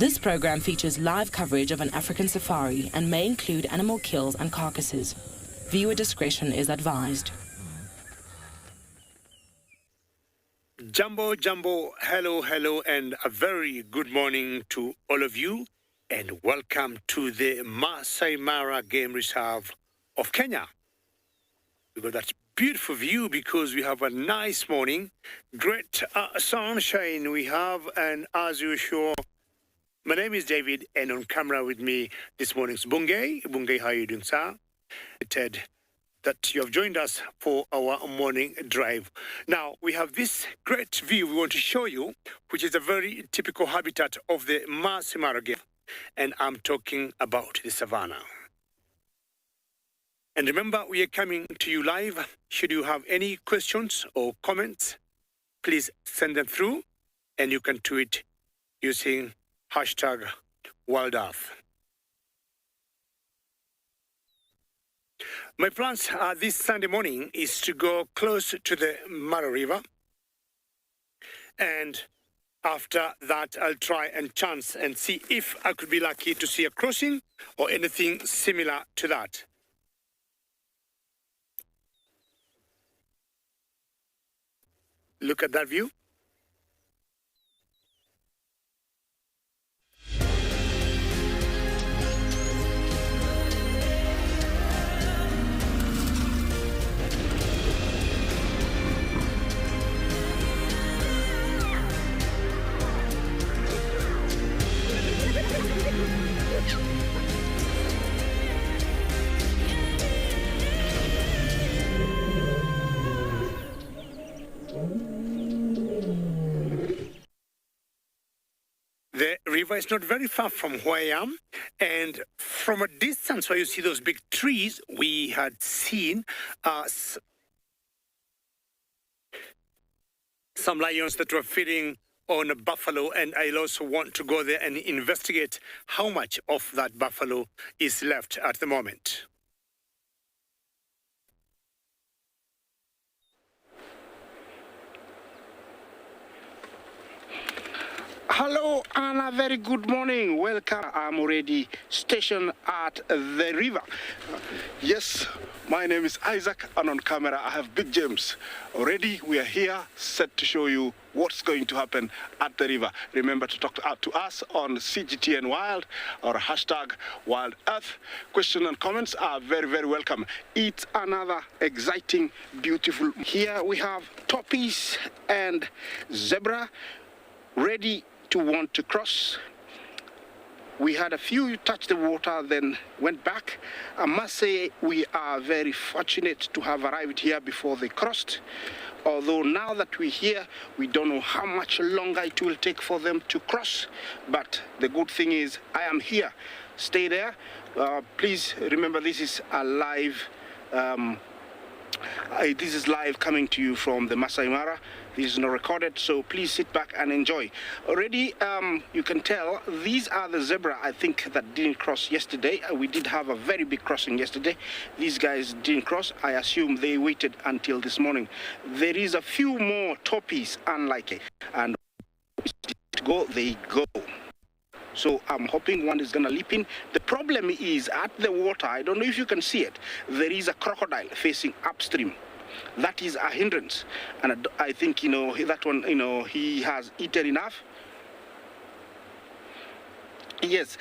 This program features live coverage of an African safari and may include animal kills and carcasses. Viewer discretion is advised. Jumbo, hello, and a very good morning to all of you, and welcome to the Masai Mara Game Reserve of Kenya. We got that beautiful view because we have a nice morning, great sunshine we have, and as usual, my name is David, and on camera with me this morning is Bungay. Bungay, how are you doing, sir? Ted, that you have joined us for our morning drive. Now, we have this great view we want to show you, which is a very typical habitat of the Masai Mara game, and I'm talking about the savannah. And remember, we are coming to you live. Should you have any questions or comments, please send them through, and you can tweet using hashtag WildEarth. My plans this Sunday morning is to go close to the Mara River. And after that, I'll try and chance and see if I could be lucky to see a crossing or anything similar to that. Look at that view. The river is not very far from where I am, and from a distance where you see those big trees, we had seen some lions that were feeding on a buffalo, and I also want to go there and investigate how much of that buffalo is left at the moment. Hello and a very good morning. Welcome. I'm already stationed at the river. Yes, my name is Isaac, and on camera I have Big James. Already we are here set to show you what's going to happen at the river. Remember to talk to us on CGTN Wild or hashtag WildEarth. Questions and comments are very, very welcome. It's another exciting, beautiful. Here we have tortoise and zebra ready to want to cross. We had a few touch the water, then went back. I must say we are very fortunate to have arrived here before they crossed. Although now that we're here, we don't know how much longer it will take for them to cross. But the good thing is I am here. Stay there. Please remember this is a live this is live coming to you from the Masai Mara. This is not recorded, so please sit back and enjoy. Already, you can tell these are the zebra, I think, that didn't cross yesterday. We did have a very big crossing yesterday. These guys didn't cross. I assume they waited until this morning. There is a few more tortoise, unlikely, and to go, they go. So I'm hoping one is going to leap in. The problem is at the water, I don't know if you can see it, there is a crocodile facing upstream. That is a hindrance. And I think, that one, he has eaten enough. Yes,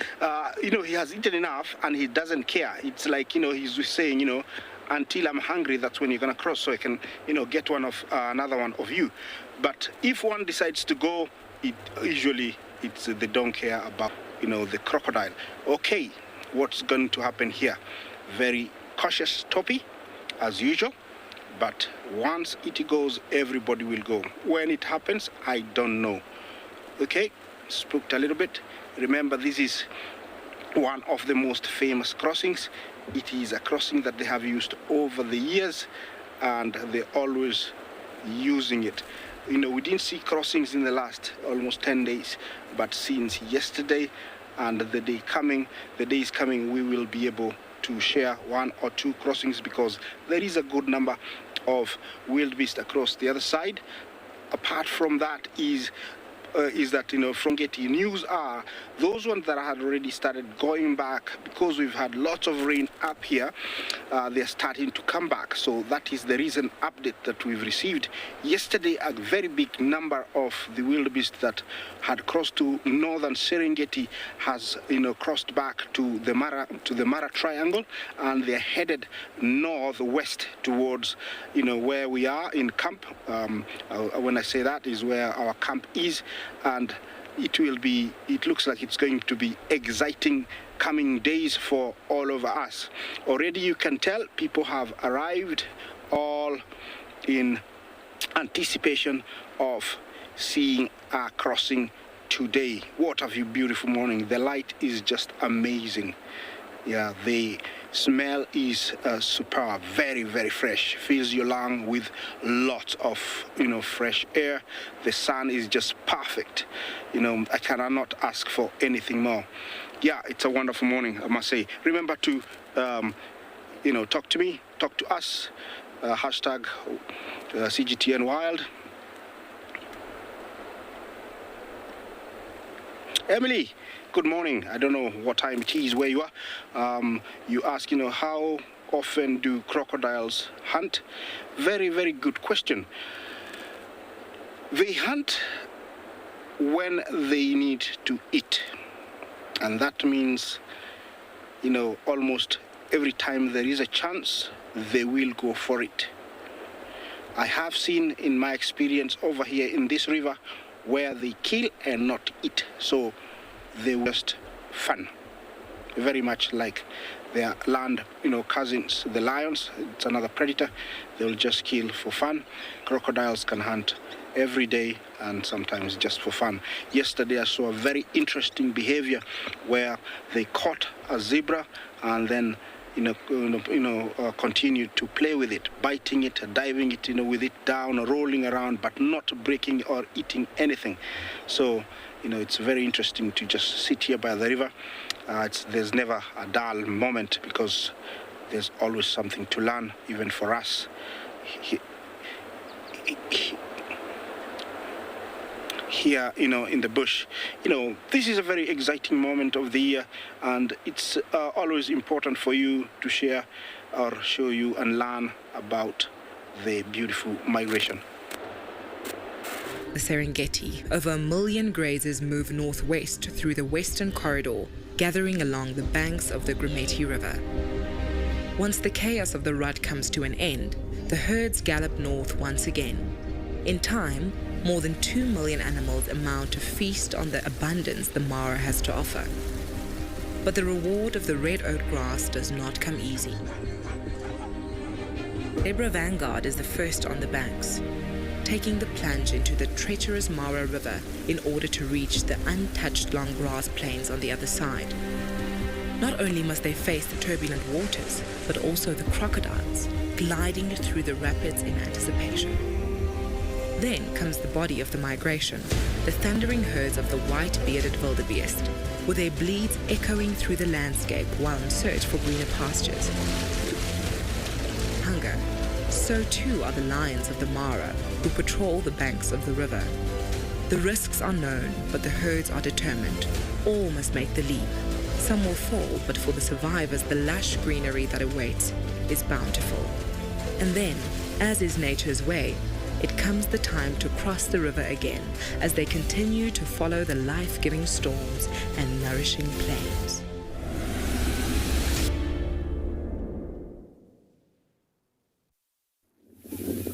he has eaten enough and he doesn't care. It's like, he's saying, until I'm hungry, that's when you're going to cross, so I can, get one of another one of you. But if one decides to go, they don't care about, the crocodile. Okay, what's going to happen here? Very cautious toppy, as usual. But once it goes, everybody will go. When it happens, I don't know. Okay, spooked a little bit. Remember, this is one of the most famous crossings. It is a crossing that they have used over the years, and they're always using it. We didn't see crossings in the last almost 10 days, but since yesterday and the day is coming, we will be able to share one or two crossings because there is a good number of wildebeest across the other side. Apart from that is is that, from Getty news are those ones that had already started going back because we've had lots of rain up here. They're starting to come back. So that is the recent update that we've received. Yesterday, a very big number of the wildebeest that had crossed to northern Serengeti has, crossed back to the Mara Triangle, and they're headed northwest towards, where we are in camp. When I say that is where our camp is, and it looks like it's going to be exciting coming days for all of us. Already you can tell people have arrived, all in anticipation of seeing our crossing today. What a beautiful morning. The light is just amazing. Yeah, the smell is superb, very, very fresh. Fills your lung with lots of, fresh air. The sun is just perfect. I cannot ask for anything more. Yeah, it's a wonderful morning, I must say. Remember to, talk to me, talk to us. Hashtag CGTN Wild. Emily, good morning. I don't know what time it is where you are. You ask, how often do crocodiles hunt? Very, very good question. They hunt when they need to eat. And that means, almost every time there is a chance, they will go for it. I have seen in my experience over here in this river where they kill and not eat. So they just fun. Very much like their land, cousins, the lions. It's another predator. They'll just kill for fun. Crocodiles can hunt every day and sometimes just for fun. Yesterday I saw a very interesting behavior where they caught a zebra and then continued to play with it, biting it, diving it, with it down, rolling around, but not breaking or eating anything. So, it's very interesting to just sit here by the river. There's never a dull moment because there's always something to learn, even for us. Here, in the bush, this is a very exciting moment of the year, and it's always important for you to share or show you and learn about the beautiful migration. The Serengeti, over 1 million grazers move northwest through the western corridor, gathering along the banks of the Grumeti River. Once the chaos of the rut comes to an end, the herds gallop north once again. In time, more than 2 million animals amount to feast on the abundance the Mara has to offer. But the reward of the red oat grass does not come easy. Zebra Vanguard is the first on the banks, taking the plunge into the treacherous Mara River in order to reach the untouched long grass plains on the other side. Not only must they face the turbulent waters, but also the crocodiles, gliding through the rapids in anticipation. Then comes the body of the migration, the thundering herds of the white-bearded wildebeest, with their bleats echoing through the landscape while in search for greener pastures. Hunger. So too are the lions of the Mara, who patrol the banks of the river. The risks are known, but the herds are determined. All must make the leap. Some will fall, but for the survivors, the lush greenery that awaits is bountiful. And then, as is nature's way, it comes the time to cross the river again as they continue to follow the life-giving storms and nourishing plains.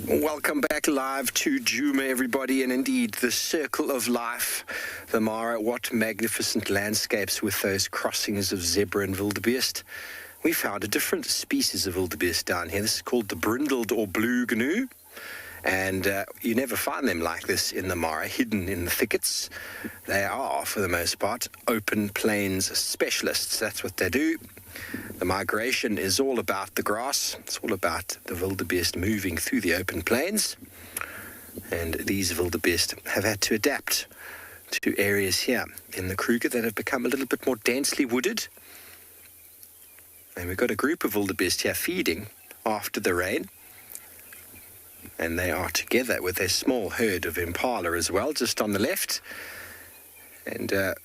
Welcome back live to Djuma, everybody, and indeed the circle of life, the Mara. What magnificent landscapes with those crossings of zebra and wildebeest. We found a different species of wildebeest down here. This is called the brindled or blue gnu. And you never find them like this in the Mara, hidden in the thickets. They are, for the most part, open plains specialists. That's what they do. The migration is all about the grass. It's all about the wildebeest moving through the open plains. And these wildebeest have had to adapt to areas here in the Kruger that have become a little bit more densely wooded. And we've got a group of wildebeest here feeding after the rain. And they are together with a small herd of impala as well, just on the left. And the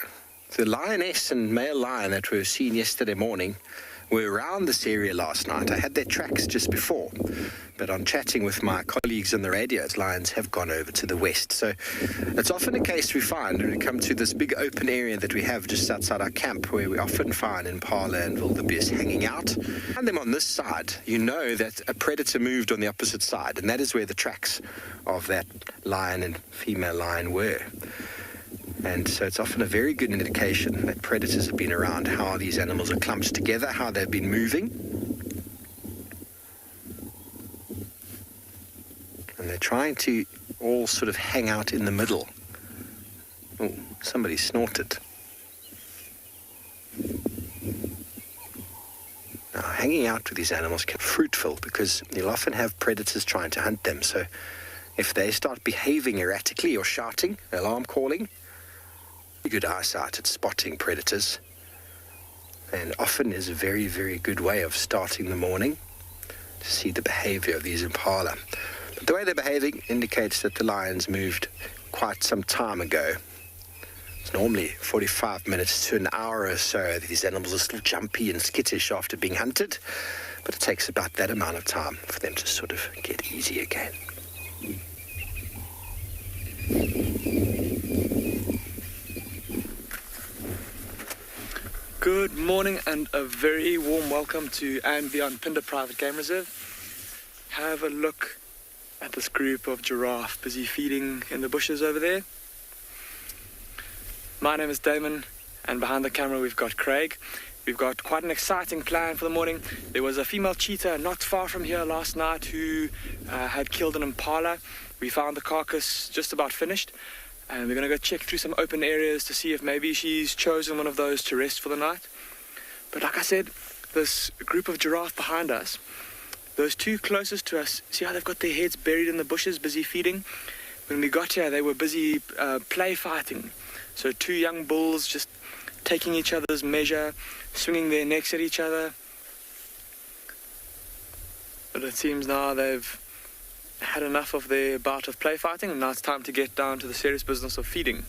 lioness and male lion that were seen yesterday morning were around this area last night. I had their tracks just before, but on chatting with my colleagues on the radios, lions have gone over to the west. So it's often a case we find when we come to this big open area that we have just outside our camp, where we often find impala and wildebeest hanging out. And them on this side, you know that a predator moved on the opposite side, and that is where the tracks of that lion and female lion were. And so it's often a very good indication that predators have been around, how these animals are clumped together, how they've been moving. And they're trying to all sort of hang out in the middle. Oh, somebody snorted. Now, hanging out with these animals can be fruitful because you'll often have predators trying to hunt them. So if they start behaving erratically or shouting, alarm calling, good eyesight at spotting predators, and often is a very, very good way of starting the morning to see the behavior of these impala. But the way they're behaving indicates that the lions moved quite some time ago. It's normally 45 minutes to an hour or so that these animals are still jumpy and skittish after being hunted, but it takes about that amount of time for them to sort of get easy again. Good morning and a very warm welcome to andBeyond Phinda Private Game Reserve. Have a look at this group of giraffe busy feeding in the bushes over there. My name is Damon, and behind the camera we've got Craig. We've got quite an exciting plan for the morning. There was a female cheetah not far from here last night who had killed an impala. We found the carcass just about finished. And we're going to go check through some open areas to see if maybe she's chosen one of those to rest for the night. But like I said, this group of giraffe behind us, those two closest to us, see how they've got their heads buried in the bushes, busy feeding? When we got here, they were busy play fighting. So two young bulls just taking each other's measure, swinging their necks at each other. But it seems now they've had enough of their bout of play fighting, and now it's time to get down to the serious business of feeding.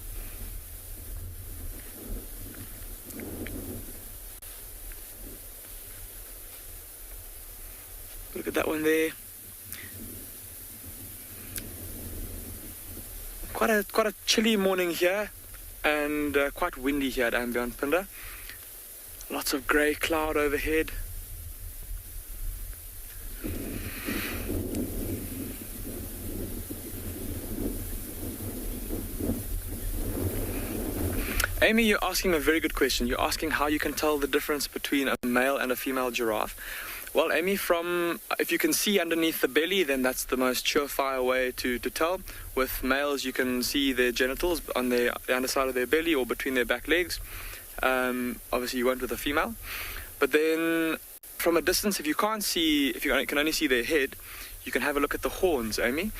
Look at that one there. Quite a chilly morning here, and quite windy here at andBeyond Phinda. Lots of grey cloud overhead. Amy, you're asking a very good question. You're asking how you can tell the difference between a male and a female giraffe. Well, Amy, if you can see underneath the belly, then that's the most surefire way to tell. With males, you can see their genitals on the underside of their belly or between their back legs. Obviously, you won't with a female. But then, from a distance, if you can only see their head, you can have a look at the horns, Amy.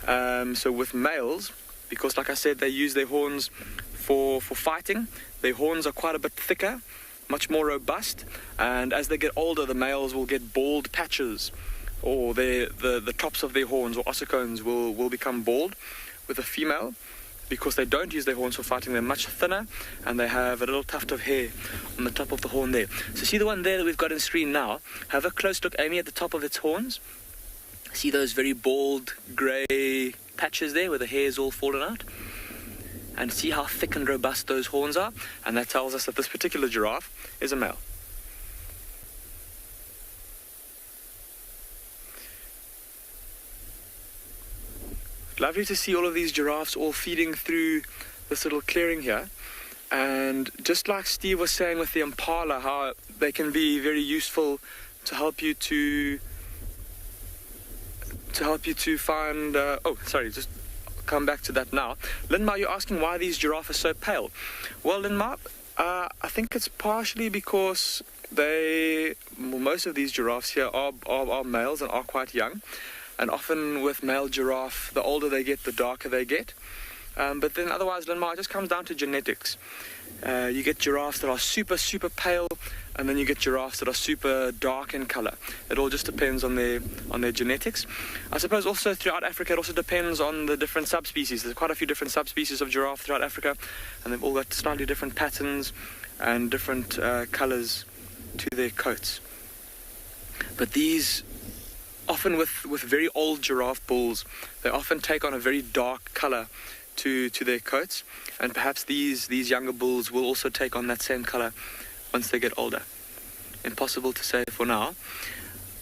So with males, because like I said, they use their horns for fighting. Their horns are quite a bit thicker, much more robust, and as they get older, the males will get bald patches, or the tops of their horns or ossicones will become bald. With a female, because they don't use their horns for fighting, they're much thinner, and they have a little tuft of hair on the top of the horn there. So see the one there that we've got on screen now? Have a close look, Amy, at the top of its horns. See those very bald grey patches there where the hair is all fallen out? And see how thick and robust those horns are, and that tells us that this particular giraffe is a male. Lovely to see all of these giraffes all feeding through this little clearing here. And just like Steve was saying with the impala, how they can be very useful to help you to find just come back to that now. Linma, you're asking why these giraffes are so pale. Well, Linma, I think it's partially because most of these giraffes here are males and are quite young. And often with male giraffe, the older they get, the darker they get. But then otherwise, Linma, it just comes down to genetics. You get giraffes that are super, super pale, and then you get giraffes that are super dark in color. It all just depends on their genetics. I suppose also throughout Africa, it also depends on the different subspecies. There's quite a few different subspecies of giraffe throughout Africa, and they've all got slightly different patterns and different colors to their coats. But these, often with very old giraffe bulls, they often take on a very dark color to their coats, and perhaps these younger bulls will also take on that same color once they get older. Impossible to say for now.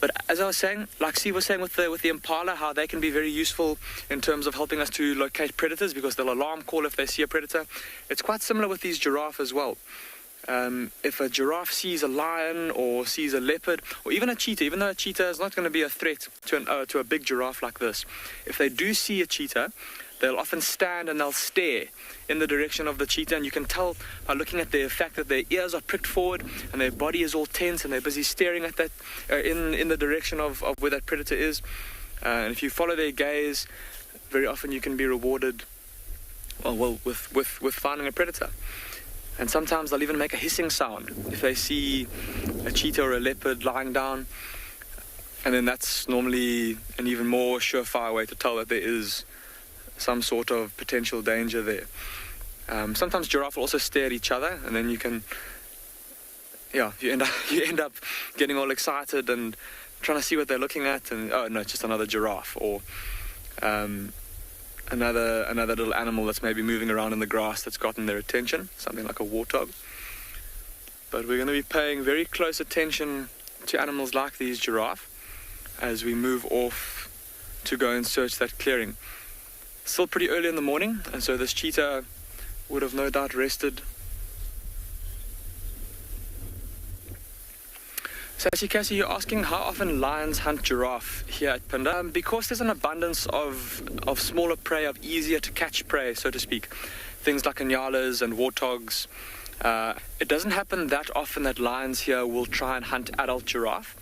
But as I was saying, like Steve was saying with the impala, how they can be very useful in terms of helping us to locate predators because they'll alarm call if they see a predator. It's quite similar with these giraffe as well. If a giraffe sees a lion or sees a leopard or even a cheetah, even though a cheetah is not going to be a threat to a big giraffe like this, if they do see a cheetah, they'll often stand and they'll stare in the direction of the cheetah, and you can tell by looking at the fact that their ears are pricked forward and their body is all tense and they're busy staring at that in the direction of where that predator is. And if you follow their gaze, very often you can be rewarded with finding a predator. And sometimes they'll even make a hissing sound if they see a cheetah or a leopard lying down, and then that's normally an even more surefire way to tell that there is some sort of potential danger there. Sometimes giraffe will also stare at each other, and then you end up getting all excited and trying to see what they're looking at, and oh no, it's just another giraffe, or another little animal that's maybe moving around in the grass that's gotten their attention, something like a warthog. But we're going to be paying very close attention to animals like these giraffe as we move off to go and search that clearing. Still pretty early in the morning, and so this cheetah would have no doubt rested. Sassy Cassie, you're asking how often lions hunt giraffe here at Phinda. Because there's an abundance of smaller prey, of easier to catch prey, so to speak, things like nyalas and warthogs, it doesn't happen that often that lions here will try and hunt adult giraffe.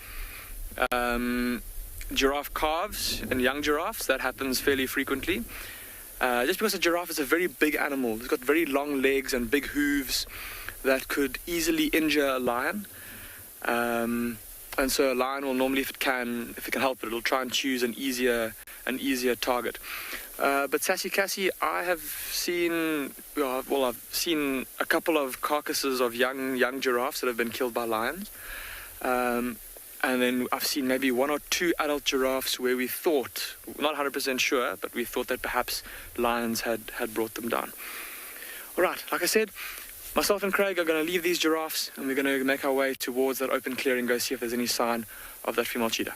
Giraffe calves and young giraffes, that happens fairly frequently. Just because a giraffe is a very big animal, it's got very long legs and big hooves that could easily injure a lion. And so a lion will normally, if it can help it, it'll try and choose an easier target. But Sassy Cassie, I've seen a couple of carcasses of young giraffes that have been killed by lions. And then I've seen maybe one or two adult giraffes where we thought, not 100% sure, but we thought that perhaps lions had brought them down. All right, like I said, myself and Craig are going to leave these giraffes and we're going to make our way towards that open clearing, go see if there's any sign of that female cheetah.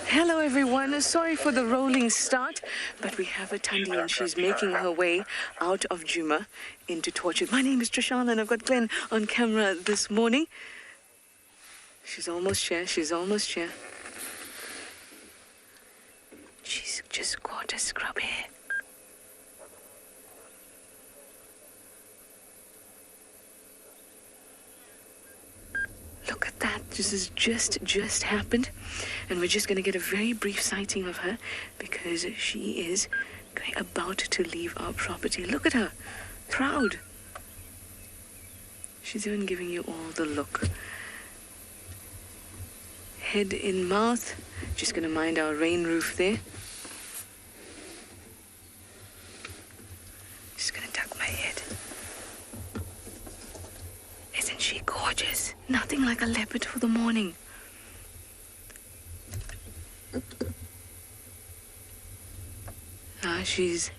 Hello everyone, sorry for the rolling start, but we have a Thandi and she's making her way out of Djuma into Tortoise. My name is Trishana and I've got Glenn on camera this morning. She's almost here. She's just got a scrub hair. Look at that, this has just happened, and we're just going to get a very brief sighting of her because she is about to leave our property. Look at her, proud. She's even giving you all the look. Head in mouth, just going to mind our rain roof there. Just going to tuck my head. Isn't she gorgeous? Nothing like a leopard for the morning. She's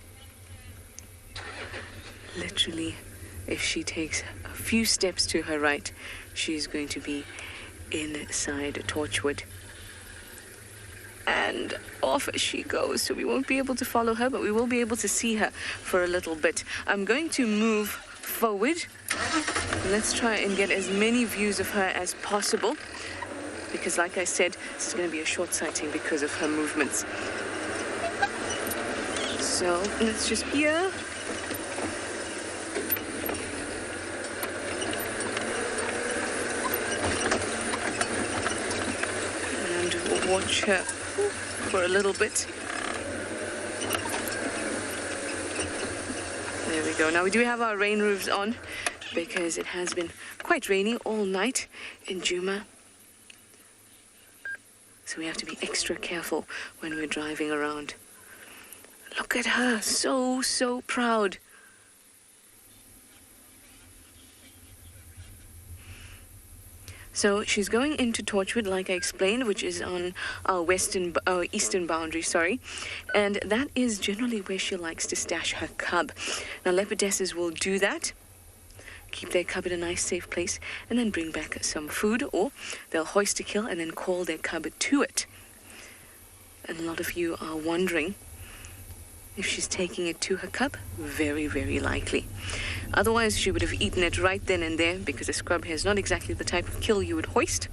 literally, if she takes a few steps to her right, she's going to be inside Torchwood. And off she goes, so we won't be able to follow her, but we will be able to see her for a little bit. I'm going to move forward. Let's try and get as many views of her as possible, because like I said, this is going to be a short sighting because of her movements. So let's just here. And watch her for a little bit. There we go. Now we do have our rain roofs on because it has been quite rainy all night in Djuma. So we have to be extra careful when we're driving around. Look at her, so proud. So she's going into Torchwood, like I explained, which is on our eastern boundary, sorry. And that is generally where she likes to stash her cub. Now, leopardesses will do that, keep their cub in a nice, safe place, and then bring back some food, or they'll hoist a kill and then call their cub to it. And a lot of you are wondering if she's taking it to her cub. Very likely. Otherwise, she would have eaten it right then and there, because a scrub hare is not exactly the type of kill you would hoist.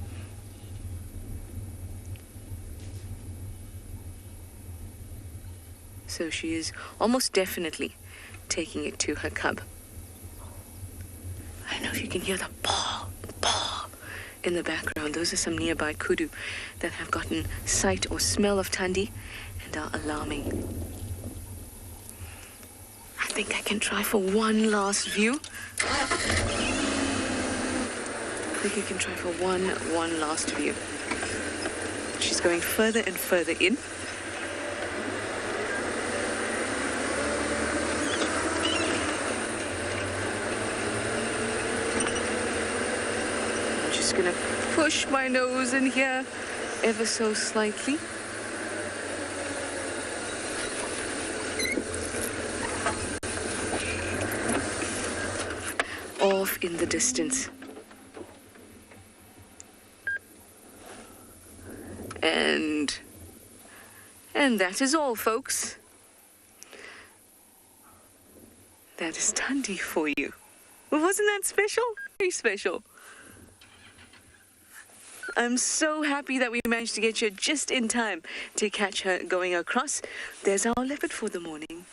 So she is almost definitely taking it to her cub. I don't know if you can hear the paw in the background. Those are some nearby kudu that have gotten sight or smell of Thandi and are alarming. I think I can try for one last view. I think I can try for one last view. She's going further and further in. I'm just gonna push my nose in here ever so slightly. Off in the distance. And that is all, folks. That is Thandi for you. Well, wasn't that special? Very special. I'm so happy that we managed to get you just in time to catch her going across. There's our leopard for the morning.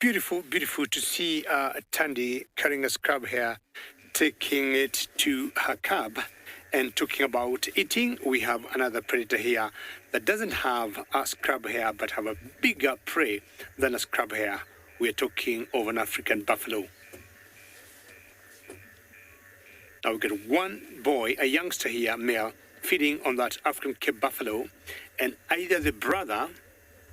Beautiful to see Thandi carrying a scrub hare, taking it to her cub. And talking about eating, we have another predator here that doesn't have a scrub hare but have a bigger prey than a scrub hare. We're talking of an African buffalo. Now we've got one boy, a youngster here, male, feeding on that African Cape buffalo, and either the brother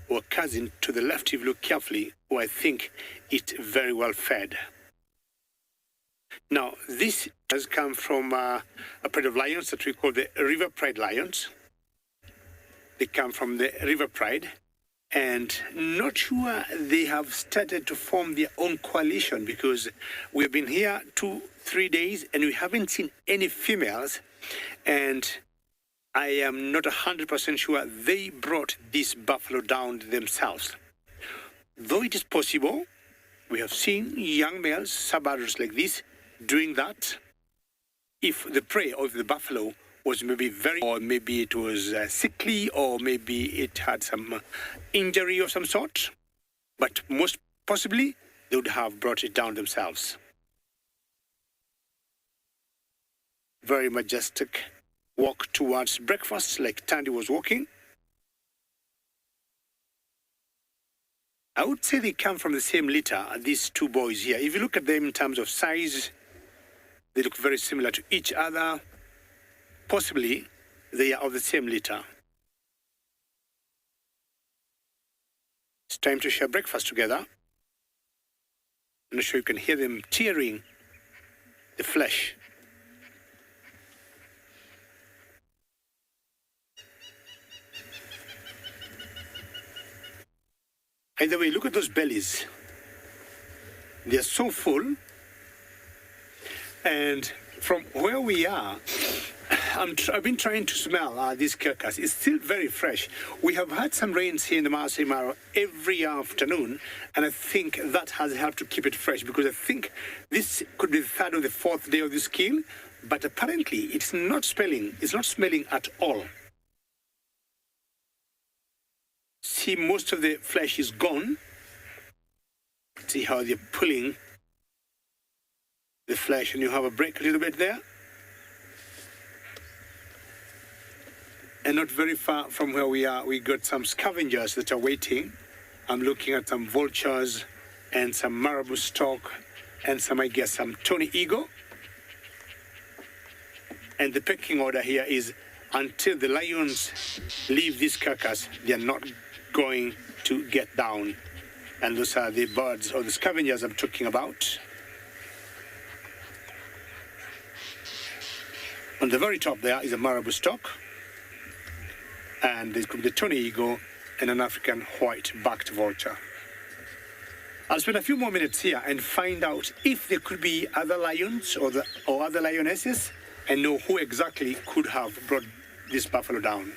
or cousin to the left, if you look carefully, who I think is very well fed. Now, this has come from a breed of lions that we call the Riverbed lions. They come from the Riverbed, and not sure they have started to form their own coalition, because we've been here 2-3 days and we haven't seen any females, and I am not 100% sure they brought this buffalo down themselves. Though it is possible, we have seen young males, sub-adults like this, doing that. If the prey of the buffalo was maybe or maybe it was sickly, or maybe it had some injury of some sort, but most possibly they would have brought it down themselves. Very majestic walk towards breakfast, like Thandi was walking. I would say they come from the same litter, these two boys here. If you look at them in terms of size, they look very similar to each other. Possibly, they are of the same litter. It's time to share breakfast together. I'm sure you can hear them tearing the flesh. Either way, look at those bellies. They are so full. And from where we are, I've been trying to smell this carcass. It's still very fresh. We have had some rains here in the Masai Mara every afternoon, and I think that has helped to keep it fresh, because I think this could be the third or the fourth day of this kill, but apparently it's not smelling at all. See, most of the flesh is gone. See how they're pulling the flesh, and you have a break a little bit there. And not very far from where we are, we got some scavengers that are waiting. I'm looking at some vultures and some marabou stork and some, I guess, some tawny eagle. And the pecking order here is until the lions leave this carcass, they are not going to get down. And those are the birds or the scavengers I'm talking about. On the very top there is a marabou stork. And there's the tawny eagle and an African white-backed vulture. I'll spend a few more minutes here and find out if there could be other lions or other lionesses and know who exactly could have brought this buffalo down.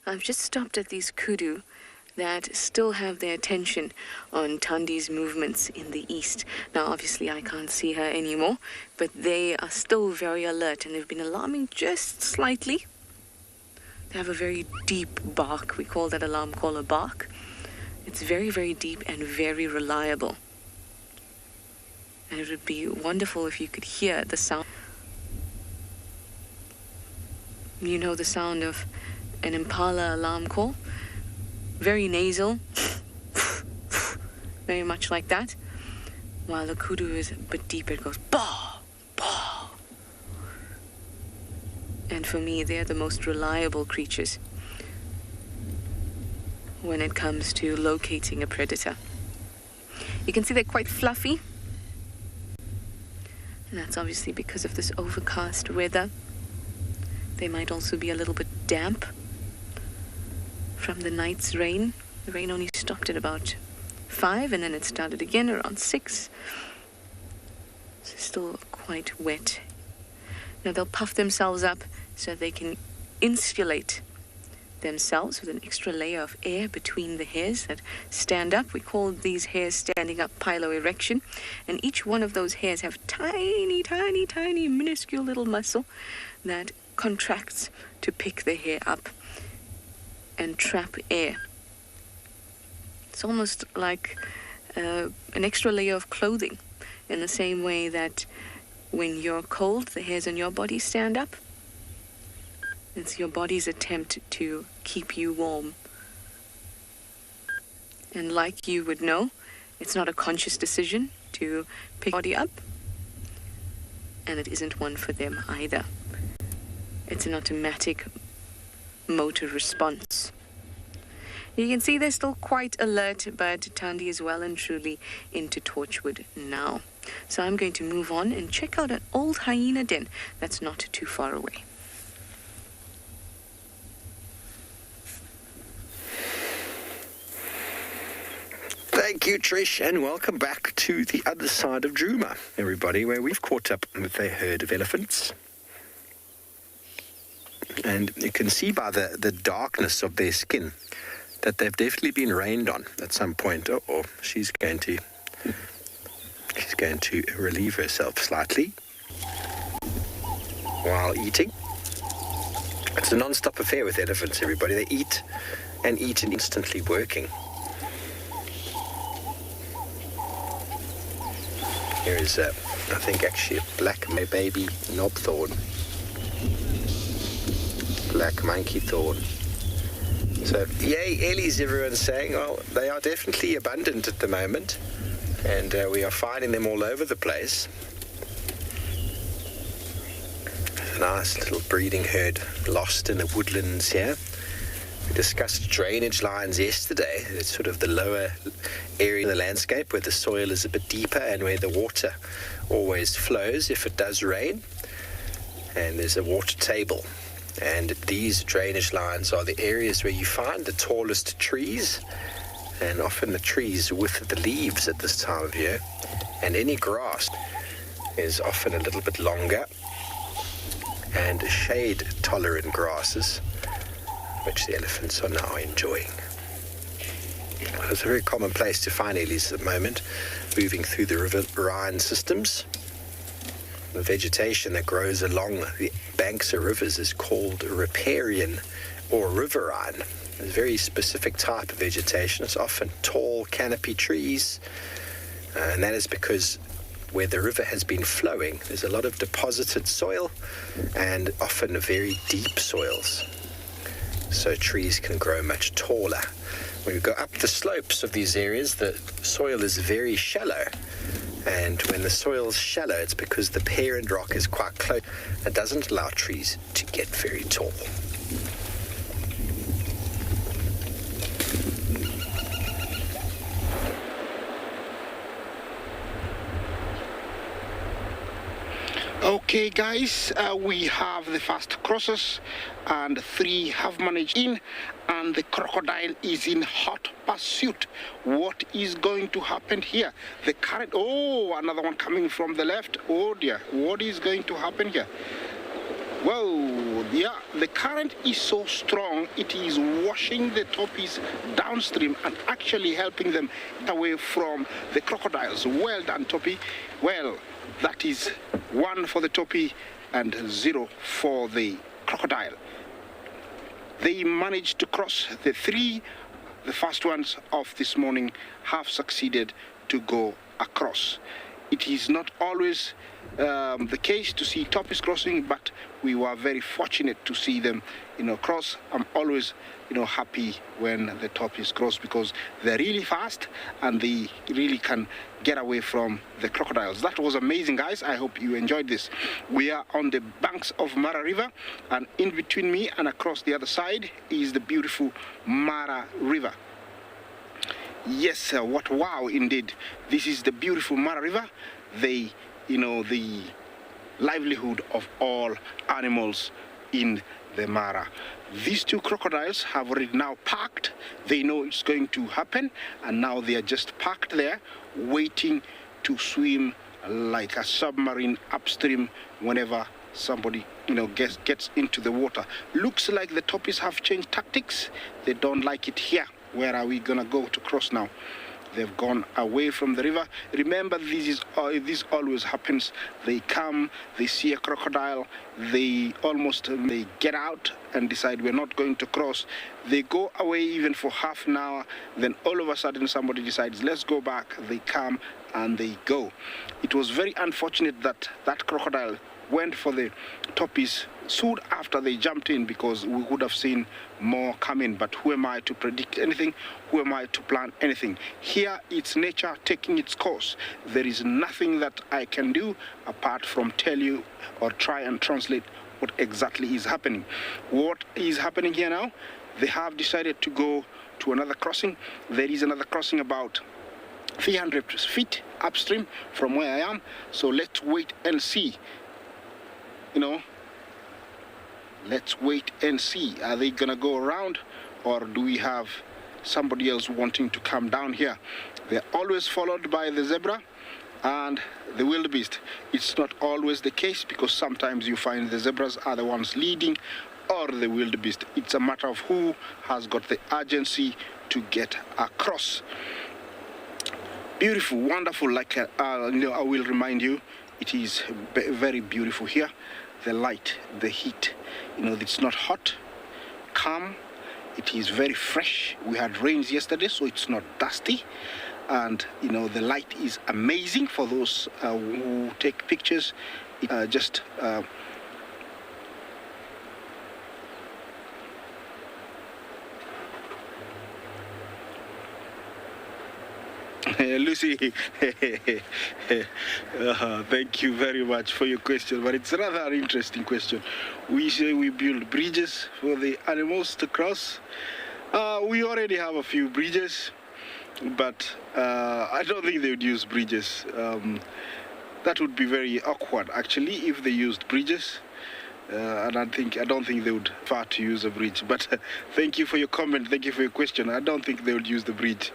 I've just stopped at these kudu that still have their attention on Tandi's movements in the east. Now, obviously, I can't see her anymore, but they are still very alert, and they've been alarming just slightly. They have a very deep bark. We call that alarm call a bark. It's very, very deep and very reliable. And it would be wonderful if you could hear the sound. You know the sound of an impala alarm call? Very nasal, very much like that. While the kudu is a bit deeper, it goes bah, bah. And for me, they're the most reliable creatures when it comes to locating a predator. You can see they're quite fluffy. And that's obviously because of this overcast weather. They might also be a little bit damp from the night's rain. The rain only stopped at about 5 and then it started again around 6. So it's still quite wet. Now they'll puff themselves up so they can insulate themselves with an extra layer of air between the hairs that stand up. We call these hairs standing up piloerection. And each one of those hairs have tiny, tiny, tiny, minuscule little muscle that contracts to pick the hair up and trap air. It's almost like an extra layer of clothing, in the same way that when you're cold, the hairs on your body stand up. It's your body's attempt to keep you warm. And like you would know, it's not a conscious decision to pick your body up, and it isn't one for them either. It's an automatic motor response. You can see they're still quite alert, but Thandi is well and truly into Torchwood now. So I'm going to move on and check out an old hyena den that's not too far away. Thank you, Trish, and welcome back to the other side of Djuma, everybody, where we've caught up with a herd of elephants. And you can see by the darkness of their skin that they've definitely been rained on at some point. Oh, she's going to relieve herself slightly while eating. It's a non-stop affair with elephants, everybody. They eat and instantly working. Here is, I think, actually a black baby knobthorn. Black monkey thorn. So, yay, Ellies, everyone's saying. Well, they are definitely abundant at the moment, and we are finding them all over the place. A nice little breeding herd lost in the woodlands here. We discussed drainage lines yesterday. It's sort of the lower area in the landscape where the soil is a bit deeper and where the water always flows if it does rain. And there's a water table. And these drainage lines are the areas where you find the tallest trees, and often the trees with the leaves at this time of year. And any grass is often a little bit longer, and shade-tolerant grasses, which the elephants are now enjoying. It's a very common place to find Ellies at the moment, moving through the riverine systems. The vegetation that grows along the banks of rivers is called riparian or riverine. It's a very specific type of vegetation. It's often tall canopy trees, and that is because where the river has been flowing, there's a lot of deposited soil and often very deep soils. So trees can grow much taller. When we go up the slopes of these areas, the soil is very shallow. And when the soil's shallow, it's because the parent rock is quite close. It doesn't allow trees to get very tall. Okay guys, we have the first crosses and 3 have managed in, and the crocodile is in hot pursuit. What is going to happen here? The current, oh, another one coming from the left. Oh dear, what is going to happen here? Whoa, yeah, the current is so strong, it is washing the toppies downstream and actually helping them away from the crocodiles. Well done, Toppy. Well, that is 1 for the toppy and 0 for the crocodile. They managed to cross the 3. The first ones of this morning have succeeded to go across. It is not always the case to see toppies crossing, but we were very fortunate to see them, cross. I'm always, happy when the toppies cross because they're really fast and they really can get away from the crocodiles. That was amazing, guys. I hope you enjoyed this. We are on the banks of Mara River, and in between me and across the other side is the beautiful Mara River. Yes, what wow indeed. This is the beautiful Mara River. The livelihood of all animals in the Mara. These 2 crocodiles have already now parked. They know it's going to happen, and now they are just parked there waiting to swim like a submarine upstream whenever somebody gets into the water. Looks like the toppies have changed tactics. They don't like it here. Where are we gonna go to cross now? They've gone away from the river. Remember, this always happens. They come, they see a crocodile, they get out and decide we're not going to cross. They go away even for half an hour. Then all of a sudden somebody decides, let's go back. They come and they go. It was very unfortunate that that crocodile went for the toppies soon after they jumped in, because we would have seen more coming. But who am I to predict anything? Who am I to plan anything? Here it's nature taking its course. There is nothing that I can do apart from tell you or try and translate what exactly is happening. What is happening here now? They have decided to go to another crossing. There is another crossing about 300 feet upstream from where I am. So let's wait and see. Let's wait and see. Are they gonna go around, or do we have somebody else wanting to come down here? They're always followed by the zebra and the wildebeest. It's not always the case, because sometimes you find the zebras are the ones leading, or the wildebeest. It's a matter of who has got the urgency to get across. Beautiful, wonderful. Like I will remind you, it is very beautiful here. The light, the heat, it's not hot, calm. It is very fresh. We had rains yesterday, so it's not dusty. And the light is amazing for those who take pictures. Lucy, thank you very much for your question, but it's rather an interesting question. We say we build bridges for the animals to cross. We already have a few bridges, but I don't think they would use bridges. That would be very awkward, actually, if they used bridges. And I don't think they would prefer to use a bridge. But thank you for your comment, thank you for your question. I don't think they would use the bridge.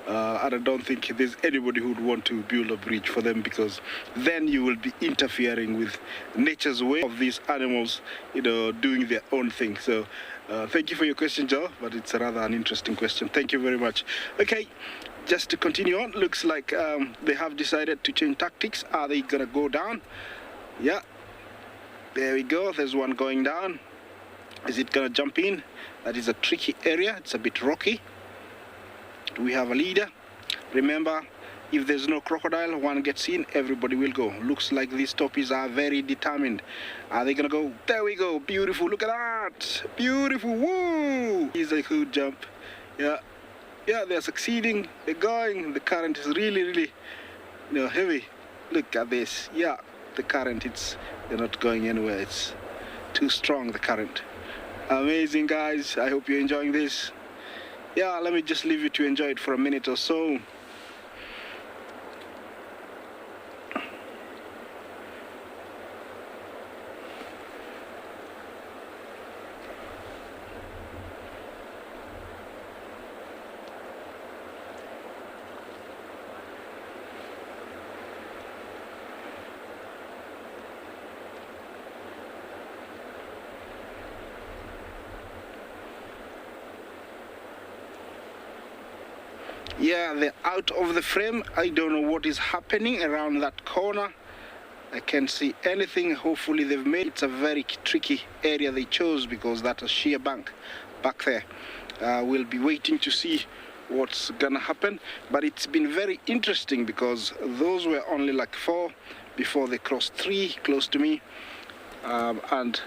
And I don't think there's anybody who would want to build a bridge for them, because then you will be interfering with nature's way of these animals, doing their own thing. So thank you for your question, Joe, but it's rather an interesting question. Thank you very much. Okay, just to continue on, looks like they have decided to change tactics. Are they gonna go down? Yeah. There we go, there's one going down. Is it gonna jump in? That is a tricky area, it's a bit rocky. Do we have a leader? Remember, If there's no crocodile, one gets in, everybody will go. Looks like these toppies are very determined. Are they gonna go? There we go. Beautiful. Look at that. Beautiful. Woo! He's a good jump. Yeah. Yeah, they're succeeding. They're going. The current is really, really, heavy. Look at this. Yeah, the current, they're not going anywhere. It's too strong, the current. Amazing, guys. I hope you're enjoying this. Yeah, let me just leave you to enjoy it for a minute or so. Yeah, they're out of the frame. I don't know what is happening around that corner. I can't see anything. Hopefully they've made it. It's a very tricky area they chose because that's a sheer bank back there. We'll be waiting to see what's gonna happen. But it's been very interesting because those were only like 4 before they crossed 3 close to me. And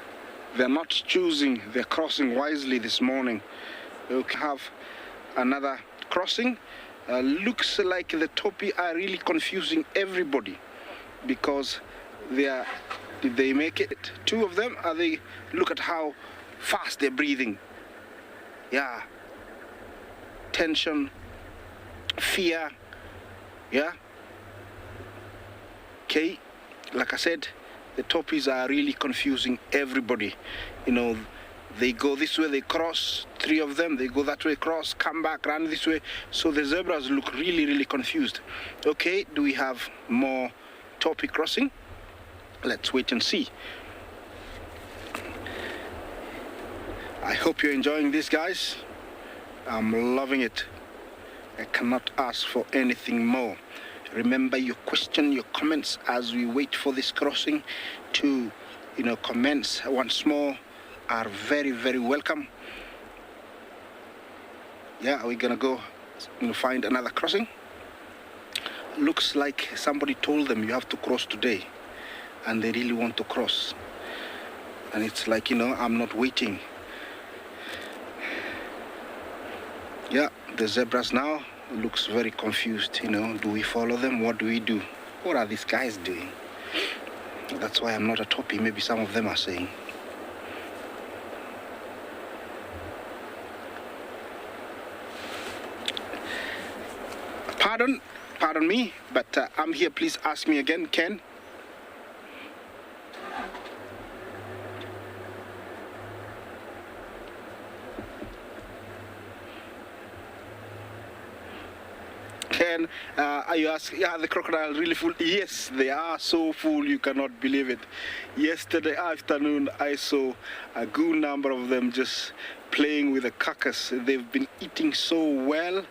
they're not choosing, they're crossing wisely this morning. We'll have another crossing. Looks like the topi are really confusing everybody because did they make it? 2 of them, look at how fast they're breathing. Yeah, tension, fear. Yeah, okay, like I said, the topis are really confusing everybody. They go this way, they cross, 3 of them, they go that way, cross, come back, run this way. So the zebras look really, really confused. Okay, do we have more topi crossing? Let's wait and see. I hope you're enjoying this, guys. I'm loving it. I cannot ask for anything more. Remember your question, your comments as we wait for this crossing to, commence once more. Are very, very welcome. Yeah, are we gonna go find another crossing? Looks like somebody told them you have to cross today and they really want to cross, and it's like, I'm not waiting. Yeah, the zebras now looks very confused. Do we follow them? What do we do? What are these guys doing? That's why I'm not a topi, maybe some of them are saying. Pardon me, but I'm here. Please ask me again, Ken. Ken, are you asking? Yeah, the crocodile really full? Yes, they are so full, you cannot believe it. Yesterday afternoon, I saw a good number of them just playing with the carcass. They've been eating so well,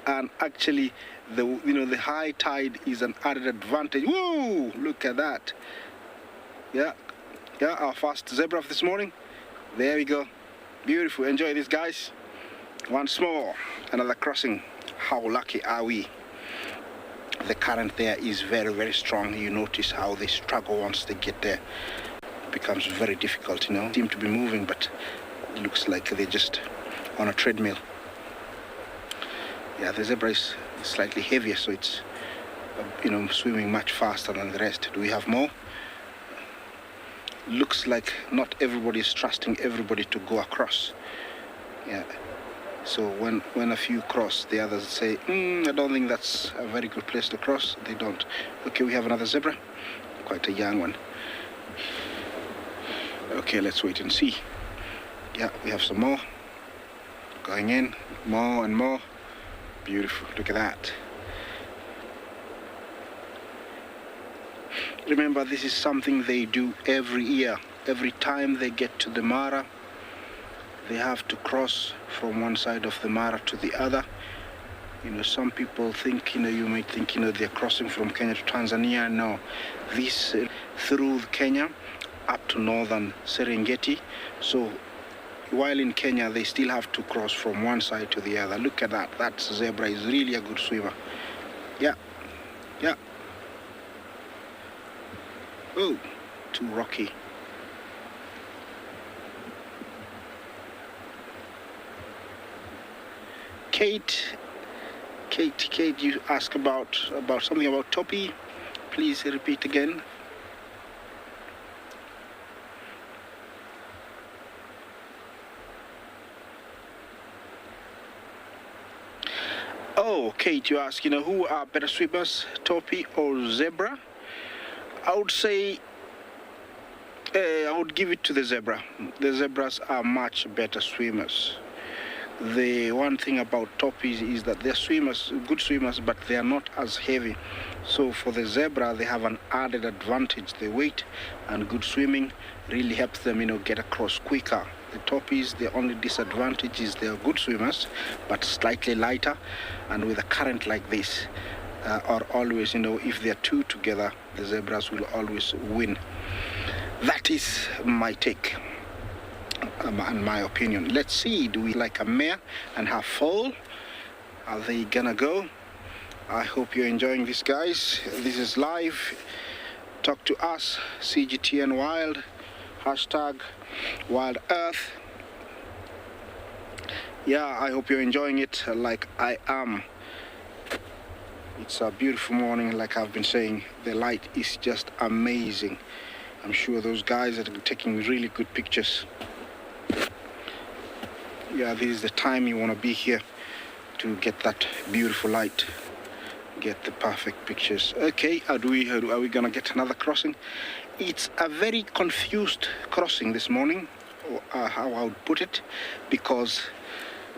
and actually, the high tide is an added advantage. Whoa! Look at that. Yeah, our first zebra this morning. There we go. Beautiful. Enjoy this, guys. Once more, another crossing. How lucky are we? The current there is very, very strong. You notice how they struggle once they get there. It becomes very difficult, Seem to be moving, but it looks like they're just on a treadmill. Yeah, the zebra is slightly heavier, so it's, swimming much faster than the rest. Do we have more? Looks like not everybody is trusting everybody to go across. Yeah. So when a few cross, the others say, I don't think that's a very good place to cross. They don't. Okay, we have another zebra. Quite a young one. Okay, let's wait and see. Yeah, we have some more. Going in, more and more. Beautiful, look at that. Remember, this is something they do every year. Every time they get to the Mara, they have to cross from one side of the Mara to the other. Some people think, you might think, they're crossing from Kenya to Tanzania. No, this through Kenya up to northern Serengeti. So while in Kenya, they still have to cross from one side to the other. Look at that. That zebra is really a good swimmer. Yeah, Yeah. Oh, too rocky. Kate, you asked about something about Toppy. Please repeat again. Oh, Kate, you ask, who are better swimmers, Toppy or zebra? I would say, I would give it to the zebra. The zebras are much better swimmers. The one thing about Toppies is that they're swimmers, good swimmers, but they are not as heavy. So for the zebra, they have an added advantage. The weight and good swimming really helps them, get across quicker. The Toppies, the only disadvantage is they are good swimmers, but slightly lighter, and with a current like this, are always, if they're two together, the zebras will always win. That is my take. And my opinion. Let's see, do we like a mare and her foal? Are they gonna go? I hope you're enjoying this, guys. This is live. Talk to us, CGTN Wild, hashtag WildEarth. Yeah, I hope you're enjoying it like I am. It's a beautiful morning, like I've been saying. The light is just amazing. I'm sure those guys are taking really good pictures. Yeah, this is the time you want to be here to get that beautiful light, get the perfect pictures. Okay, are we gonna get another crossing? It's a very confused crossing this morning, how I would put it, because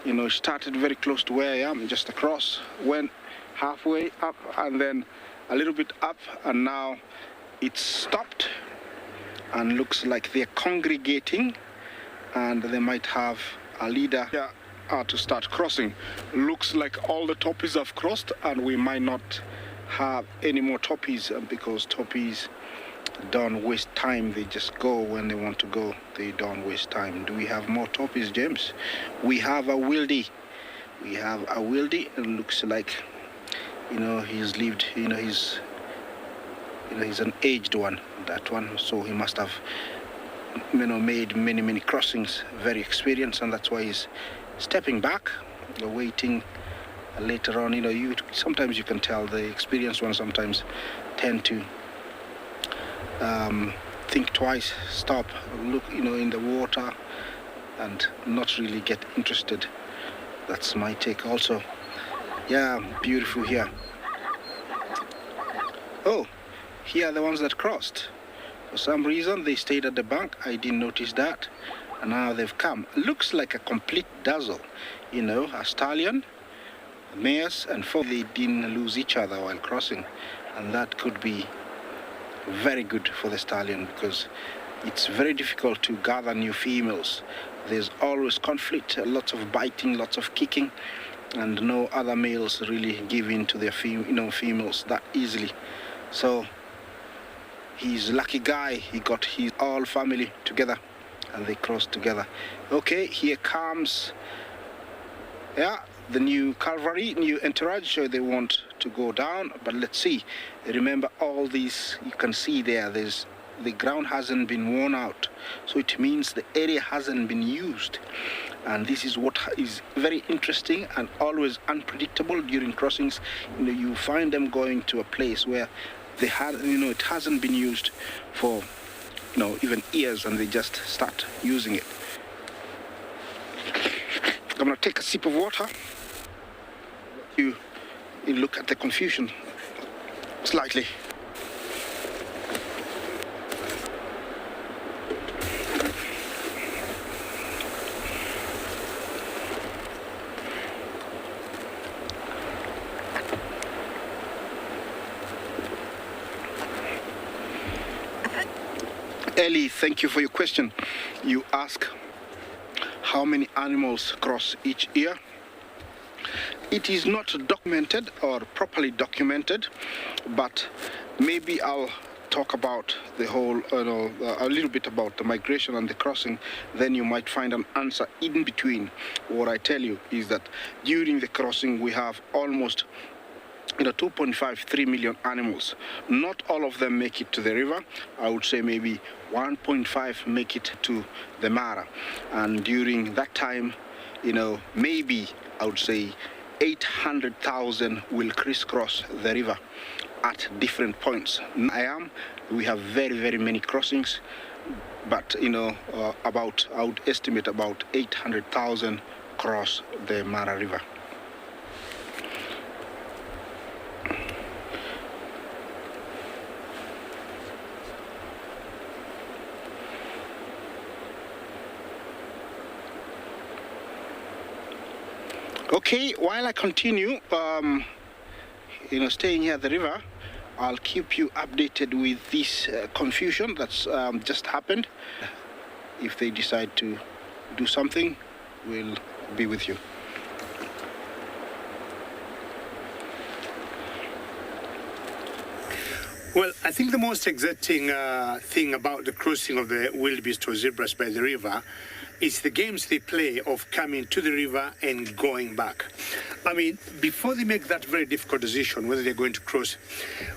it started very close to where I am, just across, went halfway up and then a little bit up, and now it's stopped and looks like they're congregating, and they might have a leader to start crossing. Looks like all the Toppies have crossed, and we might not have any more Toppies, because Toppies don't waste time. They just go when they want to go. They don't waste time. Do we have more Toppies, James? We have a Wildy. We have a Wildy, and looks like he's lived. He's an aged one. That one. So he must have made many crossings, very experienced, and that's why he's stepping back, waiting. Later on, sometimes you can tell the experienced ones sometimes tend to think twice, stop, look, in the water, and not really get interested. That's my take also. Yeah, beautiful here. Oh, here are the ones that crossed. For some reason, they stayed at the bank. I didn't notice that. And now they've come. Looks like a complete dazzle. A stallion, mares, and foal. They didn't lose each other while crossing. And that could be very good for the stallion, because it's very difficult to gather new females. There's always conflict, lots of biting, lots of kicking, and no other males really give in to their females that easily. So he's a lucky guy. He got his all family together and they crossed together. Okay, here comes the new cavalry, new entourage. So they want to go down, but let's see. Remember, all these you can see there's the ground hasn't been worn out, so it means the area hasn't been used. And this is what is very interesting and always unpredictable during crossings. You find them going to a place where they had, it hasn't been used for, even years, and they just start using it. I'm gonna take a sip of water. You look at the confusion slightly. Ellie, thank you for your question. You ask how many animals cross each year. It is not documented or properly documented, but maybe I'll talk about the whole, a little bit about the migration and the crossing. Then you might find an answer in between. What I tell you is that during the crossing we have almost 2.5, 3 million animals. Not all of them make it to the river. I would say maybe 1.5 make it to the Mara. And during that time, maybe I would say 800,000 will crisscross the river at different points. We have very, very many crossings, but I would estimate about 800,000 cross the Mara River. Okay, while I continue, staying here at the river, I'll keep you updated with this confusion that's just happened. If they decide to do something, we'll be with you. Well, I think the most exciting thing about the crossing of the wildebeest or zebras by the river is the games they play of coming to the river and going back. I mean, before they make that very difficult decision whether they're going to cross,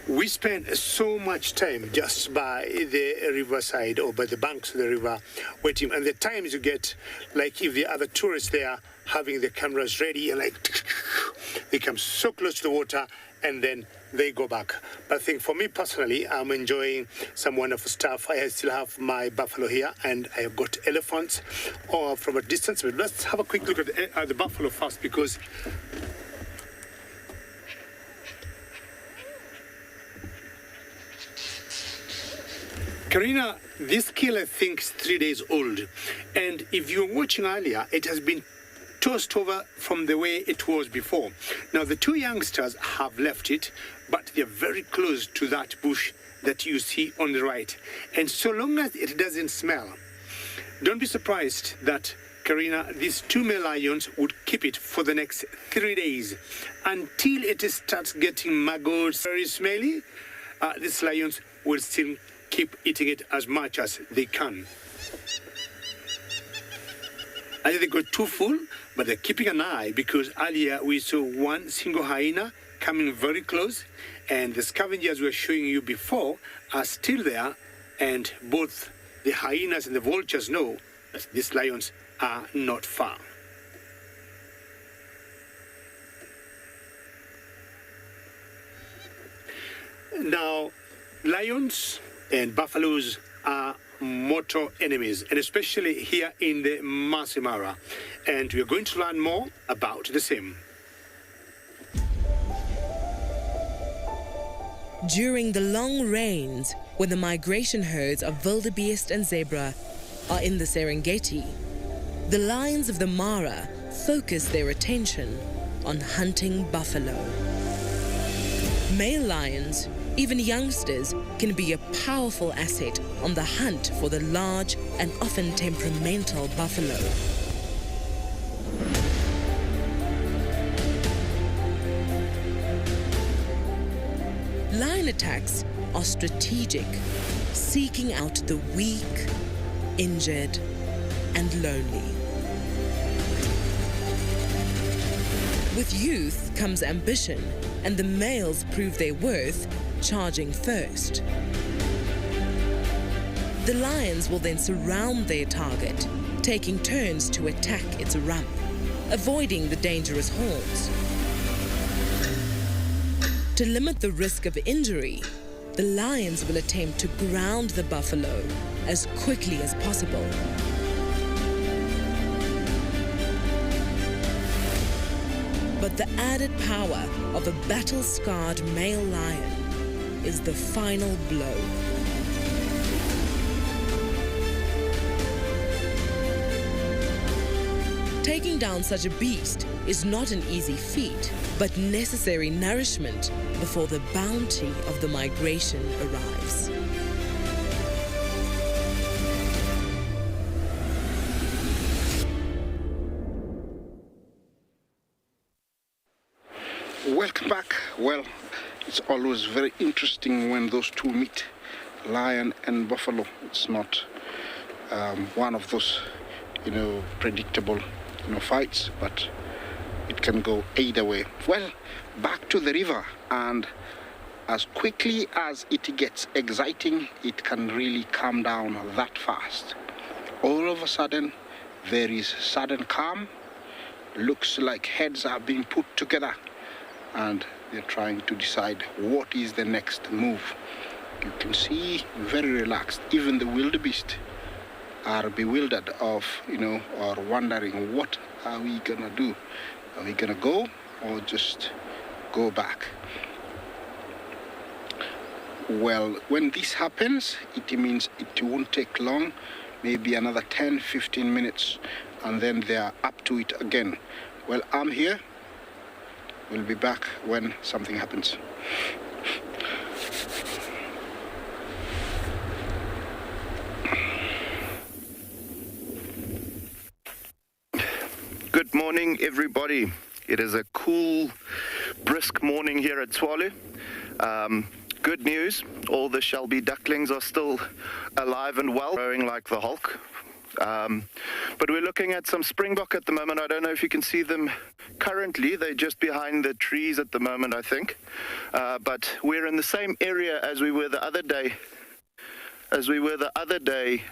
we spend so much time just by the riverside or by the banks of the river waiting. And the times you get, like if the other tourists there having the cameras ready and they come so close to the water and then they go back. But I think for me personally, I'm enjoying some wonderful stuff. I still have my buffalo here and I have got elephants from a distance. But let's have a quick look at the buffalo first, because Karina, this kill I think is 3 days old. And if you were watching earlier, it has been tossed over from the way it was before. Now the two youngsters have left it, but they're very close to that bush that you see on the right. And so long as it doesn't smell, don't be surprised that, Karina, these two male lions would keep it for the next 3 days until it starts getting maggots, very smelly. These lions will still keep eating it as much as they can. Either they got too full, but they're keeping an eye, because earlier we saw one single hyena coming very close, and the scavengers we were showing you before are still there, and both the hyenas and the vultures know that these lions are not far. Now, lions and buffaloes are mortal enemies, and especially here in the Masai Mara. And we're going to learn more about the same. During the long rains, when the migration herds of wildebeest and zebra are in the Serengeti, the lions of the Mara focus their attention on hunting buffalo. Male lions, even youngsters, can be a powerful asset on the hunt for the large and often temperamental buffalo. Lion attacks are strategic, seeking out the weak, injured, and lonely. With youth comes ambition, and the males prove their worth, charging first. The lions will then surround their target, taking turns to attack its rump, avoiding the dangerous horns. To limit the risk of injury, the lions will attempt to ground the buffalo as quickly as possible. But the added power of a battle-scarred male lion is the final blow. Taking down such a beast is not an easy feat, but necessary nourishment before the bounty of the migration arrives. Welcome back. Well, it's always very interesting when those two meet, lion and buffalo. It's not one of those, predictable, fights, but it it can go either way. Well, back to the river, and as quickly as it gets exciting, it can really calm down that fast. All of a sudden, there is sudden calm. Looks like heads are being put together, and they're trying to decide what is the next move. You can see very relaxed. Even the wildebeest are bewildered of, or wondering, what are we gonna do? Are we gonna go or just go back? Well, when this happens, it means it won't take long, maybe another 10-15 minutes, and then they are up to it again. Well, I'm here. We'll be back when something happens. Good morning, everybody. It is a cool, brisk morning here at Tswalu. Good news, all the Shelby ducklings are still alive and well, growing like the Hulk. But we're looking at some Springbok at the moment. I don't know if you can see them currently. They're just behind the trees at the moment, I think. But we're in the same area as we were the other day.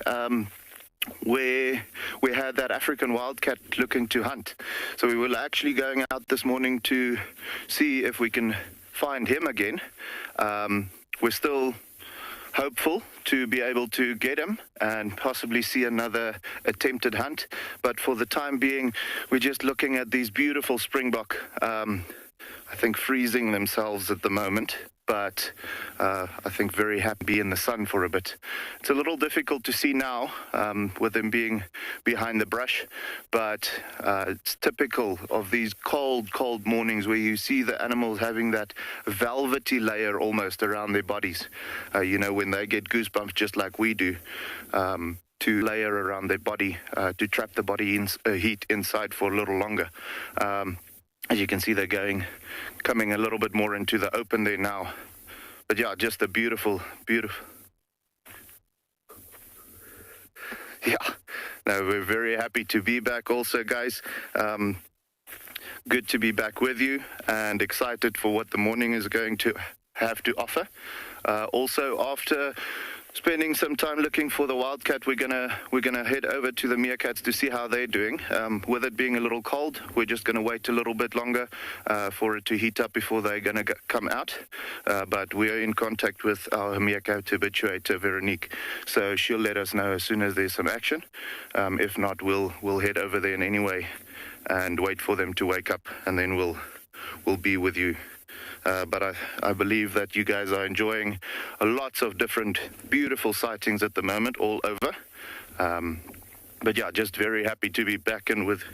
Where we had that African wildcat looking to hunt. So we were actually going out this morning to see if we can find him again. We're still hopeful to be able to get him and possibly see another attempted hunt. But for the time being, we're just looking at these beautiful Springbok, I think freezing themselves at the moment. But I think very happy in the sun for a bit. It's a little difficult to see now with them being behind the brush, but it's typical of these cold mornings where you see the animals having that velvety layer almost around their bodies. When they get goosebumps just like we do, to layer around their body to trap the body heat inside for a little longer. As you can see, they're coming a little bit more into the open there now. But yeah, just a beautiful. Yeah, no, we're very happy to be back also, guys. Good to be back with you and excited for what the morning is going to have to offer. Also, after spending some time looking for the wildcat, we're gonna head over to the meerkats to see how they're doing. With it being a little cold, we're just gonna wait a little bit longer for it to heat up before they're gonna come out. But we are in contact with our meerkat habituator, Veronique, so she'll let us know as soon as there's some action. If not, we'll head over there in any way and wait for them to wake up, and then we'll be with you. But I believe that you guys are enjoying lots of different beautiful sightings at the moment all over. But yeah, just very happy to be back in with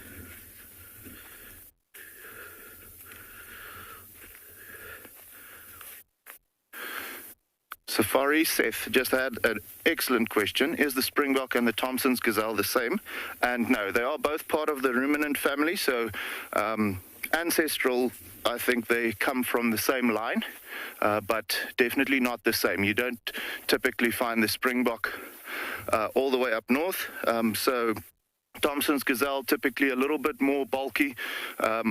Safari. Seth just had an excellent question. Is the Springbok and the Thomson's gazelle the same? And no, they are both part of the ruminant family, so ancestral, I think they come from the same line, but definitely not the same. You don't typically find the Springbok all the way up north. So Thomson's gazelle typically a little bit more bulky,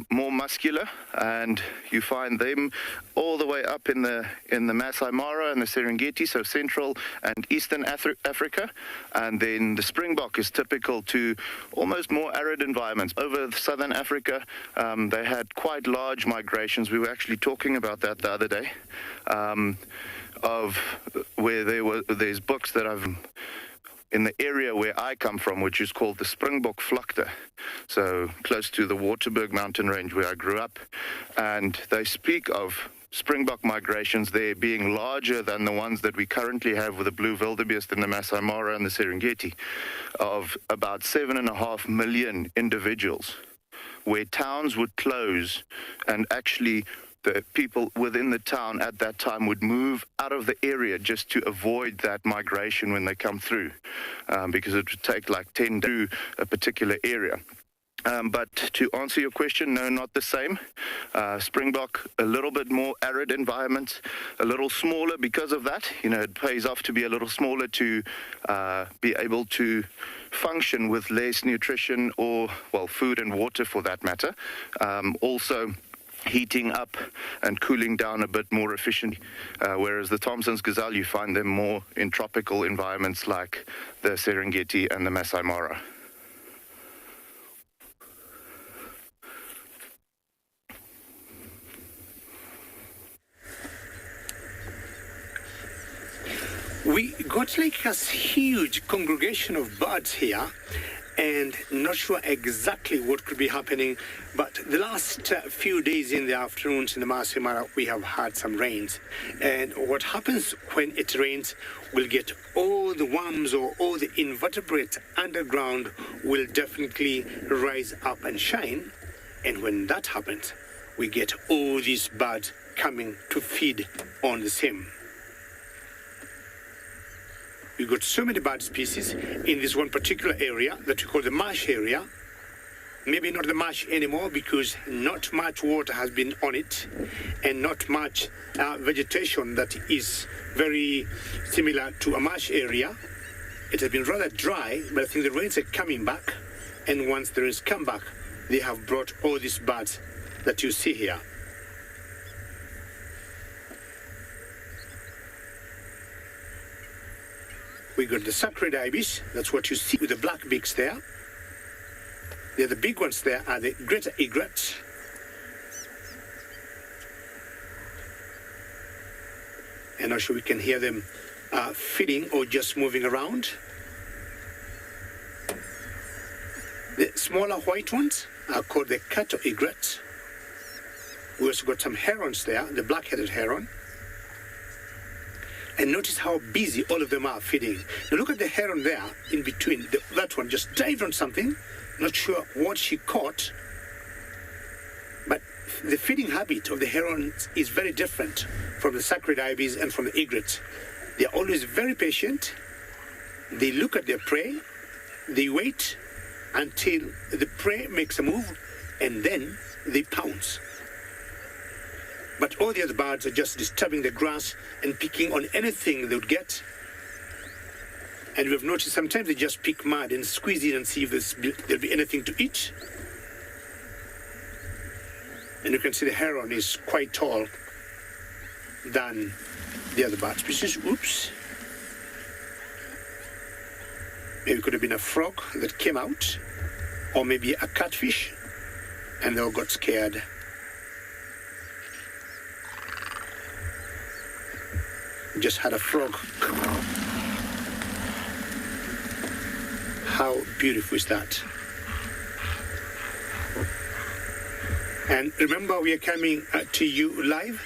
more muscular, and you find them all the way up in the Masai Mara and the Serengeti, so central and eastern Africa. And then the Springbok is typical to almost more arid environments. Over southern Africa, they had quite large migrations. We were actually talking about that the other day, of where there's books that I've in the area where I come from, which is called the Springbok Vlakte, so close to the Waterberg mountain range where I grew up. And they speak of Springbok migrations there being larger than the ones that we currently have with the blue wildebeest in the Masai Mara and the Serengeti, of about 7.5 million individuals, where towns would close and actually the people within the town at that time would move out of the area just to avoid that migration when they come through, because it would take like 10 days through a particular area. But to answer your question, no, not the same. Springbok, a little bit more arid environment, a little smaller because of that. It pays off to be a little smaller to be able to function with less nutrition or, well, food and water for that matter. Also heating up and cooling down a bit more efficiently, whereas the Thomson's gazelle, you find them more in tropical environments like the Serengeti and the Masai Mara. We got like a huge congregation of birds here, and not sure exactly what could be happening, but the last few days in the afternoons in the Masai Mara, we have had some rains. And what happens when it rains, we'll get all the worms or all the invertebrates underground will definitely rise up and shine. And when that happens, we get all these birds coming to feed on the same. We've got so many bird species in this one particular area that we call the marsh area. Maybe not the marsh anymore because not much water has been on it and not much vegetation that is very similar to a marsh area. It has been rather dry, but I think the rains are coming back. And once the rains come back, they have brought all these birds that you see here. We got the sacred ibis, that's what you see with the black beaks there. The other big ones there are the greater egrets. And I'm sure we can hear them feeding or just moving around. The smaller white ones are called the cattle egrets. We also got some herons there, the black-headed heron. And notice how busy all of them are feeding. Now look at the heron there in between. That one just dived on something. Not sure what she caught. But the feeding habit of the herons is very different from the sacred ibis and from the egrets. They are always very patient. They look at their prey. They wait until the prey makes a move. And then they pounce. But all the other birds are just disturbing the grass and picking on anything they would get. And we've noticed sometimes they just pick mud and squeeze in and see if there'll be anything to eat. And you can see the heron is quite tall than the other bird species. Oops. Maybe it could have been a frog that came out, or maybe a catfish, and they all got scared. Just had a frog. How beautiful is that? And remember, we are coming to you live.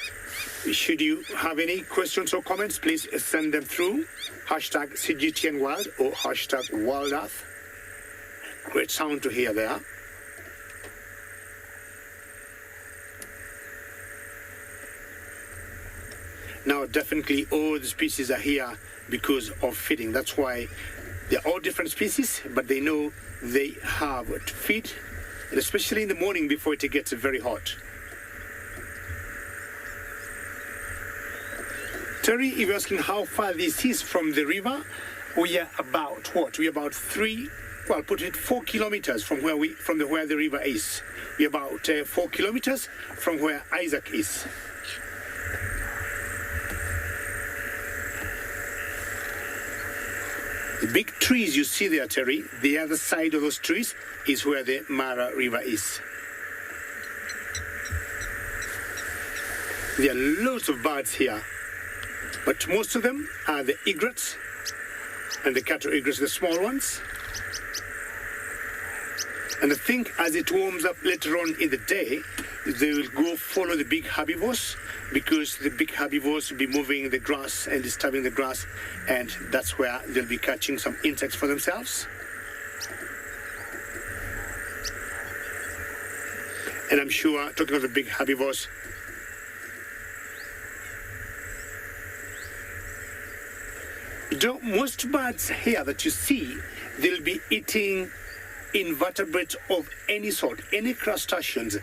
Should you have any questions or comments, please send them through hashtag CGTNWild or hashtag WildEarth. Great sound to hear there. Now, definitely all the species are here because of feeding. That's why they're all different species, but they know they have to feed, and especially in the morning before it gets very hot. Terry, if you're asking how far this is from the river, we are about what? We are about 4 kilometers from where the river is. We are about 4 kilometers from where Isaac is. The big trees you see there, Terry, the other side of those trees is where the Mara River is. There are loads of birds here, but most of them are the egrets and the cattle egrets, the small ones. And I think as it warms up later on in the day, they will go follow the big herbivores, because the big herbivores will be moving the grass and disturbing the grass, and that's where they'll be catching some insects for themselves. And I'm sure, talking of the big herbivores, most birds here that you see, they'll be eating invertebrates of any sort, any crustaceans,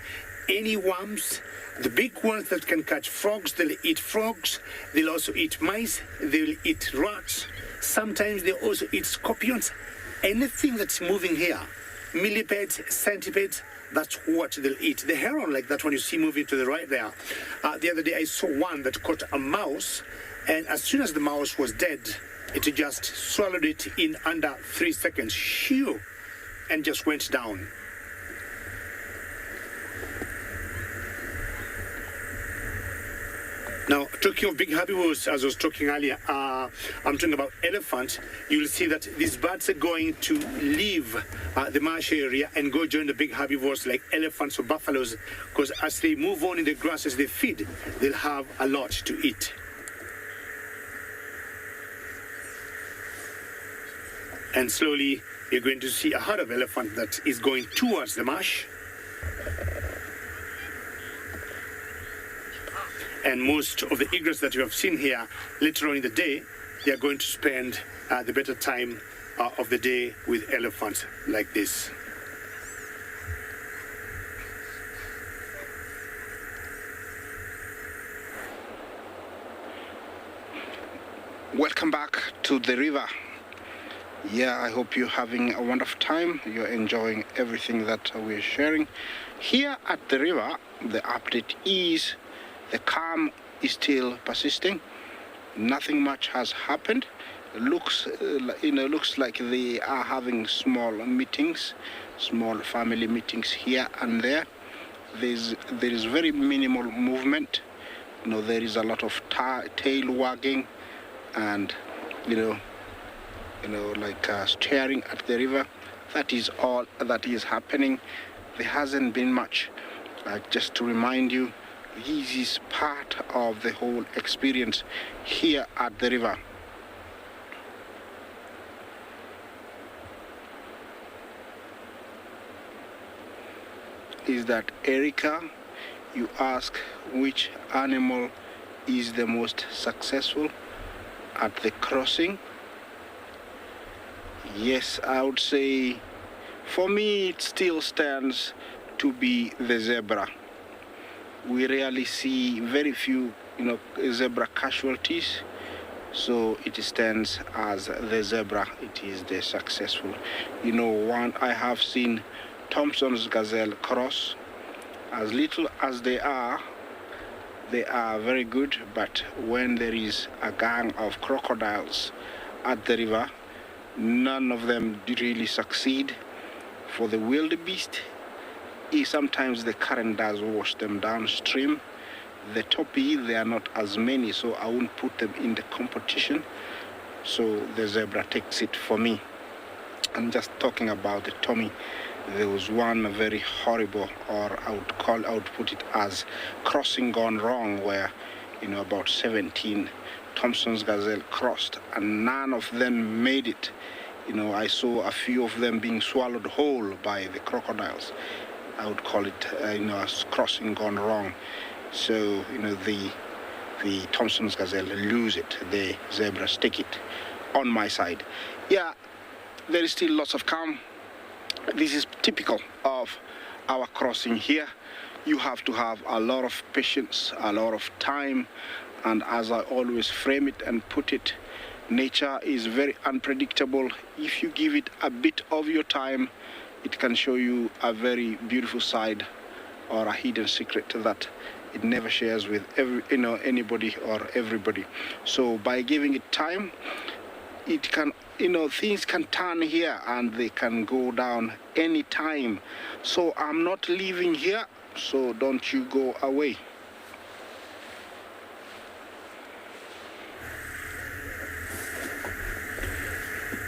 any worms. The big ones that can catch frogs, they'll eat frogs. They'll also eat mice. They'll eat rats. Sometimes they also eat scorpions. anything that's moving here, millipedes, centipedes, that's what they'll eat. The heron, like that one you see moving to the right there. The other day I saw one that caught a mouse, and as soon as the mouse was dead, it just swallowed it in under 3 seconds. Shoo! And just went down. Now, talking of big herbivores, as I was talking earlier, I'm talking about elephants. You'll see that these birds are going to leave the marsh area and go join the big herbivores like elephants or buffaloes, because as they move on in the grass, as they feed, they'll have a lot to eat. And slowly, you're going to see a herd of elephant that is going towards the marsh. And most of the egrets that you have seen here, later on in the day, they are going to spend the better time of the day with elephants like this. Welcome back to the river. Yeah, I hope you're having a wonderful time. You're enjoying everything that we're sharing. Here at the river, the update is the calm is still persisting. Nothing much has happened. Looks like they are having small meetings, small family meetings here and there. There is very minimal movement. There is a lot of tail wagging, and staring at the river. That is all that is happening. There hasn't been much. Just to remind you, this is part of the whole experience here at the river. Is that Erica? You ask which animal is the most successful at the crossing. Yes, I would say for me it still stands to be the zebra. We rarely see very few, zebra casualties, so it stands as the zebra. It is the successful. I have seen Thompson's gazelle cross. As little as they are very good, but when there is a gang of crocodiles at the river, none of them really succeed. For the wildebeest, sometimes the current does wash them downstream. The topi, they are not as many, so I won't put them in the competition. So the zebra takes it for me. I'm just talking about the Tommy. There was one very horrible, or I would put it as crossing gone wrong, where about 17 Thompson's gazelle crossed and none of them made it. I saw a few of them being swallowed whole by the crocodiles. I would call it a crossing gone wrong. So the Thompson's gazelle lose it, the zebras take it. On my side, yeah, there is still lots of calm. This is typical of our crossing here. You have to have a lot of patience, a lot of time, and as I always frame it and put it, nature is very unpredictable. If you give it a bit of your time, it can show you a very beautiful side or a hidden secret that it never shares with anybody or everybody. So by giving it time, it can, things can turn here and they can go down any time. So I'm not leaving here, so don't you go away.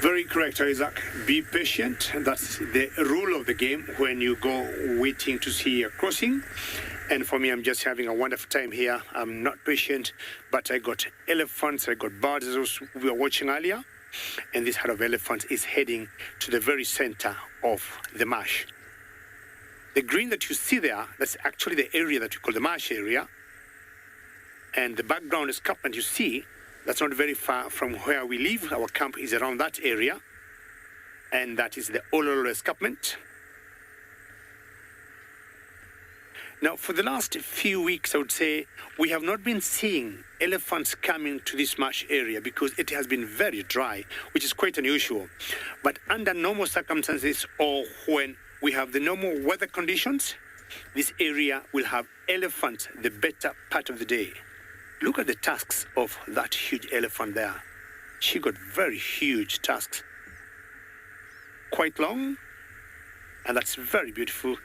Very correct, Isaac. Be patient. That's the rule of the game when you go waiting to see a crossing. And for me, I'm just having a wonderful time here. I'm not patient, but I got elephants, I got birds, as we were watching earlier. And this herd of elephants is heading to the very center of the marsh. The green that you see there, that's actually the area that we call the marsh area. And the background escarpment you see, that's not very far from where we live. Our camp is around that area. And that is the Ololo escarpment. Now, for the last few weeks, I would say, we have not been seeing elephants coming to this marsh area because it has been very dry, which is quite unusual. But under normal circumstances, or when we have the normal weather conditions, this area will have elephants the better part of the day. Look at the tusks of that huge elephant there. She got very huge tusks, quite long, and that's very beautiful.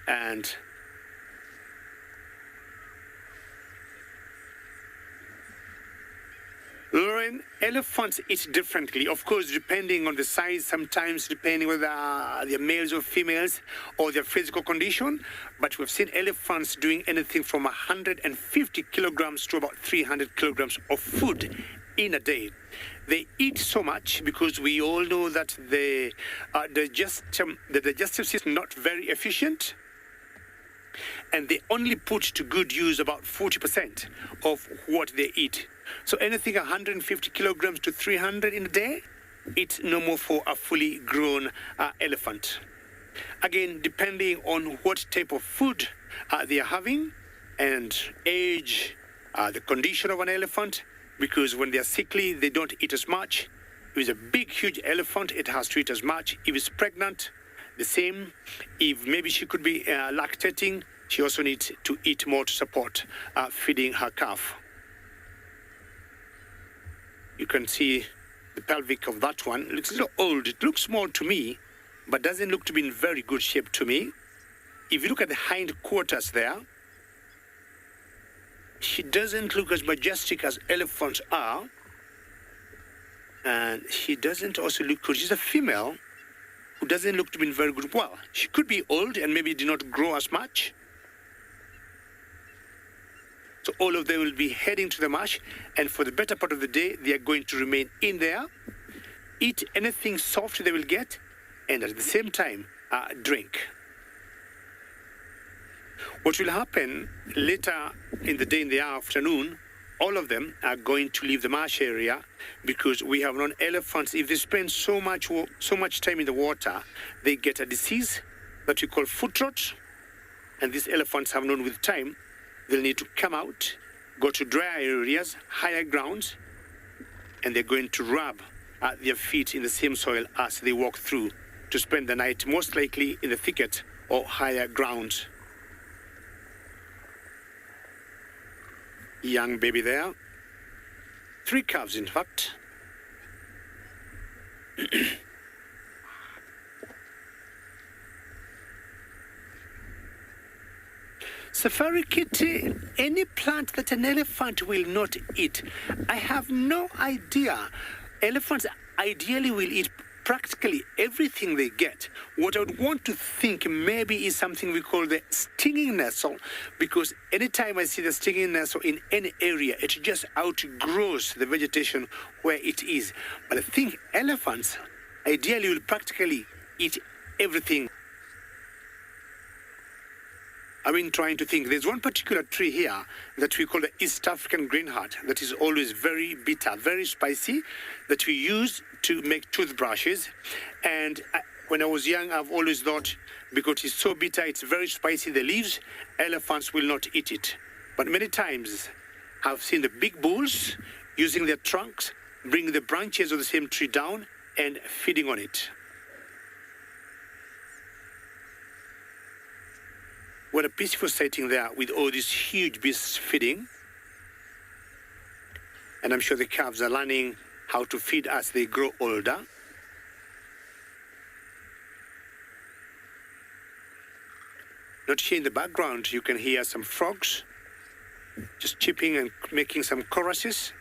And Lauren, elephants eat differently, of course, depending on the size, sometimes depending whether they're males or females or their physical condition. But we've seen elephants doing anything from 150 kilograms to about 300 kilograms of food in a day. They eat so much because we all know that the digestive system is not very efficient, and they only put to good use about 40% of what they eat. So anything 150 kilograms to 300 in a day, it's normal for a fully grown elephant. Again, depending on what type of food they are having and age, the condition of an elephant, because when they are sickly, they don't eat as much. If it's a big, huge elephant, it has to eat as much. If it's pregnant, the same. If maybe she could be lactating, she also needs to eat more to support feeding her calf. You can see the pelvic of that one. It looks a little old. It looks small to me, but doesn't look to be in very good shape to me. If you look at the hind quarters there, she doesn't look as majestic as elephants are. And she doesn't also look good. She's a female who doesn't look to be in very good. Well, she could be old and maybe did not grow as much. So all of them will be heading to the marsh, and for the better part of the day, they are going to remain in there, eat anything soft they will get, and at the same time, drink. What will happen later in the day, in the afternoon, all of them are going to leave the marsh area because we have known elephants, if they spend so much time in the water, they get a disease that we call foot rot, and these elephants have known with time they'll need to come out, go to drier areas, higher grounds, and they're going to rub their feet in the same soil as they walk through to spend the night, most likely in the thicket or higher ground. Young baby there. 3 calves, in fact. Safari Kitty, any plant that an elephant will not eat. I have no idea. Elephants ideally will eat practically everything they get. What I would want to think maybe is something we call the stinging nestle, because anytime I see the stinging nestle in any area, it just outgrows the vegetation where it is. But I think elephants ideally will practically eat everything. I've been trying to think. There's one particular tree here that we call the East African greenheart that is always very bitter, very spicy, that we use to make toothbrushes. And when I was young, I've always thought, because it's so bitter, it's very spicy, the leaves, elephants will not eat it. But many times, I've seen the big bulls using their trunks, bring the branches of the same tree down and feeding on it. What a peaceful sighting there with all these huge beasts feeding. And I'm sure the calves are learning how to feed as they grow older. Not here in the background, you can hear some frogs just chirping and making some choruses.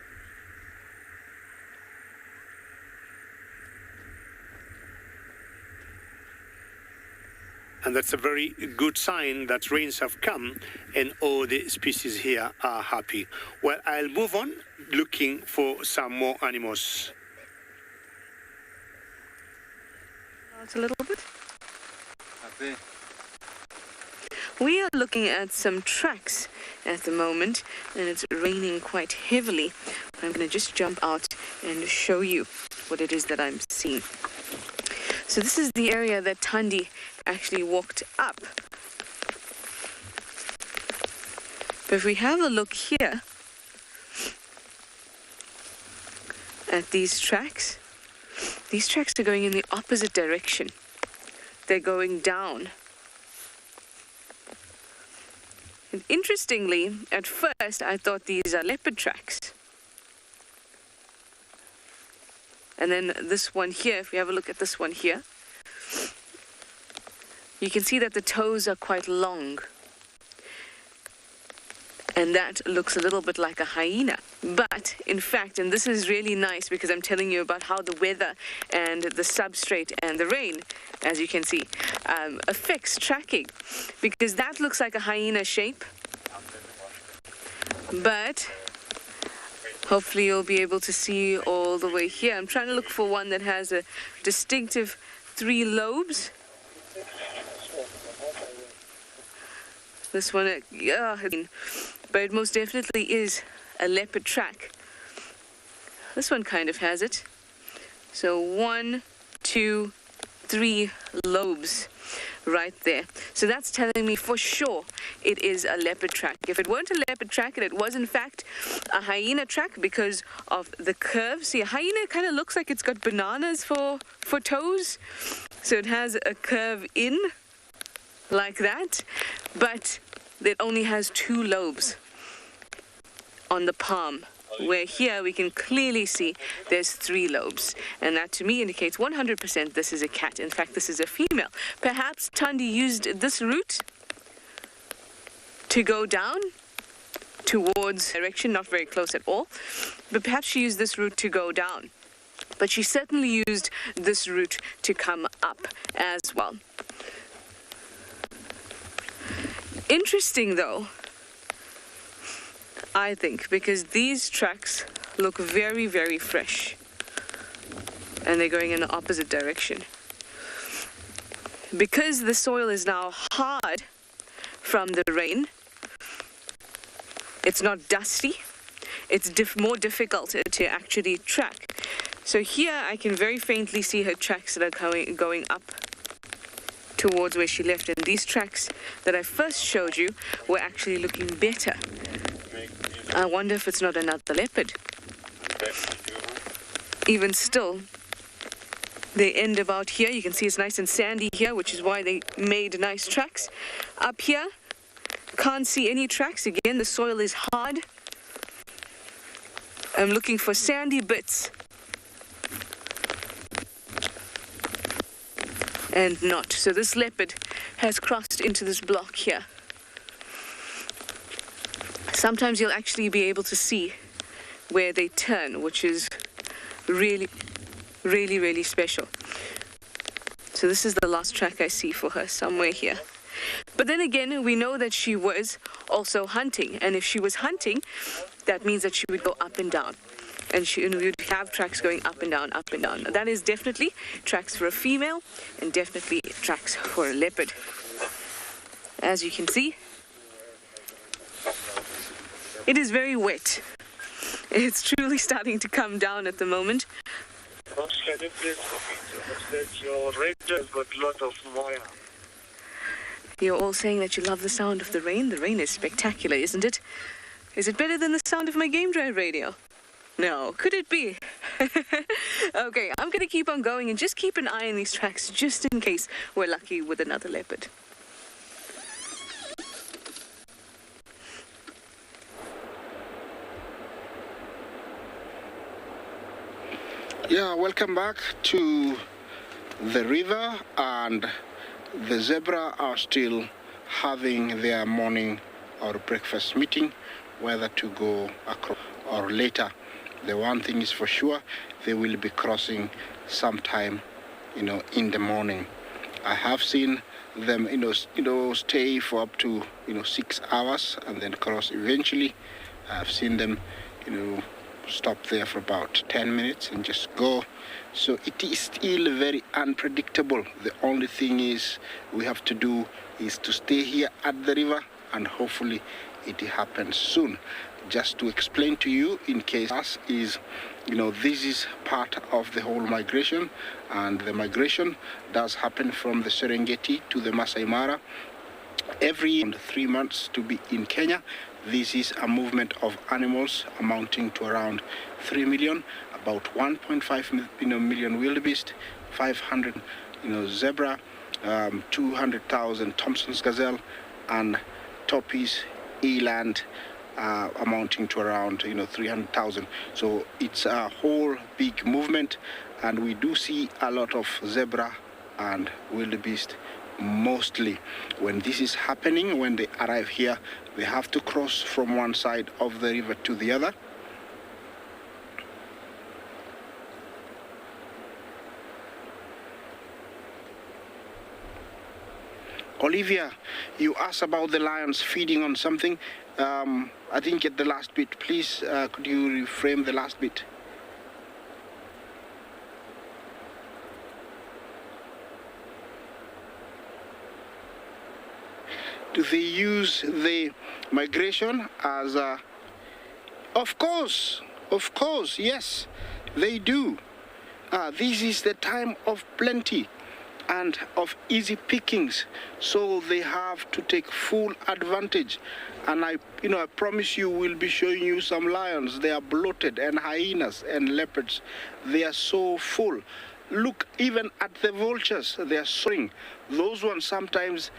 And that's a very good sign that rains have come and all the species here are happy. Well, I'll move on looking for some more animals. Out a little bit. We are looking at some tracks at the moment, and it's raining quite heavily. I'm going to just jump out and show you what it is that I'm seeing. So this is the area that Thandi actually walked up. But if we have a look here at these tracks are going in the opposite direction. They're going down. And interestingly, at first I thought these are leopard tracks. And then this one here, if we have a look at this one here, you can see that the toes are quite long. And that looks a little bit like a hyena. But, in fact, and this is really nice because I'm telling you about how the weather and the substrate and the rain, as you can see, affects tracking. Because that looks like a hyena shape. But hopefully you'll be able to see all the way here. I'm trying to look for one that has a distinctive 3 lobes. This one, but it most definitely is a leopard track. This one kind of has it. So 1, 2, 3 lobes right there. So that's telling me for sure it is a leopard track. If it weren't a leopard track and it was in fact a hyena track because of the curve. See, a hyena kind of looks like it's got bananas for toes. So it has a curve in like that, but it only has 2 lobes on the palm, where here we can clearly see there's 3 lobes, and that to me indicates 100% this is a cat. In fact, this is a female. Perhaps Thandi used this route to go down towards direction, not very close at all, but perhaps she used this route to go down. But she certainly used this route to come up as well. Interesting though, I think, because these tracks look very, very fresh. And they're going in the opposite direction. Because the soil is now hard from the rain, it's not dusty, it's more difficult to actually track. So here I can very faintly see her tracks that are going up towards where she left, and these tracks that I first showed you were actually looking better. I wonder if it's not another leopard. Even still, they end about here. You can see it's nice and sandy here, which is why they made nice tracks. Up here, can't see any tracks. Again, the soil is hard. I'm looking for sandy bits. And not. So this leopard has crossed into this block here. Sometimes you'll actually be able to see where they turn, which is really, really, really special. So this is the last track I see for her, somewhere here. But then again, we know that she was also hunting. And if she was hunting, that means that she would go up and down. And we would have tracks going up and down, up and down. That is definitely tracks for a female and definitely tracks for a leopard. As you can see, it is very wet. It's truly starting to come down at the moment. You're all saying that you love the sound of the rain. The rain is spectacular, isn't it? Is it better than the sound of my game drive radio? No, could it be? Okay, I'm going to keep on going and just keep an eye on these tracks just in case we're lucky with another leopard. Yeah, welcome back to the river, and the zebra are still having their morning or breakfast meeting, whether to go across or later. The one thing is for sure, they will be crossing sometime, in the morning. I have seen them, stay for up to, 6 hours and then cross eventually. I've seen them, stop there for about 10 minutes and just go. So it is still very unpredictable. The only thing is we have to do is to stay here at the river, and hopefully it happens soon. Just to explain to you, in case this is part of the whole migration, and the migration does happen from the Serengeti to the Masai Mara, every 3 months to be in Kenya. This is a movement of animals amounting to around 3 million, about 1.5 million wildebeest, 500 zebra, 200,000 Thompson's gazelle, and Tortoise, Elan, amounting to around 300,000. So it's a whole big movement, and we do see a lot of zebra and wildebeest. Mostly when this is happening, when they arrive here, they have to cross from one side of the river to the other. Olivia, you asked about the lions feeding on something. I didn't get the last bit. Please, could you reframe the last bit? Do they use the migration as a... Of course, yes, they do. This is the time of plenty and of easy pickings, so they have to take full advantage. And I promise you, we'll be showing you some lions. They are bloated, and hyenas and leopards. They are so full. Look even at the vultures. They are soaring. Those ones sometimes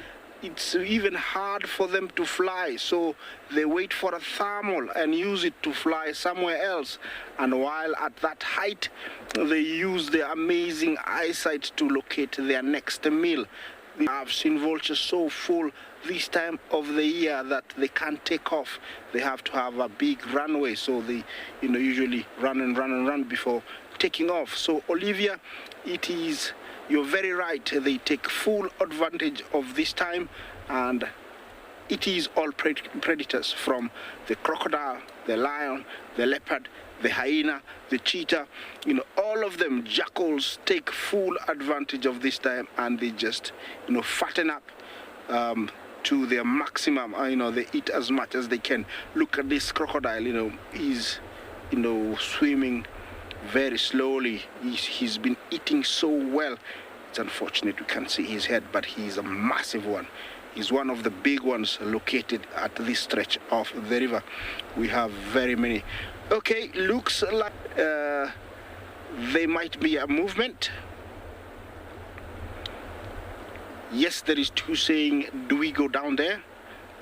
it's even hard for them to fly, so they wait for a thermal and use it to fly somewhere else. And while at that height, they use their amazing eyesight to locate their next meal. I've seen vultures so full this time of the year that they can't take off. They have to have a big runway, so they usually run and run and run before taking off. So Olivia, you're very right. They take full advantage of this time, and it is all predators, from the crocodile, the lion, the leopard, the hyena, the cheetah. All of them, jackals, take full advantage of this time, and they just fatten up to their maximum. They eat as much as they can. Look at this crocodile. He's swimming very slowly. He's been eating so well. It's unfortunate we can't see his head, but he's a massive one. He's one of the big ones located at this stretch of the river. We have very many. Okay, looks like there might be a movement. Yes, there is two saying, do we go down there?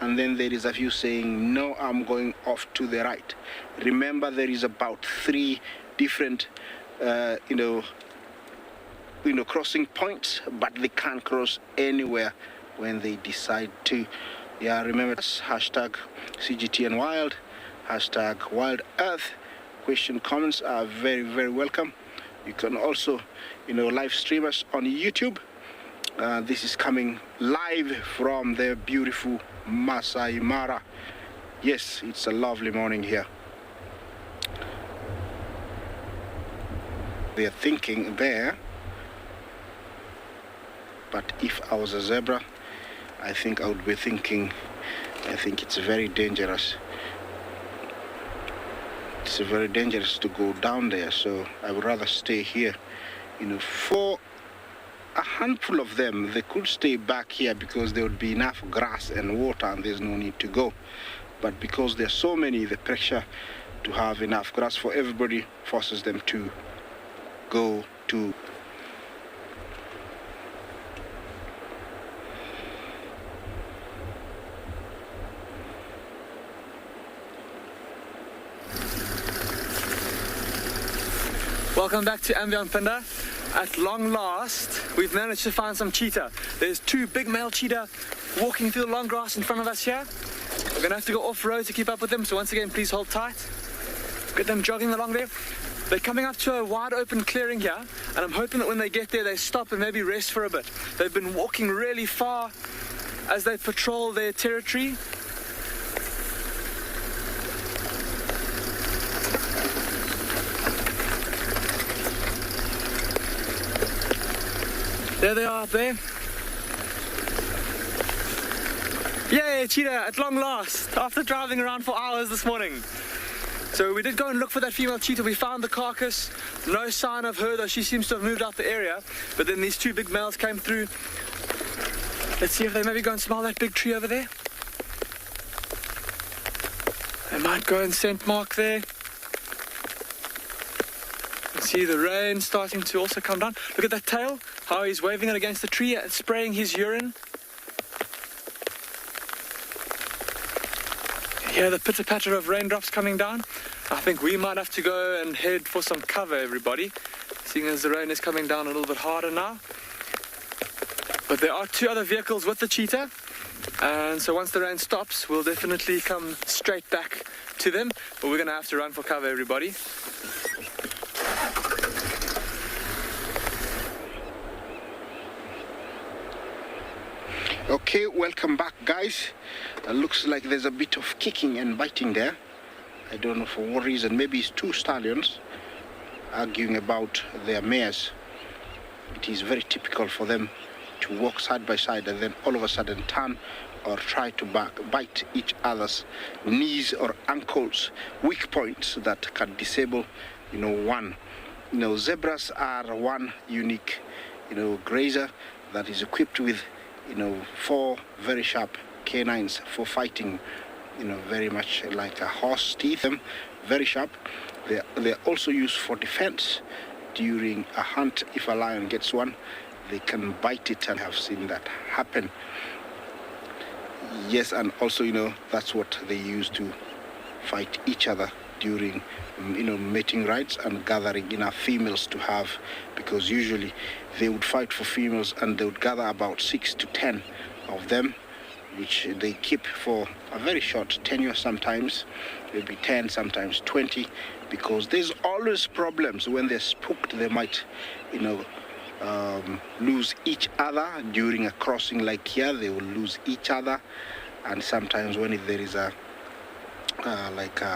And then there is a few saying, no, I'm going off to the right. Remember, there is about 3 different crossing points, but they can't cross anywhere when they decide to. Yeah, remember, hashtag CGT and Wild, hashtag WildEarth. Question, comments are very, very welcome. You can also, live stream us on YouTube. This is coming live from the beautiful Masai Mara. Yes, it's a lovely morning here. They are thinking there, but if I was a zebra, I think I would be thinking, I think it's very dangerous. It's very dangerous to go down there, so I would rather stay here. For a handful of them, they could stay back here because there would be enough grass and water and there's no need to go. But because there's so many, the pressure to have enough grass for everybody forces them to go to. Welcome back to andBeyond, Phinda. At long last, we've managed to find some cheetah. There's 2 big male cheetah walking through the long grass in front of us here. We're going to have to go off-road to keep up with them, so once again, please hold tight. Get them jogging along there. They're coming up to a wide open clearing here, and I'm hoping that when they get there, they stop and maybe rest for a bit. They've been walking really far as they patrol their territory. There they are up there. Yay, cheetah, at long last, after driving around for hours this morning. So we did go and look for that female cheetah. We found the carcass, no sign of her, though she seems to have moved out the area. But then these 2 big males came through. Let's see if they maybe go and smell that big tree over there. They might go and scent mark there. See the rain starting to also come down. Look at that tail, how he's waving it against the tree and spraying his urine. Hear the pitter-patter of raindrops coming down. I think we might have to go and head for some cover, everybody, seeing as the rain is coming down a little bit harder now. But there are 2 other vehicles with the cheetah, and so once the rain stops, we'll definitely come straight back to them, but we're going to have to run for cover, everybody. Okay, welcome back, guys. Looks like there's a bit of kicking and biting there. I don't know for what reason. Maybe it's 2 stallions arguing about their mares. It is very typical for them to walk side by side and then all of a sudden turn or try to bite each other's knees or ankles, weak points that can disable, one. Zebras are one unique, grazer that is equipped with 4 very sharp canines for fighting, very much like a horse teeth, very sharp. They're also used for defense during a hunt. If a lion gets one, they can bite it, and have seen that happen. Yes, and also, that's what they use to fight each other during, mating rites and gathering enough females to have, because usually they would fight for females and they would gather about 6 to 10 of them, which they keep for a very short tenure sometimes, maybe 10, sometimes 20, because there's always problems. When they're spooked, they might, lose each other during a crossing like here. They will lose each other, and sometimes when there is a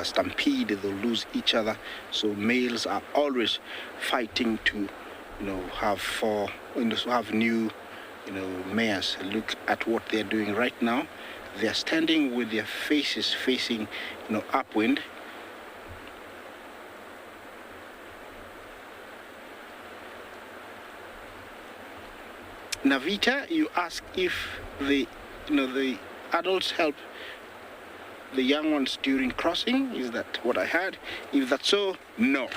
stampede, they'll lose each other. So males are always fighting to, have new, mares. Look at what they're doing right now. They're standing with their faces facing, upwind. Navita, you ask if the adults help the young ones during crossing. Is that what I heard? If that's so, no.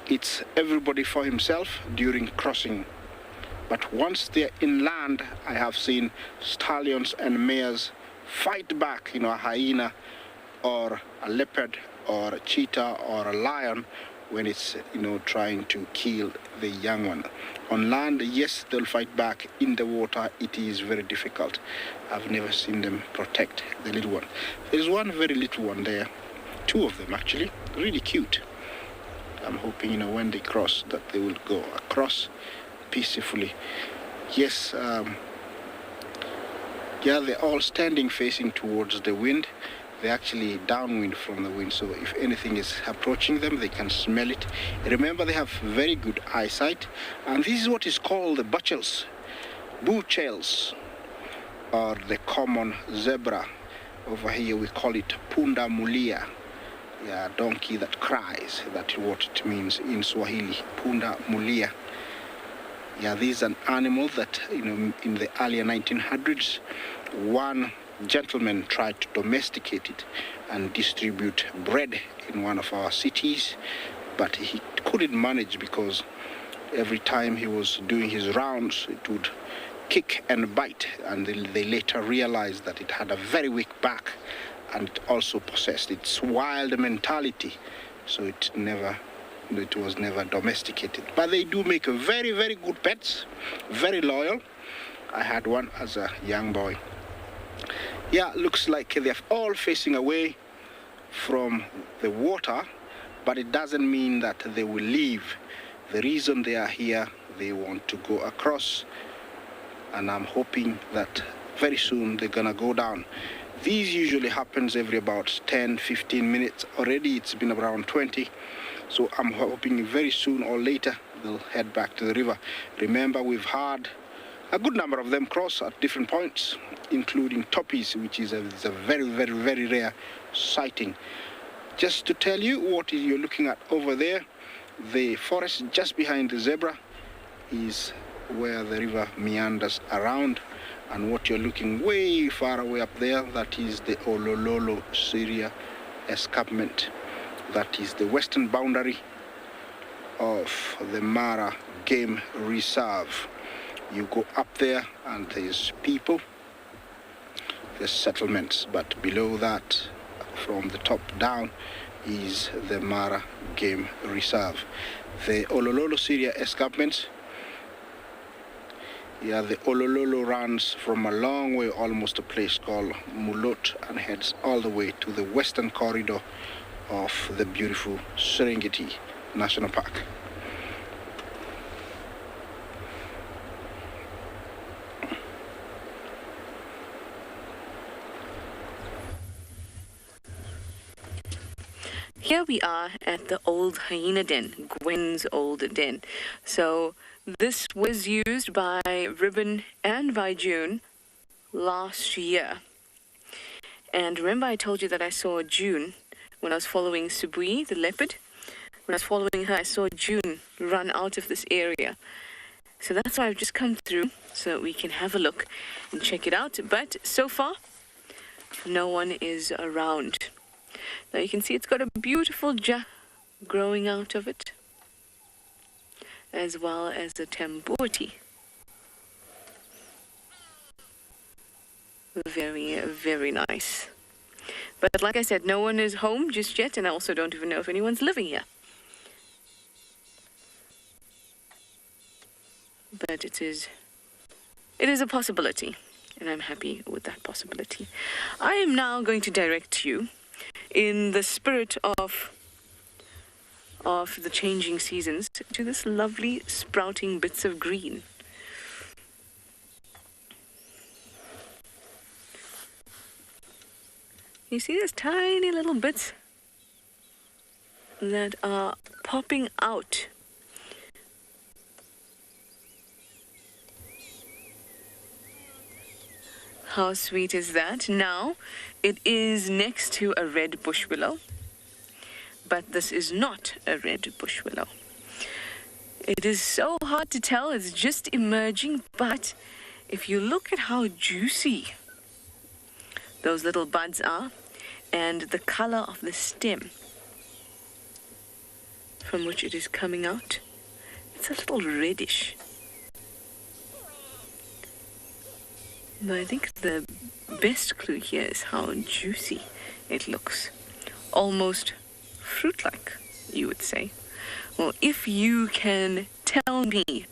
It's everybody for himself during crossing. But once they're inland, I have seen stallions and mares fight back, a hyena or a leopard or a cheetah or a lion when it's, trying to kill the young one. On land, yes, they'll fight back. In the water, it is very difficult. I've never seen them protect the little one. There's one very little one there, 2 of them actually, really cute. I'm hoping, when they cross, that they will go across peacefully. Yes, they're all standing facing towards the wind. They're actually downwind from the wind, so if anything is approaching them, they can smell it. Remember, they have very good eyesight, and this is what is called the buchels, buchels, or the common zebra. Over here we call it punda mulia. Yeah, donkey that cries. That's what it means in Swahili, punda mulia. Yeah, this is an animal that, in the earlier 1900s, one gentleman tried to domesticate it and distribute bread in one of our cities, but he couldn't manage because every time he was doing his rounds, it would kick and bite, and they later realized that it had a very weak back and it also possessed its wild mentality, so it was never domesticated. But they do make a very, very good pets, very loyal. I had one as a young boy. Yeah, looks like they're all facing away from the water, but it doesn't mean that they will leave. The reason they are here, they want to go across, and I'm hoping that very soon they're gonna go down. These usually happens every about 10-15 minutes. Already it's been around 20, so I'm hoping very soon or later they'll head back to the river. Remember, we've had a good number of them cross at different points, including toppies, which is a very, very, very rare sighting. Just to tell you what you're looking at over there, the forest just behind the zebra is where the river meanders around. And what you're looking way far away up there, that is the Olololo Syria escarpment. That is the western boundary of the Mara Game Reserve. You go up there and there's people, there's settlements, but below that, from the top down, is the Mara Game Reserve. The Olololo Syria escarpments, the Olololo runs from a long way, almost a place called Mulot, and heads all the way to the western corridor of the beautiful Serengeti National Park. Here we are at the old hyena den, Gwen's old den. So this was used by Ribbon and by June last year. And remember I told you that I saw June when I was following Subui, the leopard. When I was following her, I saw June run out of this area. So that's why I've just come through so that we can have a look and check it out. But so far, no one is around. Now you can see it's got a beautiful ja growing out of it, as well as a tamboti. Very, very nice. But like I said, no one is home just yet, and I also don't even know if anyone's living here. But it is a possibility, and I'm happy with that possibility. I am now going to direct you in the spirit of the changing seasons to this lovely sprouting bits of green. You see these tiny little bits that are popping out. How sweet is that? Now, it is next to a red bush willow, but this is not a red bush willow. It is so hard to tell, it's just emerging, but if you look at how juicy those little buds are, and the color of the stem from which it is coming out, it's a little reddish. But I think the best clue here is how juicy it looks. Almost fruit-like, you would say. Well, if you can tell me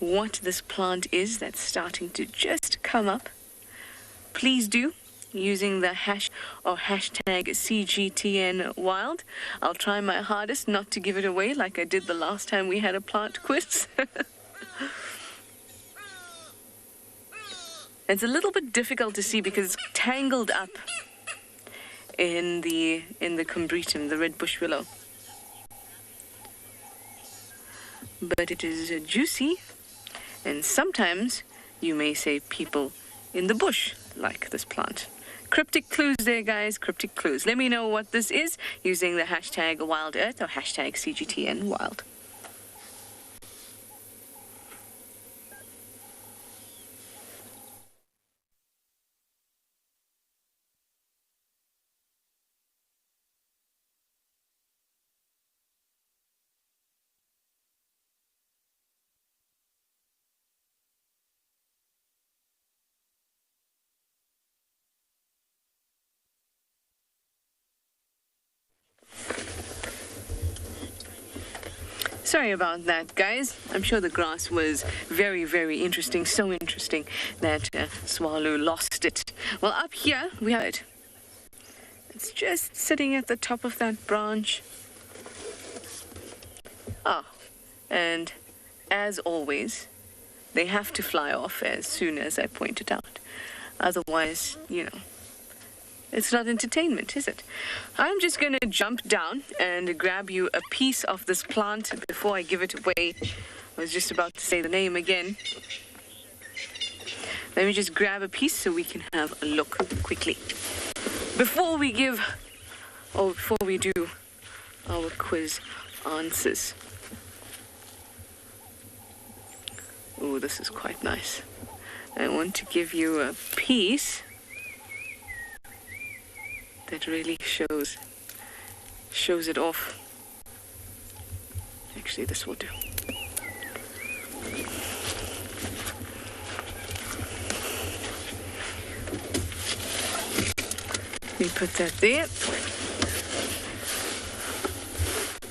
what this plant is that's starting to just come up, please do, using the hashtag CGTNWild. I'll try my hardest not to give it away like I did the last time we had a plant quiz. It's a little bit difficult to see because it's tangled up in the combretum, the red bush willow. But it is juicy, and sometimes you may say people in the bush like this plant. Cryptic clues there, guys, cryptic clues. Let me know what this is using the hashtag WildEarth or hashtag CGTNWild. Sorry about that, guys. I'm sure the grass was very, very interesting. So interesting that Tswalu lost it. Well, up here we have it. It's just sitting at the top of that branch. Ah, and as always, they have to fly off as soon as I point it out. Otherwise, you know, it's not entertainment, is it? I'm just going to jump down and grab you a piece of this plant before I give it away. I was just about to say the name again. Let me just grab a piece so we can have a look quickly. Before we do our quiz answers. Oh, this is quite nice. I want to give you a piece that really shows it off. Actually, this will do. Let me put that there.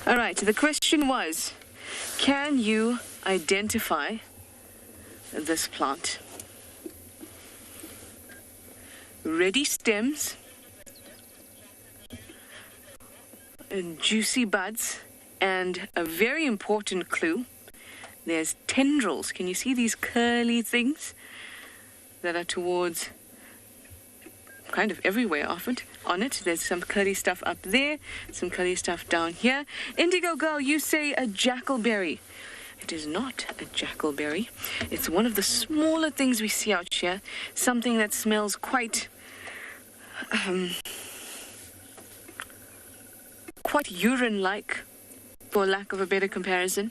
All right, the question was, can you identify this plant? Ready stems, juicy buds, and a very important clue, there's tendrils. Can you see these curly things that are towards kind of everywhere on it? There's some curly stuff up there, some curly stuff down here. Indigo Girl, you say a jackalberry. It is not a jackalberry. It's one of the smaller things we see out here, something that smells quite urine-like, for lack of a better comparison.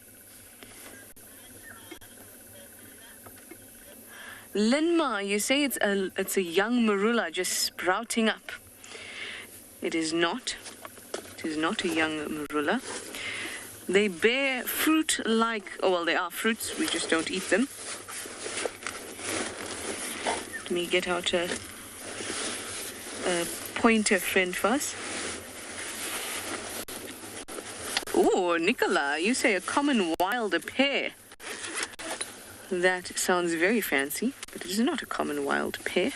Linma, you say it's a young marula just sprouting up. It is not. It is not a young marula. They bear fruit-like, they are fruits, we just don't eat them. Let me get out a pointer friend first. Oh, Nicola, you say a common wild pear. That sounds very fancy, but it is not a common wild pear.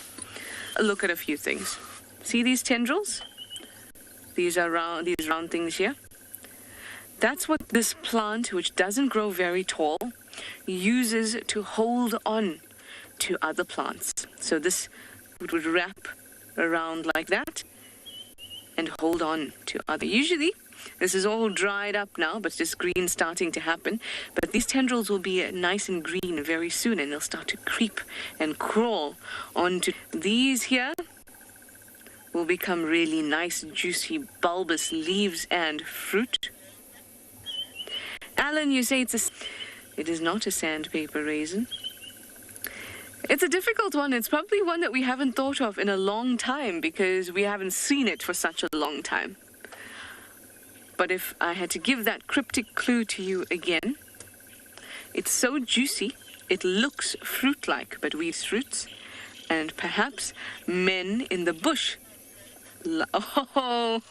Look at a few things. See these tendrils? These round things here. That's what this plant, which doesn't grow very tall, uses to hold on to other plants. So this would wrap around like that and hold on to other. Usually, this is all dried up now, but just green starting to happen. But these tendrils will be nice and green very soon, and they'll start to creep and crawl onto these here. Will become really nice, juicy, bulbous leaves and fruit. Alan, you say it is not a sandpaper raisin. It's a difficult one. It's probably one that we haven't thought of in a long time because we haven't seen it for such a long time. But if I had to give that cryptic clue to you again, it's so juicy, it looks fruit-like, but we eat fruits, and perhaps men in the bush. Oh,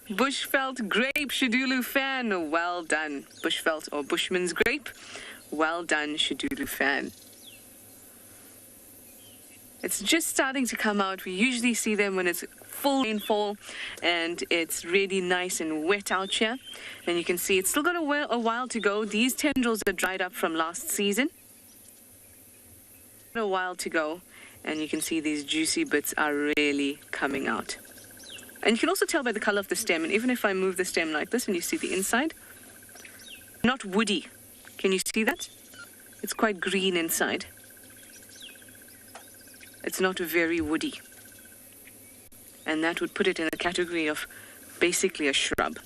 Bushveld grape, Shadulu fan, well done. Bushveld or Bushman's grape, well done, Shadulu fan. It's just starting to come out. We usually see them when it's full rainfall and it's really nice and wet out here. And you can see it's still got a while to go. These tendrils are dried up from last season. A while to go, and you can see these juicy bits are really coming out. And you can also tell by the color of the stem, and even if I move the stem like this and you see the inside, not woody. Can you see that? It's quite green inside. It's not very woody. And that would put it in a category of basically a shrub.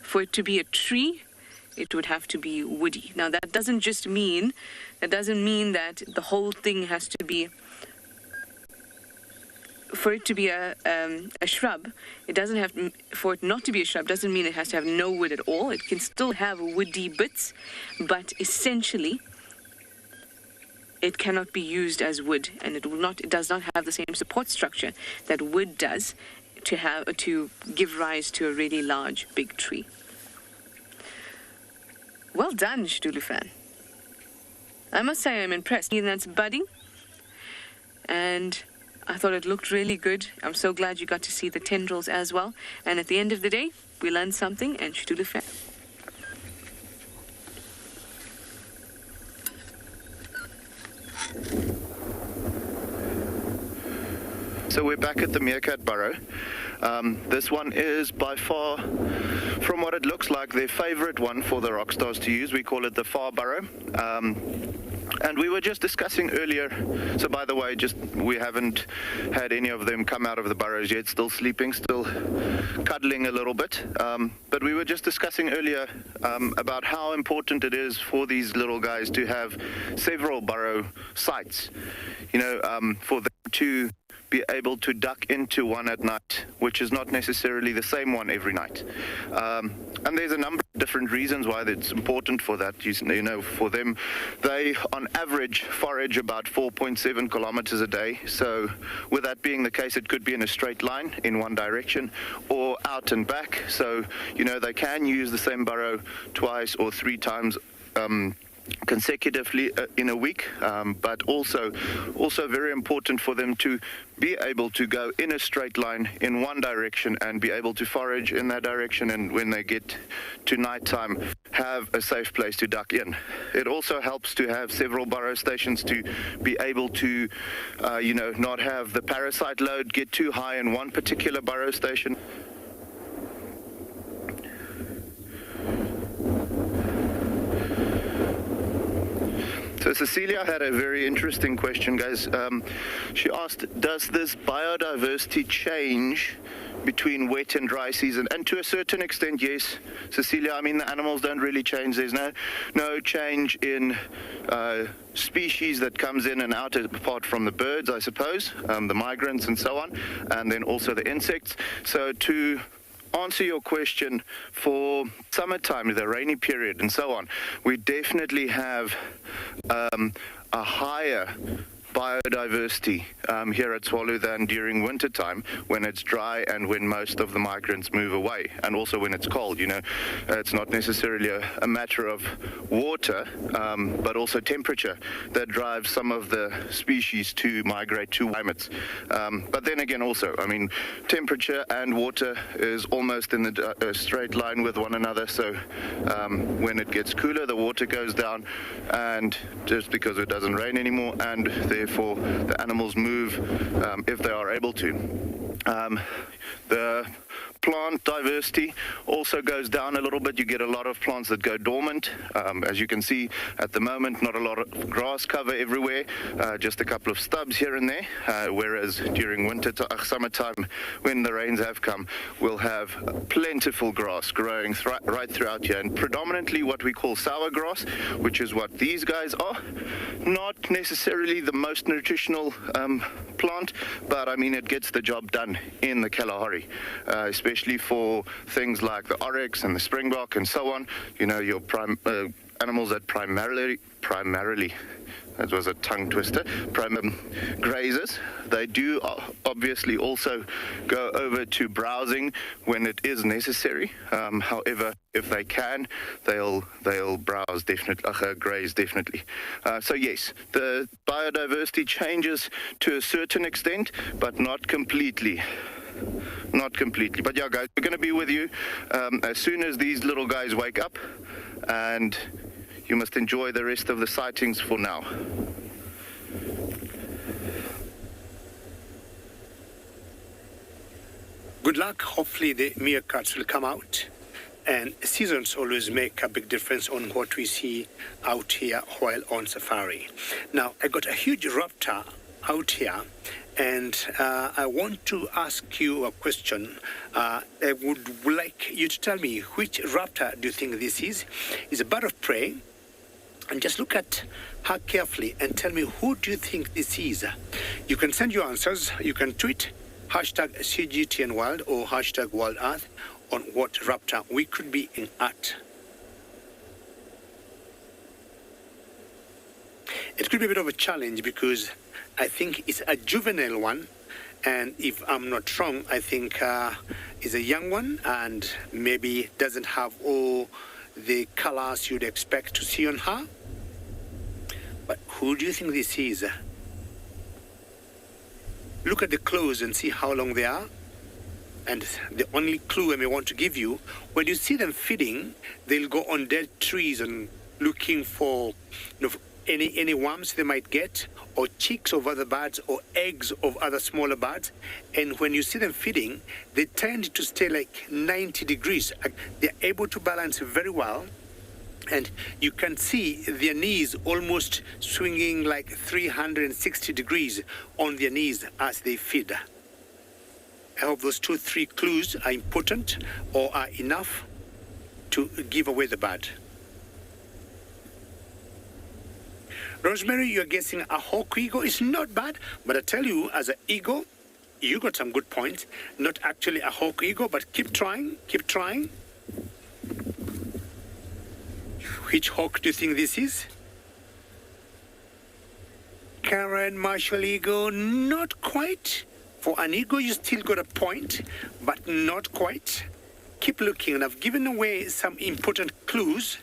For it to be a tree, it would have to be woody. Now that doesn't mean that the whole thing has to be, for it to be a shrub, it doesn't have, for it not to be a shrub doesn't mean it has to have no wood at all. It can still have woody bits, but essentially it cannot be used as wood, and it does not have the same support structure that wood does to give rise to a really large big tree. Well done, Shadulu fan. I must say I'm impressed. And that's budding, and I thought it looked really good. I'm so glad you got to see the tendrils as well. And at the end of the day, we learned something, and Shadulu fan. So we're back at the meerkat burrow. This one is by far, from what it looks like, their favorite one for the rock stars to use. We call it the far burrow. And we were just discussing earlier, so by the way, we haven't had any of them come out of the burrows yet, still sleeping, still cuddling a little bit. But we were just discussing earlier about how important it is for these little guys to have several burrow sites, for them to be able to duck into one at night, which is not necessarily the same one every night. And there's a number of different reasons why it's important for that. For them, they on average forage about 4.7 kilometers a day. So with that being the case, it could be in a straight line in one direction or out and back. So, they can use the same burrow twice or three times consecutively in a week, but also very important for them to be able to go in a straight line in one direction and be able to forage in that direction, and when they get to nighttime, have a safe place to duck in. It also helps to have several burrow stations to be able to, not have the parasite load get too high in one particular burrow station. So Cecilia had a very interesting question, guys. She asked, does this biodiversity change between wet and dry season? And to a certain extent, yes, Cecilia. The animals don't really change. There's no change in species that comes in and out apart from the birds, I suppose, the migrants and so on, and then also the insects. So to answer your question, for summertime, the rainy period and so on, we definitely have a higher biodiversity here at Tswalu than during winter time, when it's dry and when most of the migrants move away, and also when it's cold. It's not necessarily a matter of water, but also temperature that drives some of the species to migrate to climates. But then again, also, temperature and water is almost in a straight line with one another. So when it gets cooler, the water goes down, and just because it doesn't rain anymore, and therefore the animals move if they are able to. The plant diversity also goes down a little bit. You get a lot of plants that go dormant. As you can see at the moment, not a lot of grass cover everywhere, just a couple of stubs here and there, whereas during summertime, when the rains have come, we'll have plentiful grass growing right throughout here, and predominantly what we call sour grass, which is what these guys are. Not necessarily the most nutritional plant, but it gets the job done in the Kalahari, especially for things like the oryx and the springbok and so on. Your animals that primarily, that was a tongue twister, grazers. They do obviously also go over to browsing when it is necessary. However, if they can, they'll browse definitely, graze definitely. So yes, the biodiversity changes to a certain extent, but not completely. But yeah, guys, we're going to be with you as soon as these little guys wake up, and you must enjoy the rest of the sightings for now. Good luck. Hopefully the meerkats will come out. And seasons always make a big difference on what we see out here while on safari. Now, I got a huge raptor out here, and I want to ask you a question. I would like you to tell me, which raptor do you think this is? It's a bird of prey. And just look at her carefully and tell me, who do you think this is? You can send your answers. You can tweet #CGTNWild or #WildEarth on what raptor we could be in at. It could be a bit of a challenge because I think it's a juvenile one, and if I'm not wrong, I think it's a young one and maybe doesn't have all the colors you'd expect to see on her. But who do you think this is? Look at the claws and see how long they are. And the only clue I may want to give you, when you see them feeding, they'll go on dead trees and looking for any worms they might get, or chicks of other birds, or eggs of other smaller birds. And when you see them feeding, they tend to stay like 90 degrees. They're able to balance very well. And you can see their knees almost swinging like 360 degrees on their knees as they feed. I hope those 2-3 clues are important or are enough to give away the bird. Rosemary, you're guessing a hawk eagle. It's not bad, but I tell you, as an eagle, you got some good points. Not actually a hawk eagle, but keep trying, keep trying. Which hawk do you think this is? Karen Marshall eagle, not quite. For an eagle, you still got a point, but not quite. Keep looking, and I've given away some important clues.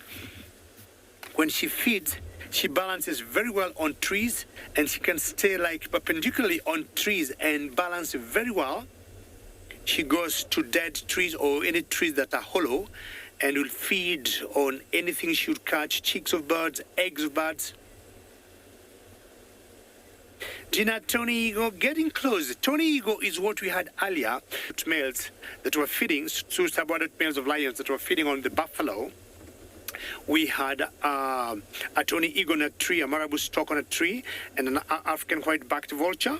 When she feeds, she balances very well on trees, and she can stay like perpendicularly on trees and balance very well. She goes to dead trees or any trees that are hollow, and will feed on anything she would catch, chicks of birds, eggs of birds. Gina, Tony Eagle, getting close. Tony Eagle is what we had earlier. Males that were feeding, two subordinate males of lions that were feeding on the buffalo. We had a Tony Eagle on a tree, a marabou stock on a tree, and an African white-backed vulture.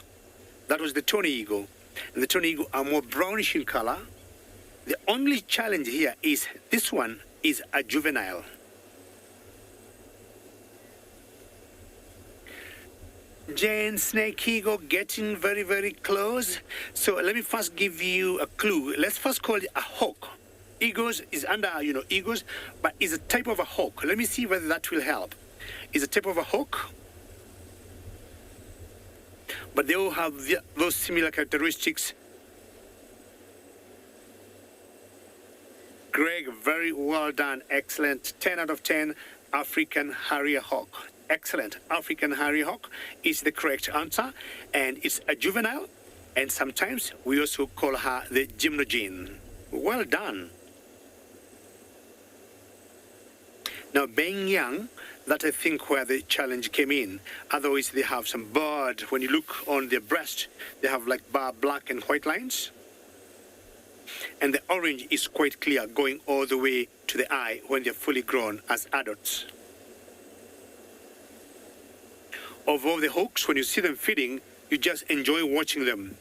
That was the Tony Eagle. And the Tony Eagle are more brownish in color. The only challenge here is this one is a juvenile. Jane Snake Eagle getting very, very close. So let me first give you a clue. Let's first call it a hawk. Eagles is under, eagles, but is a type of a hawk. Let me see whether that will help. Is a type of a hawk, but they all have those similar characteristics. Greg, very well done. Excellent. 10 out of 10. African Harrier Hawk. Excellent. African Harrier Hawk is the correct answer, and it's a juvenile, and sometimes we also call her the gymnogene. Well done. Now, being young, that I think where the challenge came in. Otherwise, they have some bird. When you look on their breast, they have like black and white lines. And the orange is quite clear, going all the way to the eye when they're fully grown as adults. Of all the hawks, when you see them feeding, you just enjoy watching them.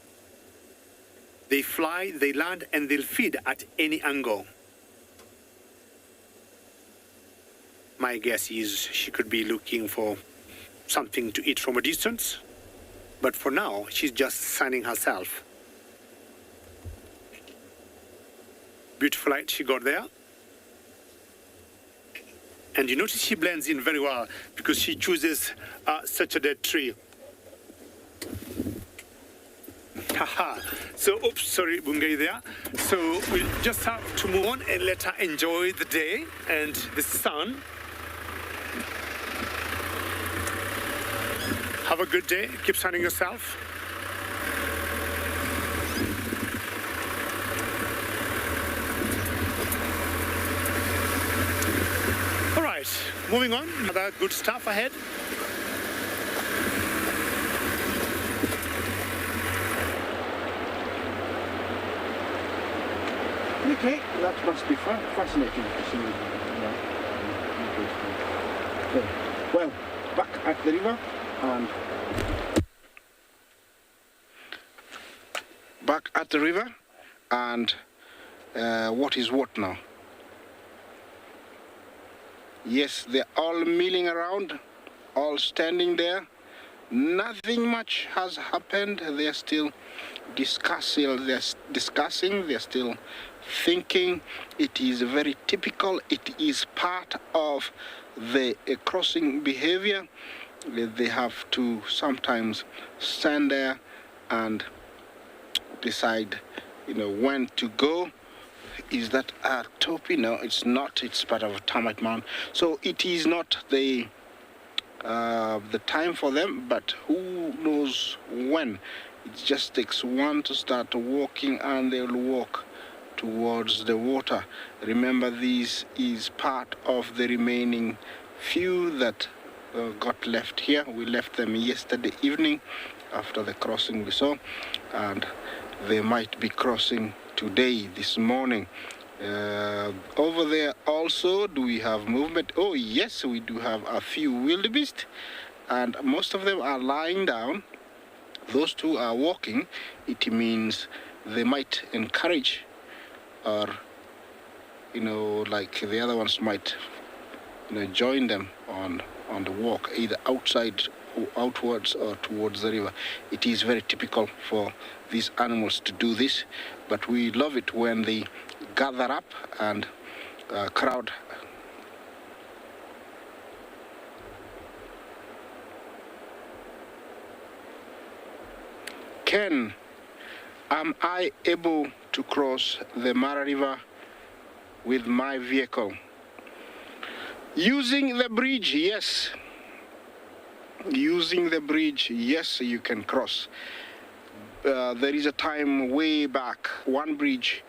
They fly, they land, and they'll feed at any angle. My guess is she could be looking for something to eat from a distance. But for now, she's just sunning herself. Beautiful light she got there. And you notice she blends in very well because she chooses such a dead tree. Haha. So, oops, sorry, Bungai there. So we'll just have to move on and let her enjoy the day and the sun. Have a good day. Keep sunning yourself. All right, moving on. Other good stuff ahead. Okay, that must be fascinating to see. Okay. Well, back at the river and what is what now? Yes, they're all milling around, all standing there. Nothing much has happened. They're still discussing, they're still thinking. It is very typical. It is part of the crossing behavior. They have to sometimes stand there and decide, when to go. Is that a topi? No, it's not. It's part of a termite mound. So it is not the time for them, but who knows when. It just takes one to start walking and they'll walk towards the water. Remember, this is part of the remaining few that got left here. We left them yesterday evening after the crossing we saw, and they might be crossing today, this morning. Over there also, do we have movement? Oh yes, we do have a few wildebeest, and most of them are lying down. Those two are walking. It means they might encourage, or like the other ones might join them on the walk, either outside or outwards or towards the river. It is very typical for these animals to do this, but we love it when they gather up and crowd. Ken, am I able to cross the Mara River with my vehicle? Using the bridge, yes. Using the bridge, yes, you can cross. There is a time way back, one bridge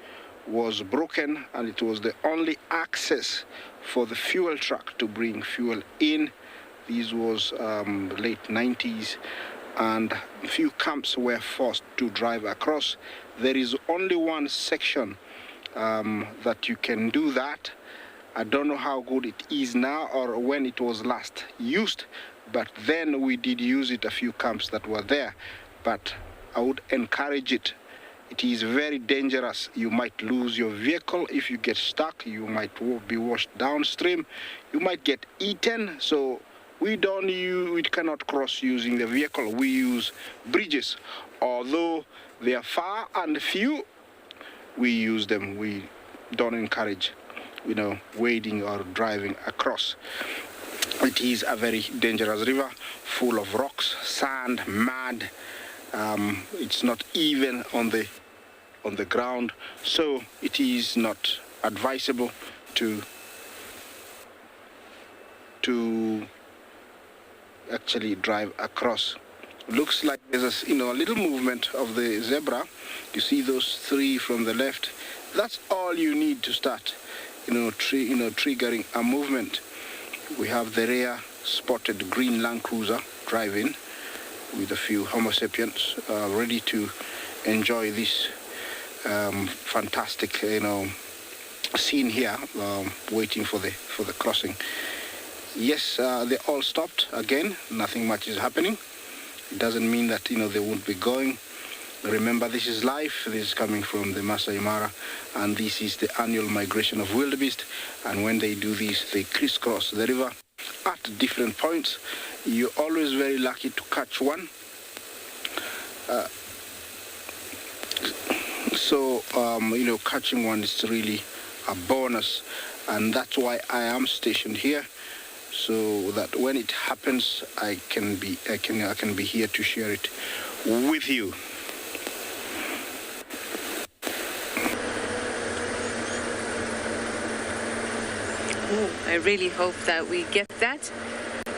was broken and it was the only access for the fuel truck to bring fuel in. This was late 90s, and a few camps were forced to drive across. There is only one section that you can do that. I don't know how good it is now or when it was last used, but then we did use it, a few camps that were there. But I would encourage it. It is very dangerous. You might lose your vehicle if you get stuck. You might be washed downstream. You might get eaten. So we cannot cross using the vehicle. We use bridges. Although they are far and few, we use them. We don't encourage wading or driving across. It is a very dangerous river, full of rocks, sand, mud. It's not even on the ground, so it is not advisable to actually drive across. Looks like there's a little movement of the zebra. You see those three from the left. That's all you need to start triggering a movement. We have the rare spotted green Land Cruiser driving with a few Homo sapiens ready to enjoy this fantastic scene here, waiting for the crossing. Yes, they all stopped again. Nothing much is happening. It doesn't mean that they won't be going. Remember, this is life. This is coming from the Masai Mara, and this is the annual migration of wildebeest. And when they do this, they crisscross the river at different points. You're always very lucky to catch one. So catching one is really a bonus, and that's why I am stationed here, so that when it happens, I can be here to share it with you. I really hope that we get that.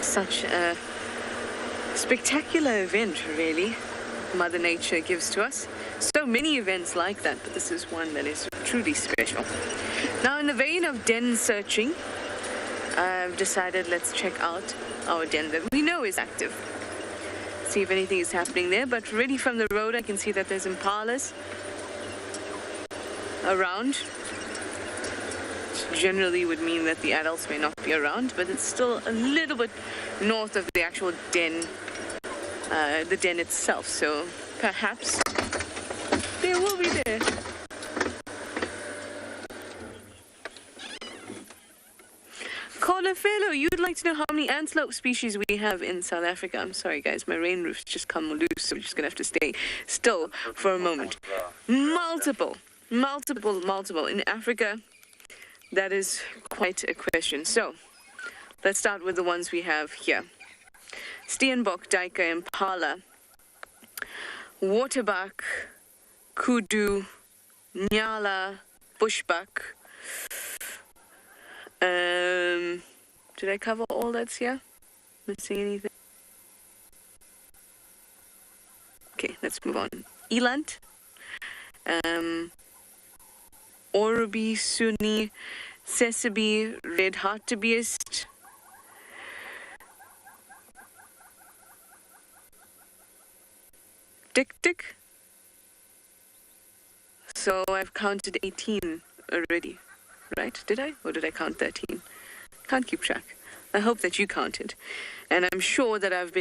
Such a spectacular event, really, Mother Nature gives to us. So many events like that, but this is one that is truly special. Now, in the vein of den searching, I've decided let's check out our den that we know is active. See if anything is happening there, but really from the road I can see that there's impalas around. Generally would mean that the adults may not be around, but it's still a little bit north of the actual den, the den itself, so perhaps they will be there. Colafelo, you'd like to know how many antelope species we have in South Africa. I'm sorry guys, my rain roof's just come loose, so we're just gonna have to stay still for a moment. Multiple. In Africa, that is quite a question. So, let's start with the ones we have here. Steenbok, duiker, impala, waterbuck, kudu, nyala, bushbuck. Did I cover all that's here? Missing anything? Okay, let's move on. Eland, Oribi, Sunni, Sabi, red hartebeest, Dik. So I've counted 18 already, right? Did I? Or did I count 13? Can't keep track. I hope that you counted. And I'm sure that I've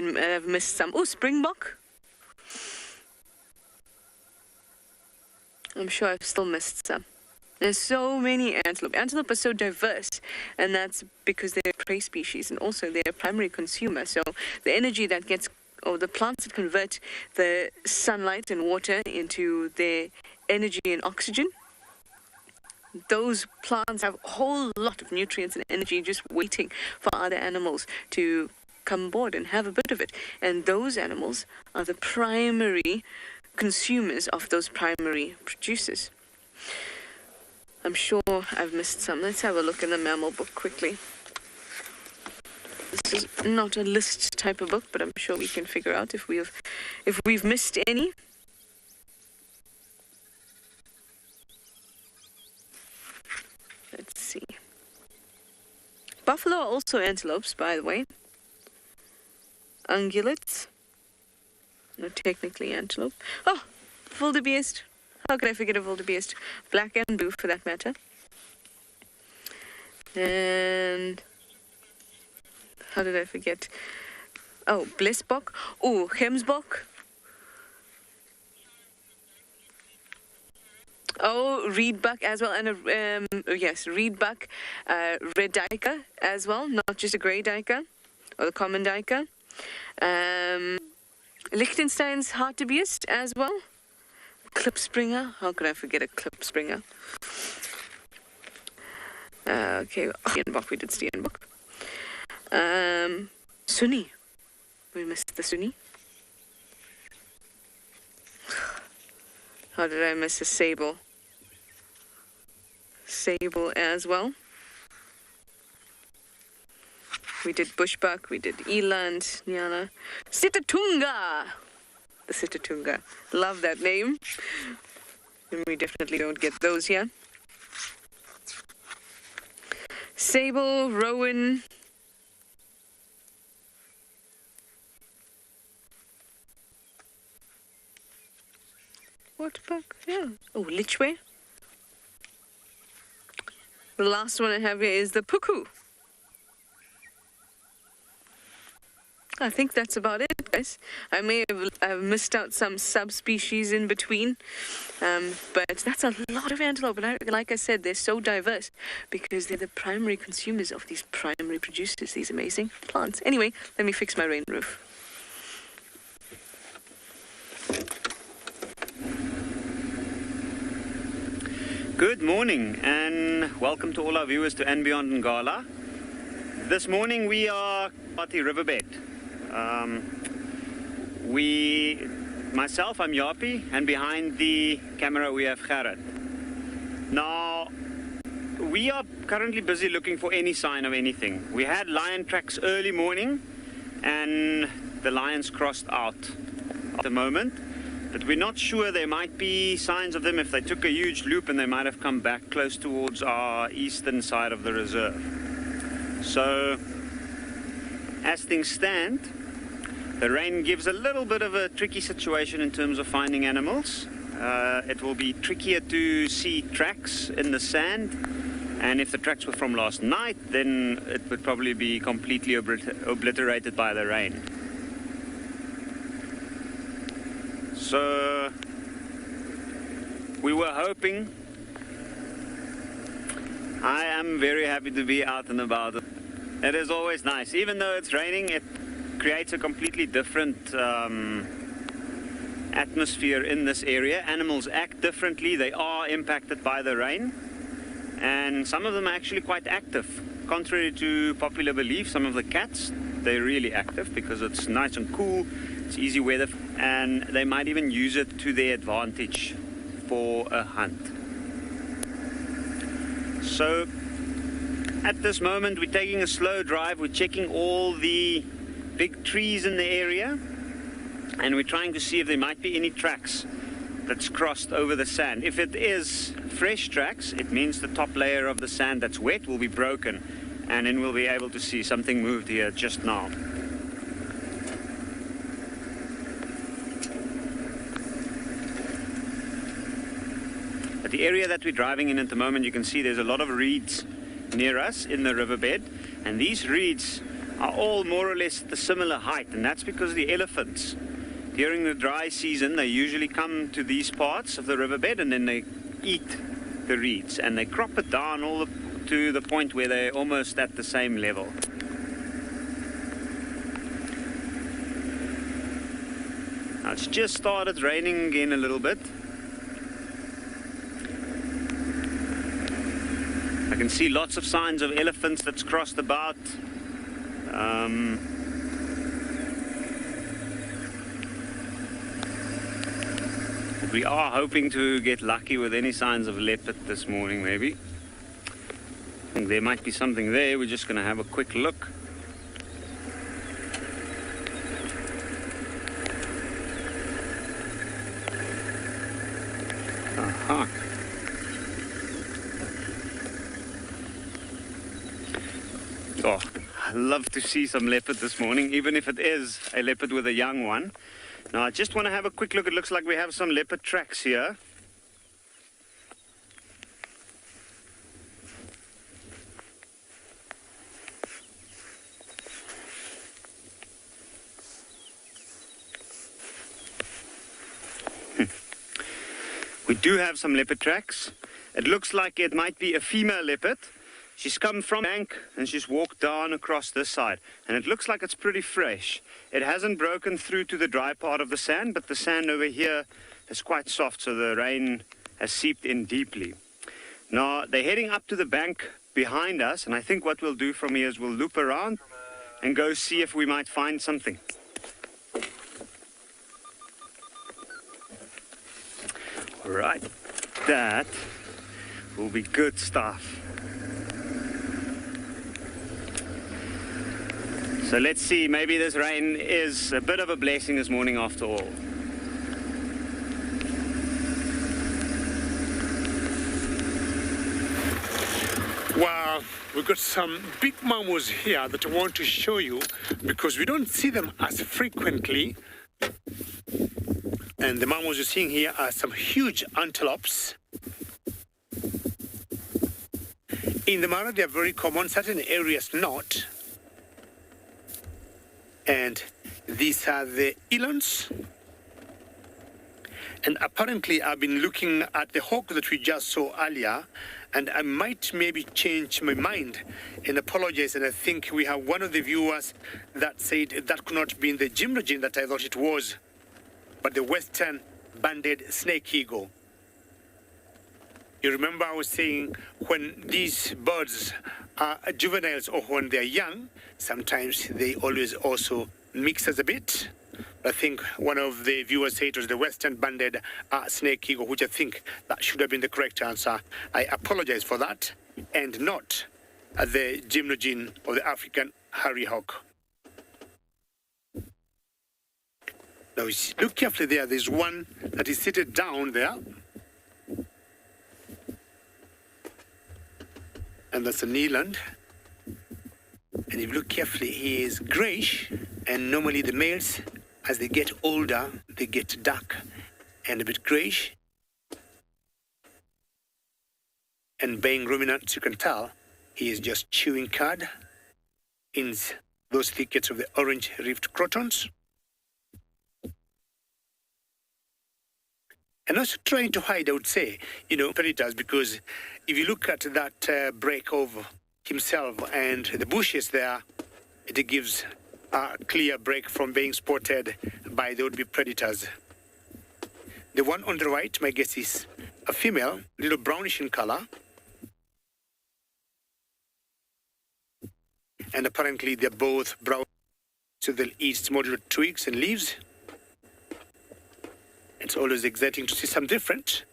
missed some. Oh, Springbok. I'm sure I've still missed some. There's so many antelope. Antelope are so diverse, and that's because they're a prey species, and also they're a primary consumer. So the energy that gets, or the plants that convert the sunlight and water into their energy and oxygen, those plants have a whole lot of nutrients and energy just waiting for other animals to come aboard and have a bit of it. And those animals are the primary consumers of those primary producers. I'm sure I've missed some. Let's have a look in the mammal book quickly. This is not a list type of book, but I'm sure we can figure out if we've missed any. Let's see. Buffalo are also antelopes, by the way. Ungulates. No, technically antelope. Oh, wildebeest. How could I forget a wildebeest? Black and blue, for that matter. And how did I forget? Oh, blesbok. Oh, gemsbok. Oh, reedbuck as well, and yes, reedbuck, red duiker as well, not just a grey duiker or the common duiker. Liechtenstein's hartebeest as well. Klipspringer. How could I forget a klipspringer? Okay, steenbok. We did steenbok. Sunni. We missed the Sunni. How did I miss a sable? Sable as well. We did bushbuck. We did eland, Nyala. Sitatunga. The Sitatunga. Love that name. And we definitely don't get those here. Sable, rowan. What buck? Yeah. Oh, lichwe. The last one I have here is the puku. I think that's about it, guys. I may have missed out some subspecies in between, but that's a lot of antelope. And like I said, they're so diverse because they're the primary consumers of these primary producers, these amazing plants. Anyway, let me fix my rain roof. Good morning and welcome to all our viewers to andBeyond in Ngala. This morning we are at the Riverbed. Myself, I'm Yapi, and behind the camera we have Gerrit. Now, we are currently busy looking for any sign of anything. We had lion tracks early morning, and the lions crossed out at the moment, but we're not sure. There might be signs of them if they took a huge loop, and they might have come back close towards our eastern side of the reserve. So, as things stand, the rain gives a little bit of a tricky situation in terms of finding animals. It will be trickier to see tracks in the sand, and if the tracks were from last night, then it would probably be completely obliterated by the rain. So we were hoping. I am very happy to be out and about. It is always nice, even though it's raining. It creates a completely different atmosphere in this area. Animals act differently. They are impacted by the rain, and some of them are actually quite active. Contrary to popular belief, some of the cats, they're really active because it's nice and cool, it's easy weather, and they might even use it to their advantage for a hunt. So at this moment we're taking a slow drive. We're checking all the big trees in the area, and we're trying to see if there might be any tracks that's crossed over the sand. If it is fresh tracks, it means the top layer of the sand that's wet will be broken, and then we'll be able to see something moved here just now. But the area that we're driving in at the moment, you can see there's a lot of reeds near us in the riverbed, and these reeds are all more or less at a similar height, and that's because the elephants, during the dry season, they usually come to these parts of the riverbed and then they eat the reeds, and they crop it down to the point where they're almost at the same level. Now it's just started raining again a little bit. I can see lots of signs of elephants that's crossed about. We are hoping to get lucky with any signs of leopard this morning, maybe. I think there might be something there. We're just going to have a quick look. Aha. Oh, I love to see some leopard this morning, even if it is a leopard with a young one. Now, I just want to have a quick look. It looks like we have some leopard tracks here. We do have some leopard tracks. It looks like it might be a female leopard. She's come from the bank and she's walked down across this side. And it looks like it's pretty fresh. It hasn't broken through to the dry part of the sand, but the sand over here is quite soft, so the rain has seeped in deeply. Now, they're heading up to the bank behind us, and I think what we'll do from here is we'll loop around and go see if we might find something. All right, that will be good stuff. So let's see, maybe this rain is a bit of a blessing this morning after all. Well, we've got some big mammals here that I want to show you because we don't see them as frequently. And the mammals you're seeing here are some huge antelopes. In the Mara, they are very common, certain areas not. And these are the Elans. And apparently I've been looking at the hawk that we just saw earlier, and I might maybe change my mind and apologize. And I think we have one of the viewers that said that could not be in the gymnogene that I thought it was, but the western banded snake eagle. You remember I was saying when these birds are juveniles or when they're young, sometimes they always also mix us a bit. I think one of the viewers said it was the western banded snake eagle, which I think that should have been the correct answer. I apologize for that, and not the gymnogene or the African hairy hawk. Now, look carefully there. There's one that is seated down there. And that's an eland. And if you look carefully, he is grayish, and normally the males, as they get older, they get dark and a bit grayish. And being ruminant, you can tell, he is just chewing cud in those thickets of the orange rift crotons. And also trying to hide, I would say, predators, because if you look at that break of himself and the bushes there, it gives a clear break from being spotted by the would-be predators. The one on the right, my guess, is a female, a little brownish in color. And apparently they're both brown, so they'll eat moderate twigs and leaves. It's always exciting to see some different.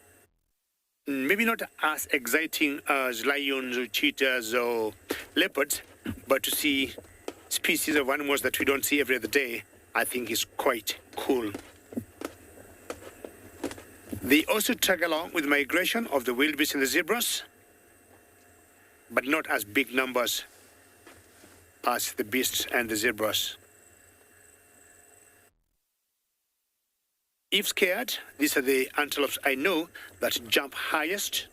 Maybe not as exciting as lions or cheetahs or leopards, but to see species of animals that we don't see every other day, I think is quite cool. They also tag along with migration of the wildebeest and the zebras, but not as big numbers as the beasts and the zebras. If scared, these are the antelopes I know that jump highest.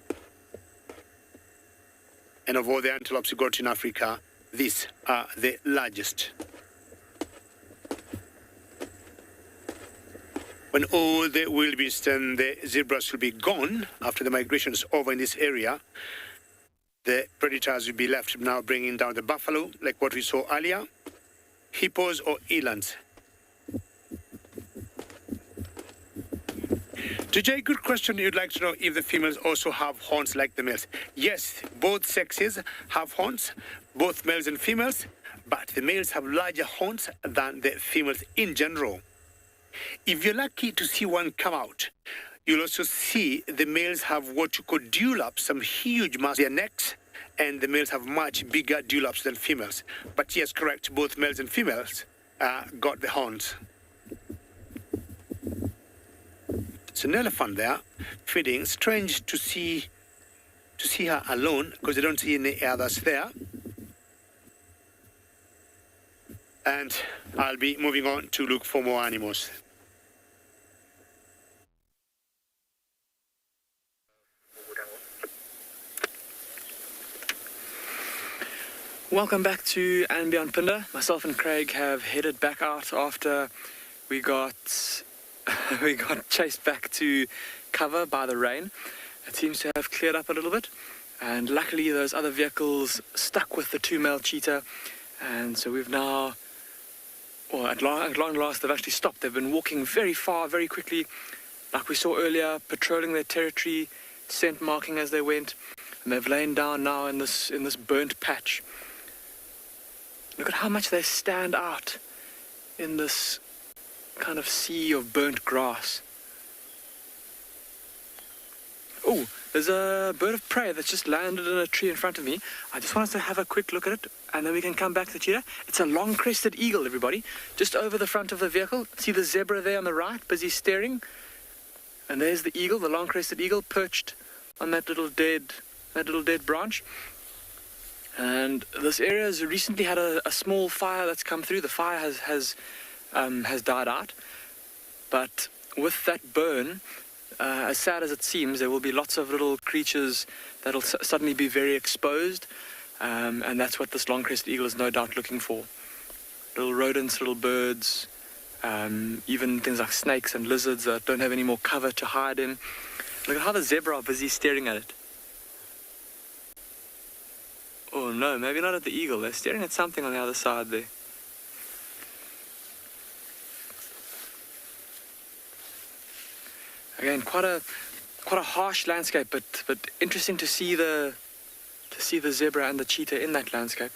And of all the antelopes you got in Africa, these are the largest. When all the wildebeest and the zebras will be gone after the migration is over in this area, the predators will be left now bringing down the buffalo, like what we saw earlier, hippos or elans. DJ, good question. You'd like to know if the females also have horns like the males. Yes, both sexes have horns, both males and females, but the males have larger horns than the females in general. If you're lucky to see one come out, you'll also see the males have what you call dewlaps, some huge mass in their necks, and the males have much bigger dewlaps than females. But yes, correct, both males and females got the horns. It's an elephant there, feeding. Strange to see her alone, because I don't see any others there. And I'll be moving on to look for more animals. Welcome back to andBeyond Phinda. Myself and Craig have headed back out after we got chased back to cover by the rain. It seems to have cleared up a little bit, and luckily those other vehicles stuck with the two male cheetah, and so we've now, well, at long last they've actually stopped. They've been walking very far, very quickly, like we saw earlier, patrolling their territory, scent marking as they went, and they've lain down now in this burnt patch. Look at how much they stand out in this kind of sea of burnt grass. Oh, there's a bird of prey that's just landed in a tree in front of me. I just want us to have a quick look at it, and then we can come back to the cheetah. It's a long-crested eagle, everybody, just over the front of the vehicle. See the zebra there on the right, busy staring? And there's the eagle, the long-crested eagle, perched on that little dead branch. And this area has recently had a small fire that's come through. The fire has died out, but with that burn, as sad as it seems, there will be lots of little creatures that'll suddenly be very exposed, and that's what this long-crested eagle is no doubt looking for. Little rodents, little birds, even things like snakes and lizards that don't have any more cover to hide in. Look at how the zebra are busy staring at it. Oh no, maybe not at the eagle. They're staring at something on the other side there. Again, quite a harsh landscape, but interesting to see the zebra and the cheetah in that landscape.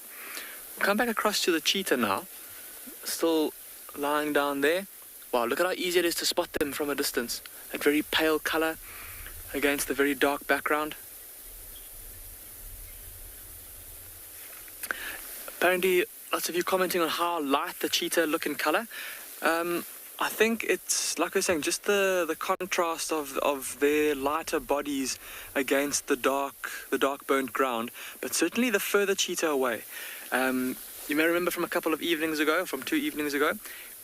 We'll come back across to the cheetah now, still lying down there. Wow, look at how easy it is to spot them from a distance. That very pale color against the very dark background. Apparently, lots of you commenting on how light the cheetah look in color. I think it's, like we're saying, just the contrast of their lighter bodies against the dark burnt ground, but certainly the further cheetah away. You may remember from two evenings ago,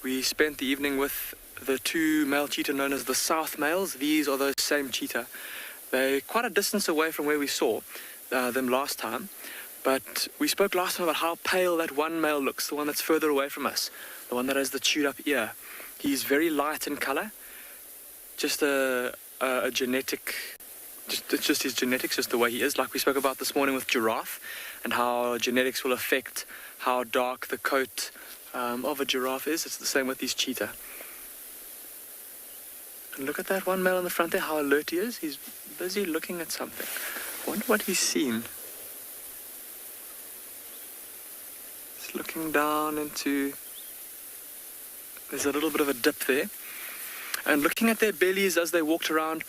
we spent the evening with the two male cheetah known as the south males. These are those same cheetah. They're quite a distance away from where we saw them last time, but we spoke last time about how pale that one male looks, the one that's further away from us, the one that has the chewed up ear. He's very light in color, just a genetic, just his genetics, just the way he is, like we spoke about this morning with Giraffe, and how genetics will affect how dark the coat of a giraffe is. It's the same with these cheetah. And look at that one male on the front there, how alert he is. He's busy looking at something. I wonder what he's seen. He's looking down into... There's a little bit of a dip there. And looking at their bellies as they walked around,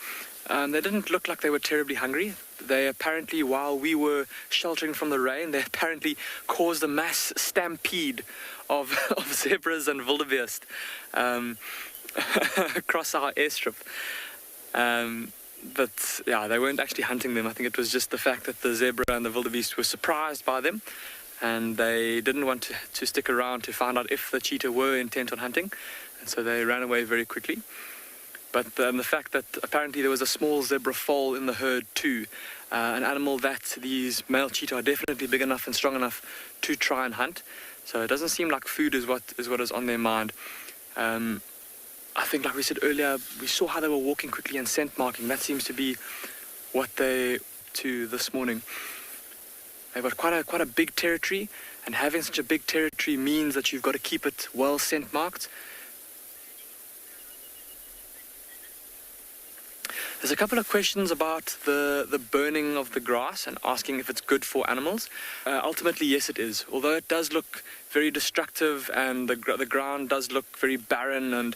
they didn't look like they were terribly hungry. They apparently, while we were sheltering from the rain, they apparently caused a mass stampede of zebras and wildebeest across our airstrip. But yeah, they weren't actually hunting them. I think it was just the fact that the zebra and the wildebeest were surprised by them, and they didn't want to stick around to find out if the cheetah were intent on hunting, and so they ran away very quickly. But the fact that apparently there was a small zebra foal in the herd too, an animal that these male cheetah are definitely big enough and strong enough to try and hunt. So it doesn't seem like food is what is on their mind. I think, like we said earlier, we saw how they were walking quickly and scent marking. That seems to be what they do this morning. They've got quite a big territory, and having such a big territory means that you've got to keep it well scent marked. There's a couple of questions about the burning of the grass and asking if it's good for animals. Ultimately, yes, it is. Although it does look very destructive and the ground does look very barren, and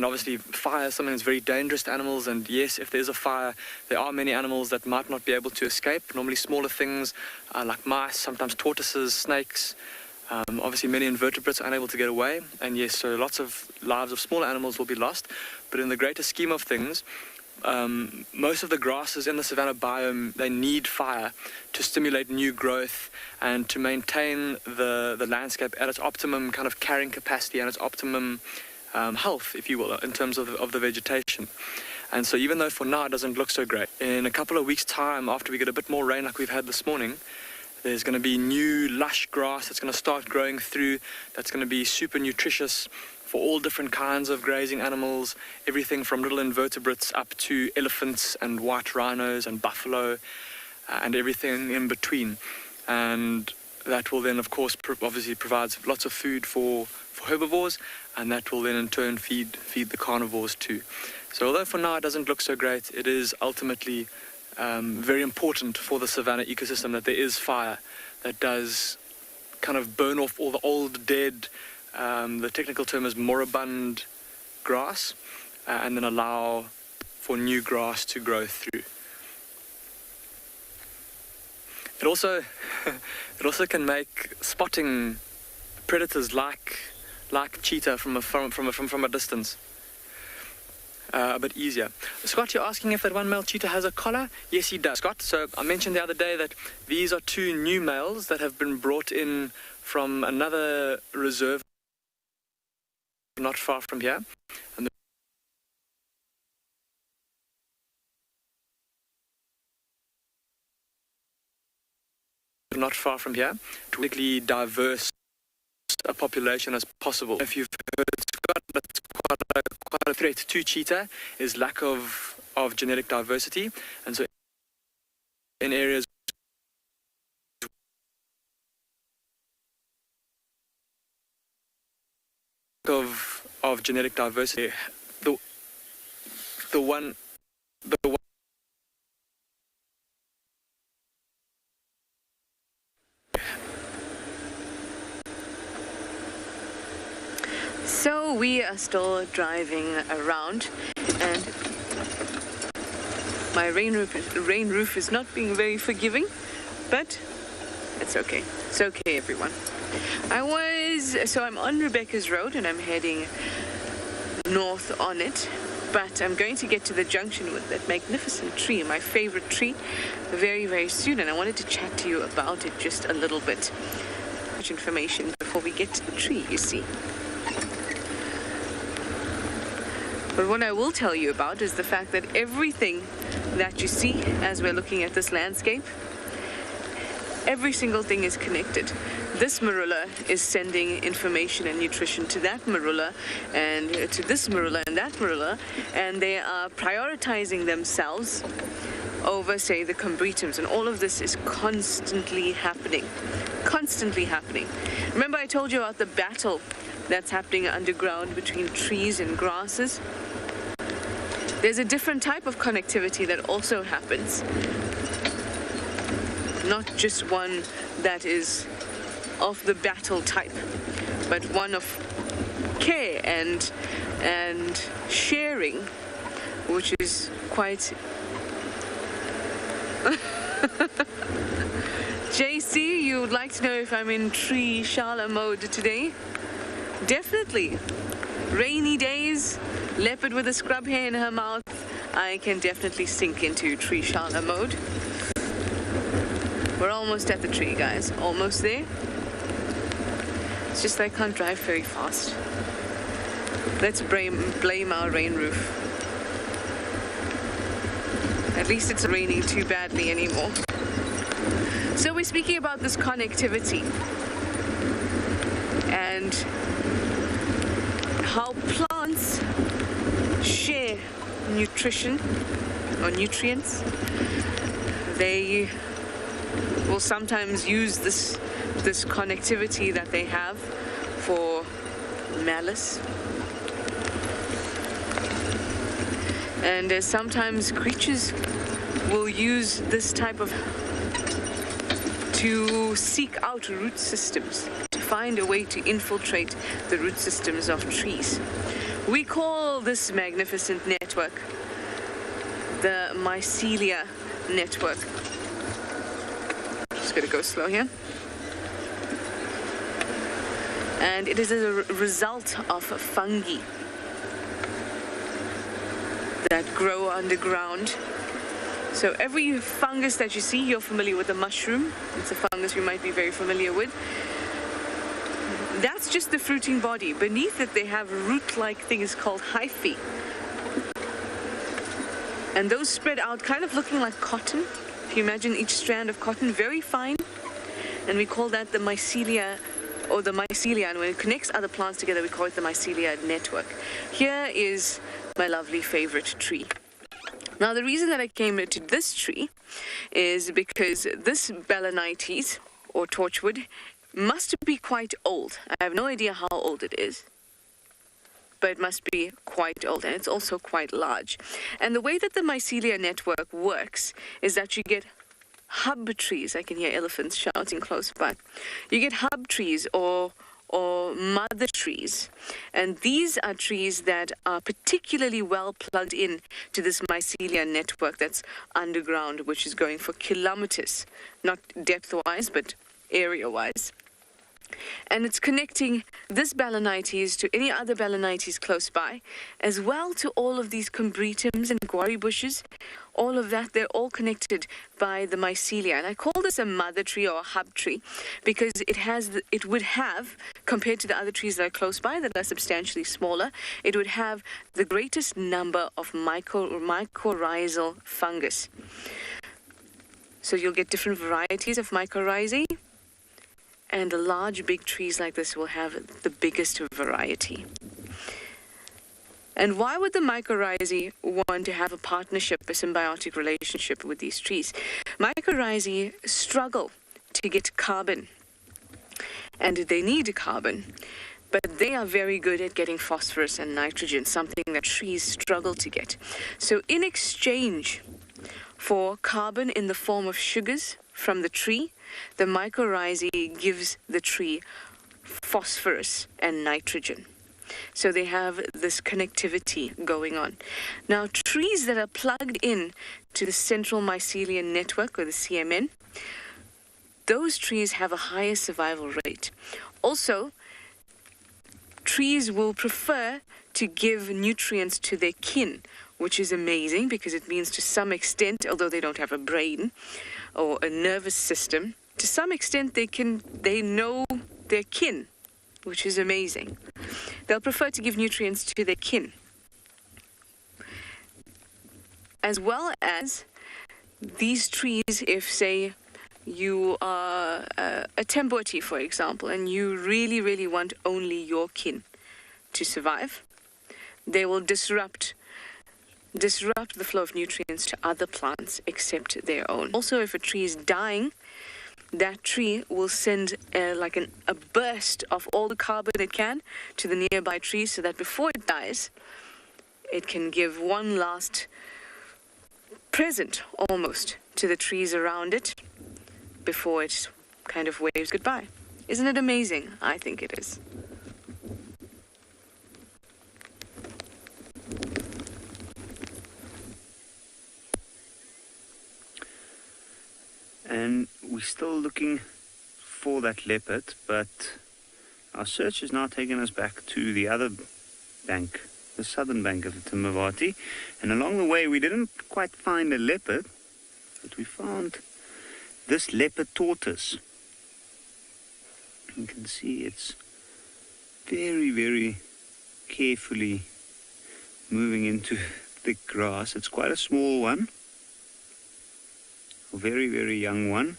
obviously fire is something that's very dangerous to animals. And yes, if there's a fire, there are many animals that might not be able to escape. Normally smaller things like mice, sometimes tortoises, snakes. Obviously many invertebrates are unable to get away. And yes, so lots of lives of smaller animals will be lost. But in the greater scheme of things, most of the grasses in the savanna biome, they need fire to stimulate new growth and to maintain the landscape at its optimum kind of carrying capacity and its optimum health, if you will, in terms of the vegetation. And so even though for now it doesn't look so great, in a couple of weeks' time, after we get a bit more rain like we've had this morning, there's going to be new lush grass that's going to start growing through, that's going to be super nutritious for all different kinds of grazing animals, everything from little invertebrates up to elephants and white rhinos and buffalo and everything in between. And that will then, of course, obviously provides lots of food for herbivores, and that will then in turn feed the carnivores too. So although for now it doesn't look so great, it is ultimately very important for the savanna ecosystem that there is fire that does kind of burn off all the old, dead, the technical term is moribund grass, and then allow for new grass to grow through. It also can make spotting predators like cheetah from a distance a bit easier. Scott, you're asking if that one male cheetah has a collar? Yes, he does, Scott. So I mentioned the other day that these are two new males that have been brought in from another reserve not far from here. And not far from here, to really diverse a population as possible. If you've heard, Scott, that's quite a threat to cheetah is lack of genetic diversity, and so in areas of genetic diversity, the one. So we are still driving around, and my rain roof is not being very forgiving, but it's okay. It's okay, everyone. I'm on Rebecca's Road and I'm heading north on it, but I'm going to get to the junction with that magnificent tree, my favorite tree, very, very soon, and I wanted to chat to you about it just a little bit. Much information before we get to the tree, you see. But what I will tell you about is the fact that everything that you see as we're looking at this landscape, every single thing is connected. This marula is sending information and nutrition to that marula, and to this marula and that marula, and they are prioritizing themselves over, say, the combretums, and all of this is constantly happening. Constantly happening. Remember I told you about the battle that's happening underground between trees and grasses? There's a different type of connectivity that also happens. Not just one that is of the battle type, but one of care and sharing, which is quite... JC, you would like to know if I'm in tree shala mode today? Definitely. Rainy days, leopard with a scrub hair in her mouth, I can definitely sink into tree shala mode. We're almost at the tree, guys. Almost there. It's just I can't drive very fast. Let's blame our rain roof. At least it's not raining too badly anymore. So we're speaking about this connectivity and how plants share nutrition or nutrients. They will sometimes use this connectivity that they have for malice. And sometimes creatures will use this type of to seek out root systems, to find a way to infiltrate the root systems of trees. We call this magnificent network the mycelia network. Just going to go slow here. And it is a result of fungi that grow underground. So every fungus that you see, you're familiar with the mushroom. It's a fungus you might be very familiar with. That's just the fruiting body. Beneath it, they have root-like things called hyphae. And those spread out, kind of looking like cotton. If you imagine each strand of cotton, very fine. And we call that the mycelia, or the mycelia. And when it connects other plants together, we call it the mycelia network. Here is my lovely favorite tree. Now, the reason that I came to this tree is because this Balanites, or torchwood, must be quite old. I have no idea how old it is, but it must be quite old, and it's also quite large. And the way that the mycelia network works is that you get hub trees. I can hear elephants shouting close by. You get hub trees or mother trees, and these are trees that are particularly well plugged in to this mycelia network that's underground, which is going for kilometers, not depth-wise, but area-wise. And it's connecting this Balanites to any other Balanites close by, as well to all of these combretums and guarri bushes. All of that, they're all connected by the mycelia. And I call this a mother tree or a hub tree because it would have, compared to the other trees that are close by that are substantially smaller, it would have the greatest number of mycorrhizal fungus. So you'll get different varieties of mycorrhizae. And the large, big trees like this will have the biggest variety. And why would the mycorrhizae want to have a partnership, a symbiotic relationship with these trees? Mycorrhizae struggle to get carbon, and they need carbon, but they are very good at getting phosphorus and nitrogen, something that trees struggle to get. So in exchange for carbon in the form of sugars from the tree, the mycorrhizae gives the tree phosphorus and nitrogen. So they have this connectivity going on. Now, trees that are plugged in to the central mycelial network, or the CMN, those trees have a higher survival rate. Also, trees will prefer to give nutrients to their kin, which is amazing because it means to some extent, although they don't have a brain or a nervous system, to some extent they know their kin, which is amazing. They'll prefer to give nutrients to their kin. As well as these trees, if say you are a Tamboti, for example, and you really, really want only your kin to survive, they will disrupt the flow of nutrients to other plants except their own. Also, if a tree is dying, that tree will send a burst of all the carbon it can to the nearby trees so that before it dies, it can give one last present almost to the trees around it before it kind of waves goodbye. Isn't it amazing? I think it is. And we're still looking for that leopard, but our search has now taken us back to the other bank, the southern bank of the Timavati. And along the way, we didn't quite find a leopard, but we found this leopard tortoise. You can see it's very, very carefully moving into thick grass. It's quite a small one. very, very young one.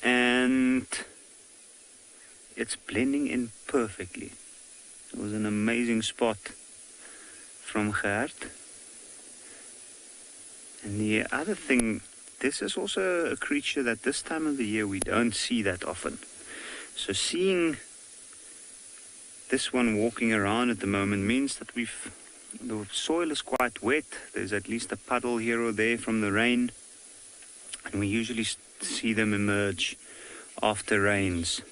And it's blending in perfectly. It was an amazing spot from Gerard. And the other thing, this is also a creature that this time of the year we don't see that often. So seeing this one walking around at the moment means that the soil is quite wet. There's at least a puddle here or there from the rain. And we usually see them emerge after rains.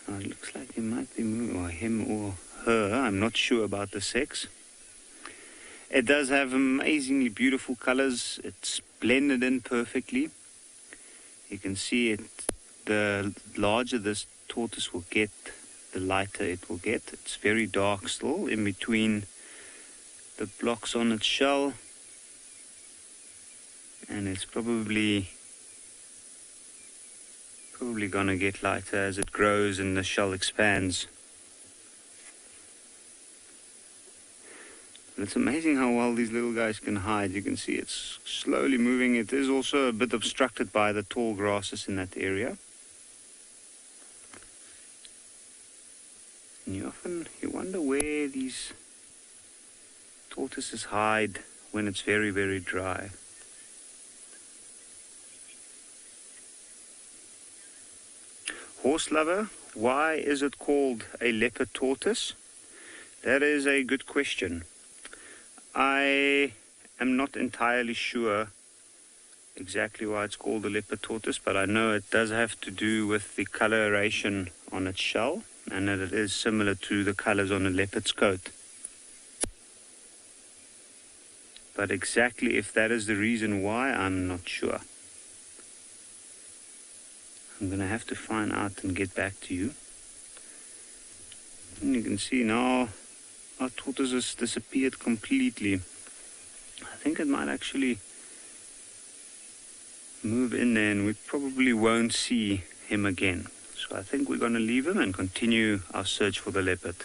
Oh, it looks like he might be moving, or him or her. I'm not sure about the sex. It does have amazingly beautiful colors. It's blended in perfectly. You can see it. The larger this tortoise will get, the lighter it will get. It's very dark still in between the blocks on its shell, and it's probably gonna get lighter as it grows and the shell expands. But it's amazing how well these little guys can hide. You can see it's slowly moving. It is also a bit obstructed by the tall grasses in that area. And you wonder where these tortoises hide when it's very, very dry. Horse lover, why is it called a leopard tortoise? That is a good question. I am not entirely sure exactly why it's called a leopard tortoise, but I know it does have to do with the coloration on its shell, and that it is similar to the colors on a leopard's coat. But exactly if that is the reason why, I'm not sure. I'm going to have to find out and get back to you. And you can see now our tortoise has disappeared completely. I think it might actually move in there and we probably won't see him again. So I think we're going to leave him and continue our search for the leopard.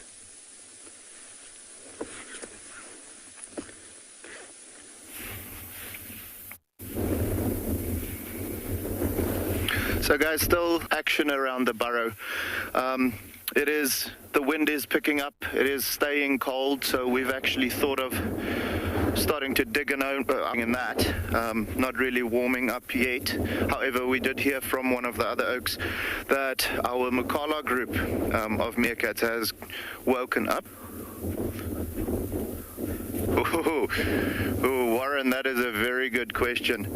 So guys, still action around the burrow. The wind is picking up, it is staying cold, so we've actually thought of starting to dig in that, not really warming up yet. However, we did hear from one of the other oaks that our Makala group of meerkats has woken up. Warren, that is a very good question.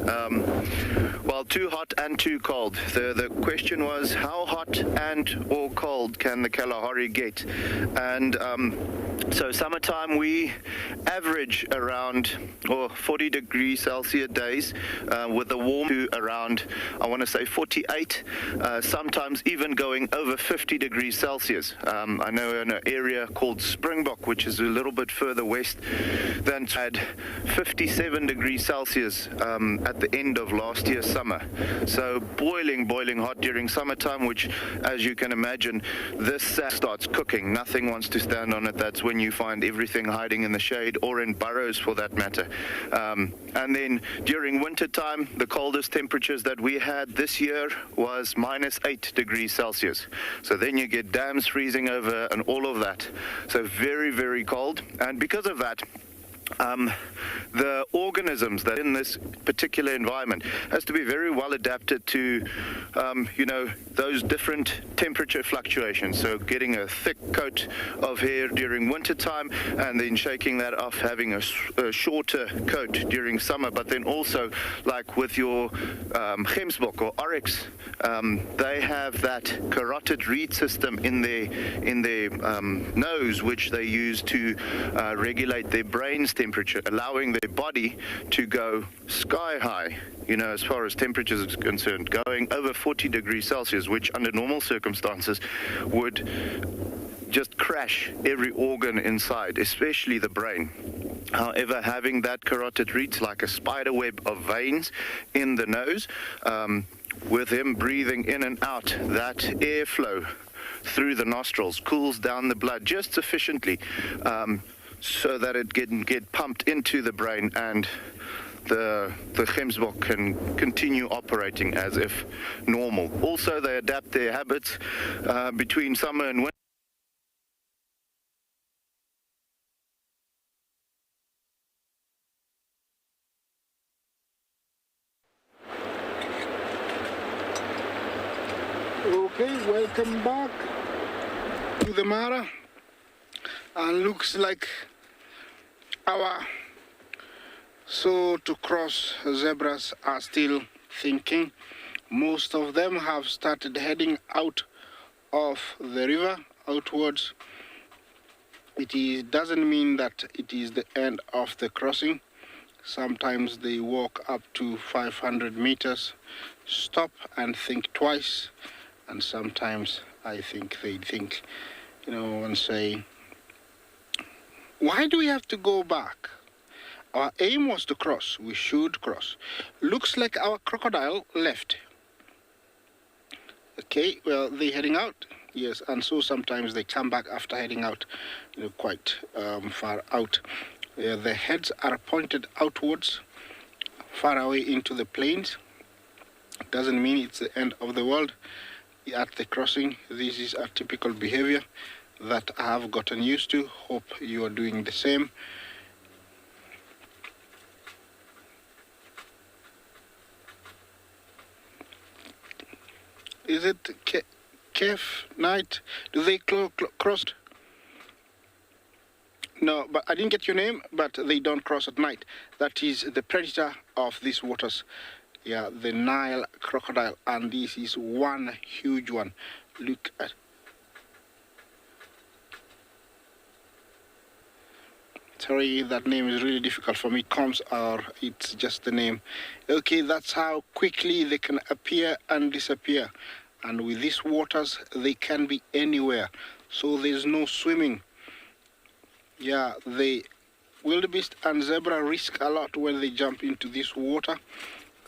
Well, too hot and too cold. The question was, how hot and or cold can the Kalahari get? And so summertime we average around 40 degrees Celsius days with the warm to around, I want to say 48, sometimes even going over 50 degrees Celsius. I know in an area called Springbok, which is a little bit further west, than had 57 degrees Celsius at the end of last year's summer. So boiling hot during summertime, which, as you can imagine, this starts cooking. Nothing wants to stand on it. That's when you find everything hiding in the shade or in burrows for that matter. And then during winter time, the coldest temperatures that we had this year was -8 degrees Celsius. So then you get dams freezing over and all of that. So very, very cold. And because of that, the organisms that in this particular environment has to be very well adapted to, those different temperature fluctuations. So getting a thick coat of hair during winter time and then shaking that off, having a shorter coat during summer. But then also, like with your Gemsbok or oryx, they have that carotid reed system in their nose, which they use to regulate their brain's temperature, allowing their body to go sky high, as far as temperatures is concerned, going over 40 degrees Celsius, which under normal circumstances would just crash every organ inside, especially the brain. However, having that carotid reeds like a spider web of veins in the nose, with him breathing in and out, that airflow through the nostrils cools down the blood just sufficiently so that it can get pumped into the brain and the Springbok can continue operating as if normal. Also, they adapt their habits between summer and winter. Okay, welcome back to the Mara. And looks like our to cross zebras are still thinking. Most of them have started heading out of the river outwards. It doesn't mean that it is the end of the crossing. Sometimes they walk up to 500 meters, stop and think twice, and sometimes I think they think, and say, why do we have to go back? Our aim was to cross. We should cross. Looks like our crocodile left. Okay, well, they're heading out. Yes, and so sometimes they come back after heading out, quite far out. The heads are pointed outwards, far away into the plains. Doesn't mean it's the end of the world. At the crossing, this is a typical behavior that I have gotten used to. Hope you are doing the same. Is it Kef night? Do they crossed? No, but I didn't get your name, but they don't cross at night. That is the predator of these waters. Yeah, the Nile crocodile, and this is one huge one. Look at. Sorry, that name is really difficult for me. Comes or it's just the name. Okay, that's how quickly they can appear and disappear. And with these waters, they can be anywhere. So there's no swimming. Yeah, the wildebeest and zebra risk a lot when they jump into this water.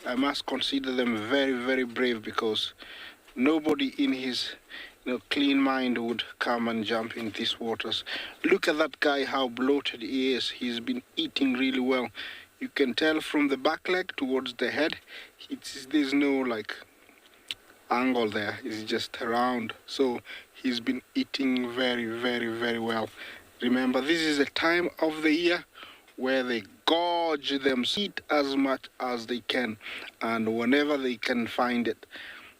I must consider them very, very brave, because nobody in his clean mind would come and jump in these waters. Look at that guy, how bloated he is. He's been eating really well. You can tell from the back leg towards the head, there's no angle there. It's just round. So he's been eating very, very, very well. Remember, this is a time of the year where they gorge them, eat as much as they can, and whenever they can find it,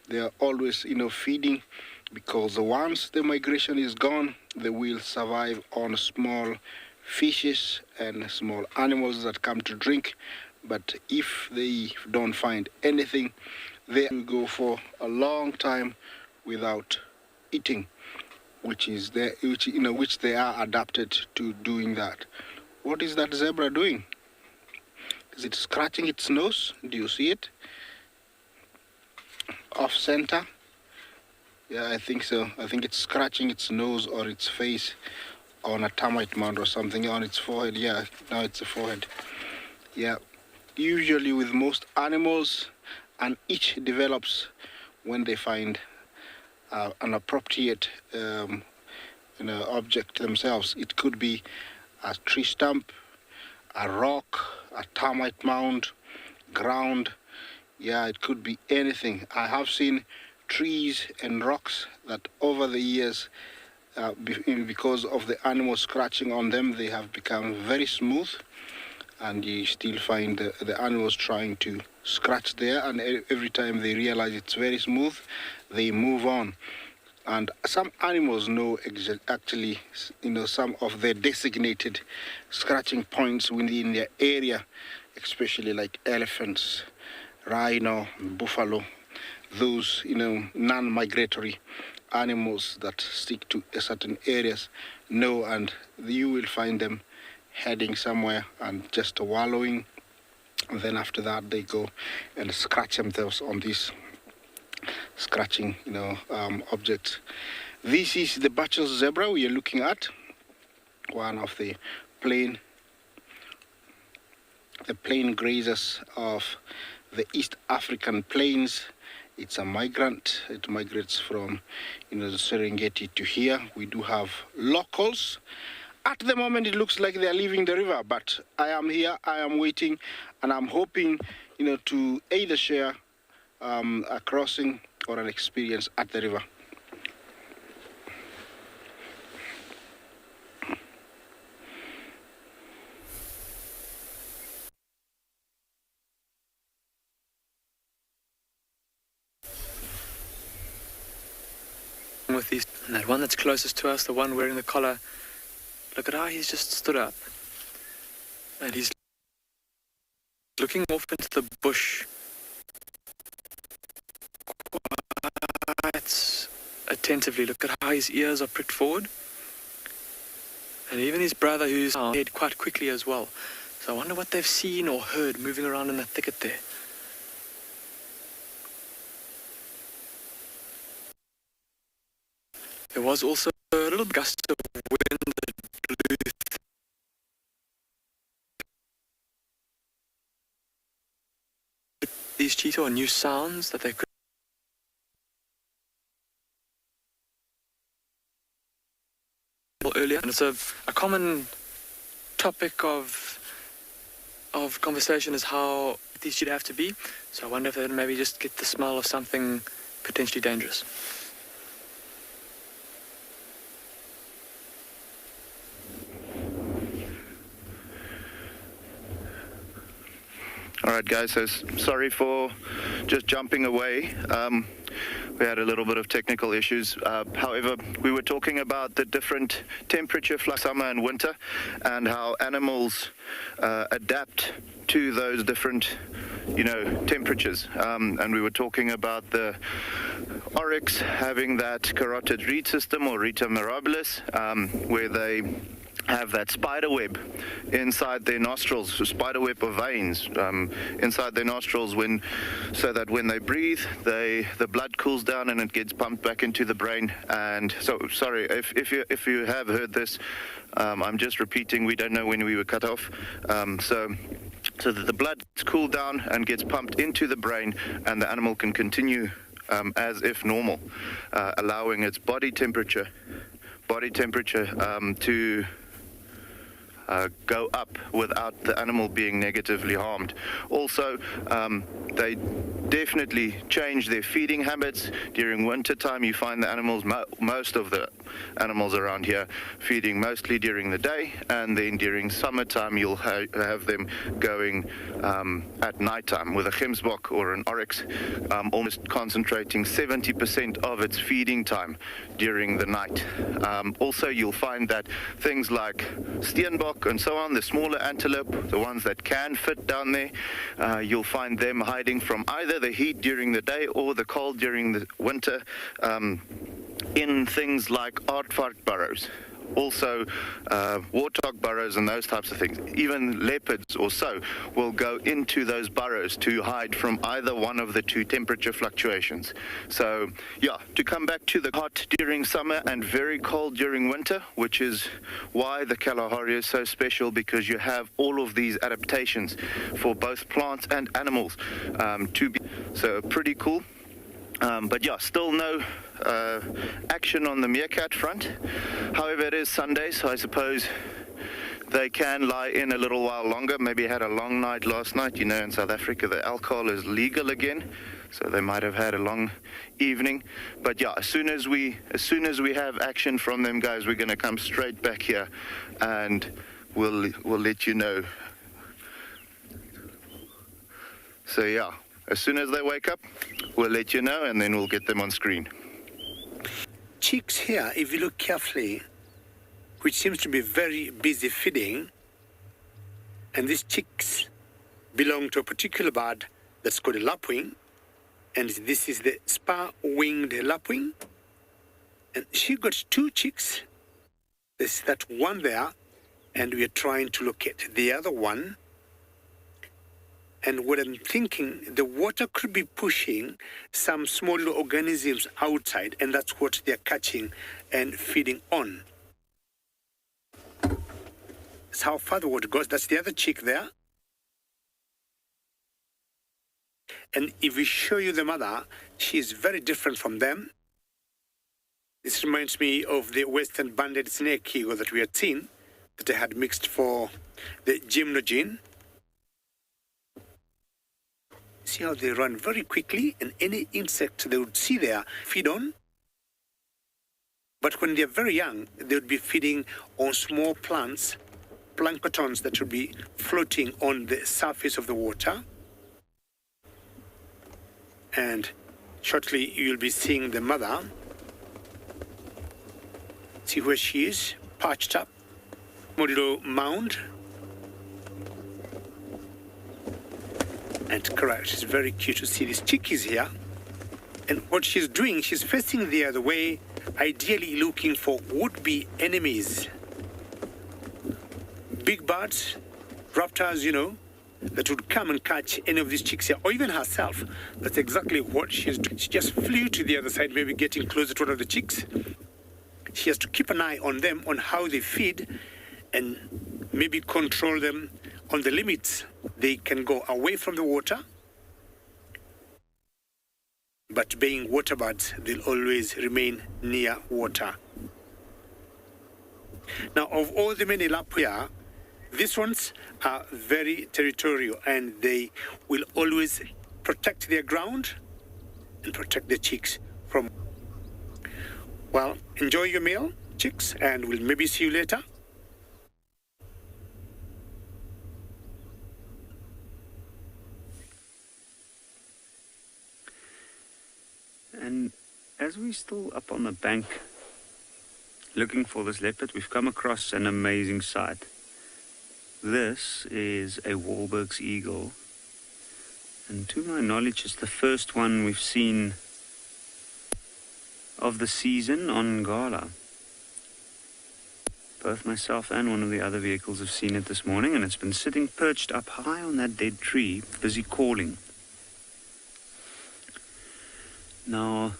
they are always feeding, because once the migration is gone, they will survive on small fishes and small animals that come to drink. But if they don't find anything, they will go for a long time without eating, which they are adapted to doing that. What is that zebra doing? Is it scratching its nose? Do you see it? Off center? Yeah, I think so. I think it's scratching its nose or its face on a termite mound or something, on its forehead. Yeah, now it's a forehead. Yeah, usually with most animals, an itch develops when they find an appropriate object themselves. It could be a tree stump, a rock, a termite mound, ground. Yeah, it could be anything. I have seen trees and rocks that over the years, because of the animals scratching on them, they have become very smooth, and you still find the animals trying to scratch there, and every time they realize it's very smooth, they move on. And some animals know actually, some of their designated scratching points within their area, especially like elephants, rhino, buffalo, those, non-migratory animals that stick to certain areas know, and you will find them heading somewhere and just wallowing. And then after that, they go and scratch themselves on these scratching, objects. This is the Bachel's zebra we are looking at, one of the plain grazers of the East African plains. It's a migrant. It migrates from, the Serengeti to here. We do have locals, At the moment, it looks like they're leaving the river, but I am here, I am waiting, and I'm hoping, to either share a crossing or an experience at the river. With these, and that one that's closest to us, the one wearing the collar, look at how he's just stood up and he's looking off into the bush quite attentively. Look at how his ears are pricked forward, and even his brother, who's head quite quickly as well. So I wonder what they've seen or heard moving around in the thicket there. There was also a little gust of wind that blew these cheetah, or new sounds that they could earlier. And it's a common topic of conversation is how these cheetah have to be. So I wonder if they'd maybe just get the smell of something potentially dangerous. All right, guys, so sorry for just jumping away. We had a little bit of technical issues. However, we were talking about the different temperature flux, summer and winter, and how animals adapt to those different, temperatures. And we were talking about the oryx having that carotid reed system, or rita mirabilis, where they have that spider web inside their nostrils, so spider web of veins inside their nostrils, so that when they breathe, the blood cools down and it gets pumped back into the brain. And so, sorry if you have heard this, I'm just repeating. We don't know when we were cut off. So that the blood cools down and gets pumped into the brain, and the animal can continue as if normal, allowing its body temperature to go up without the animal being negatively harmed. Also, they definitely change their feeding habits. During winter time, you find the animals, most of the animals around here, feeding mostly during the day, and then during summertime you'll have them going at nighttime, with a Springbok or an oryx almost concentrating 70% of its feeding time during the night. Also, you'll find that things like Springbok and so on, the smaller antelope, the ones that can fit down there, you'll find them hiding from either the heat during the day or the cold during the winter in things like aardvark burrows. Also, warthog burrows and those types of things. Even leopards or so will go into those burrows to hide from either one of the two temperature fluctuations. So, yeah, to come back to the hot during summer and very cold during winter, which is why the Kalahari is so special, because you have all of these adaptations for both plants and animals to be. So, pretty cool. But yeah, still no action on the meerkat front. However, it is Sunday, so I suppose they can lie in a little while longer. Maybe had a long night last night. In South Africa, the alcohol is legal again, so they might have had a long evening. But yeah, as soon as we have action from them, guys, we're going to come straight back here, and we'll let you know. So yeah, as soon as they wake up, we'll let you know, and then we'll get them on screen. Chicks here, if you look carefully, which seems to be very busy feeding, and these chicks belong to a particular bird that's called a lapwing, and this is the spur-winged lapwing, and she got two chicks. There's that one there, and we are trying to locate the other one. And what I'm thinking, the water could be pushing some small organisms outside, and that's what they're catching and feeding on. That's how far the water goes. That's the other chick there. And if we show you the mother, she is very different from them. This reminds me of the western banded snake eagle that we had seen. that I had mixed for the gymnogen. See how they run very quickly, and any insect they would see there feed on. But when they're very young, they would be feeding on small plants, planktons that would be floating on the surface of the water. And shortly you'll be seeing the mother. See where she is, perched up, little mound. And correct, it's very cute to see these chickies here. And what she's doing, she's facing the other way, ideally looking for would-be enemies. Big birds, raptors, you know, that would come and catch any of these chicks here, or even herself. That's exactly what she's doing. She just flew to the other side, maybe getting closer to one of the chicks. She has to keep an eye on them, on how they feed, and maybe control them on the limits. They can go away from the water, but being water birds, they'll always remain near water. Now, of all the many lapuya, these ones are very territorial, and they will always protect their ground and protect the chicks from. Well, enjoy your meal, chicks, and we'll maybe see you later. And as we're still up on the bank looking for this leopard, we've come across an amazing sight. This is a Wahlberg's eagle, and to my knowledge it's the first one we've seen of the season on Ngala. Both myself and one of the other vehicles have seen it this morning, and it's been sitting perched up high on that dead tree, busy calling. Now,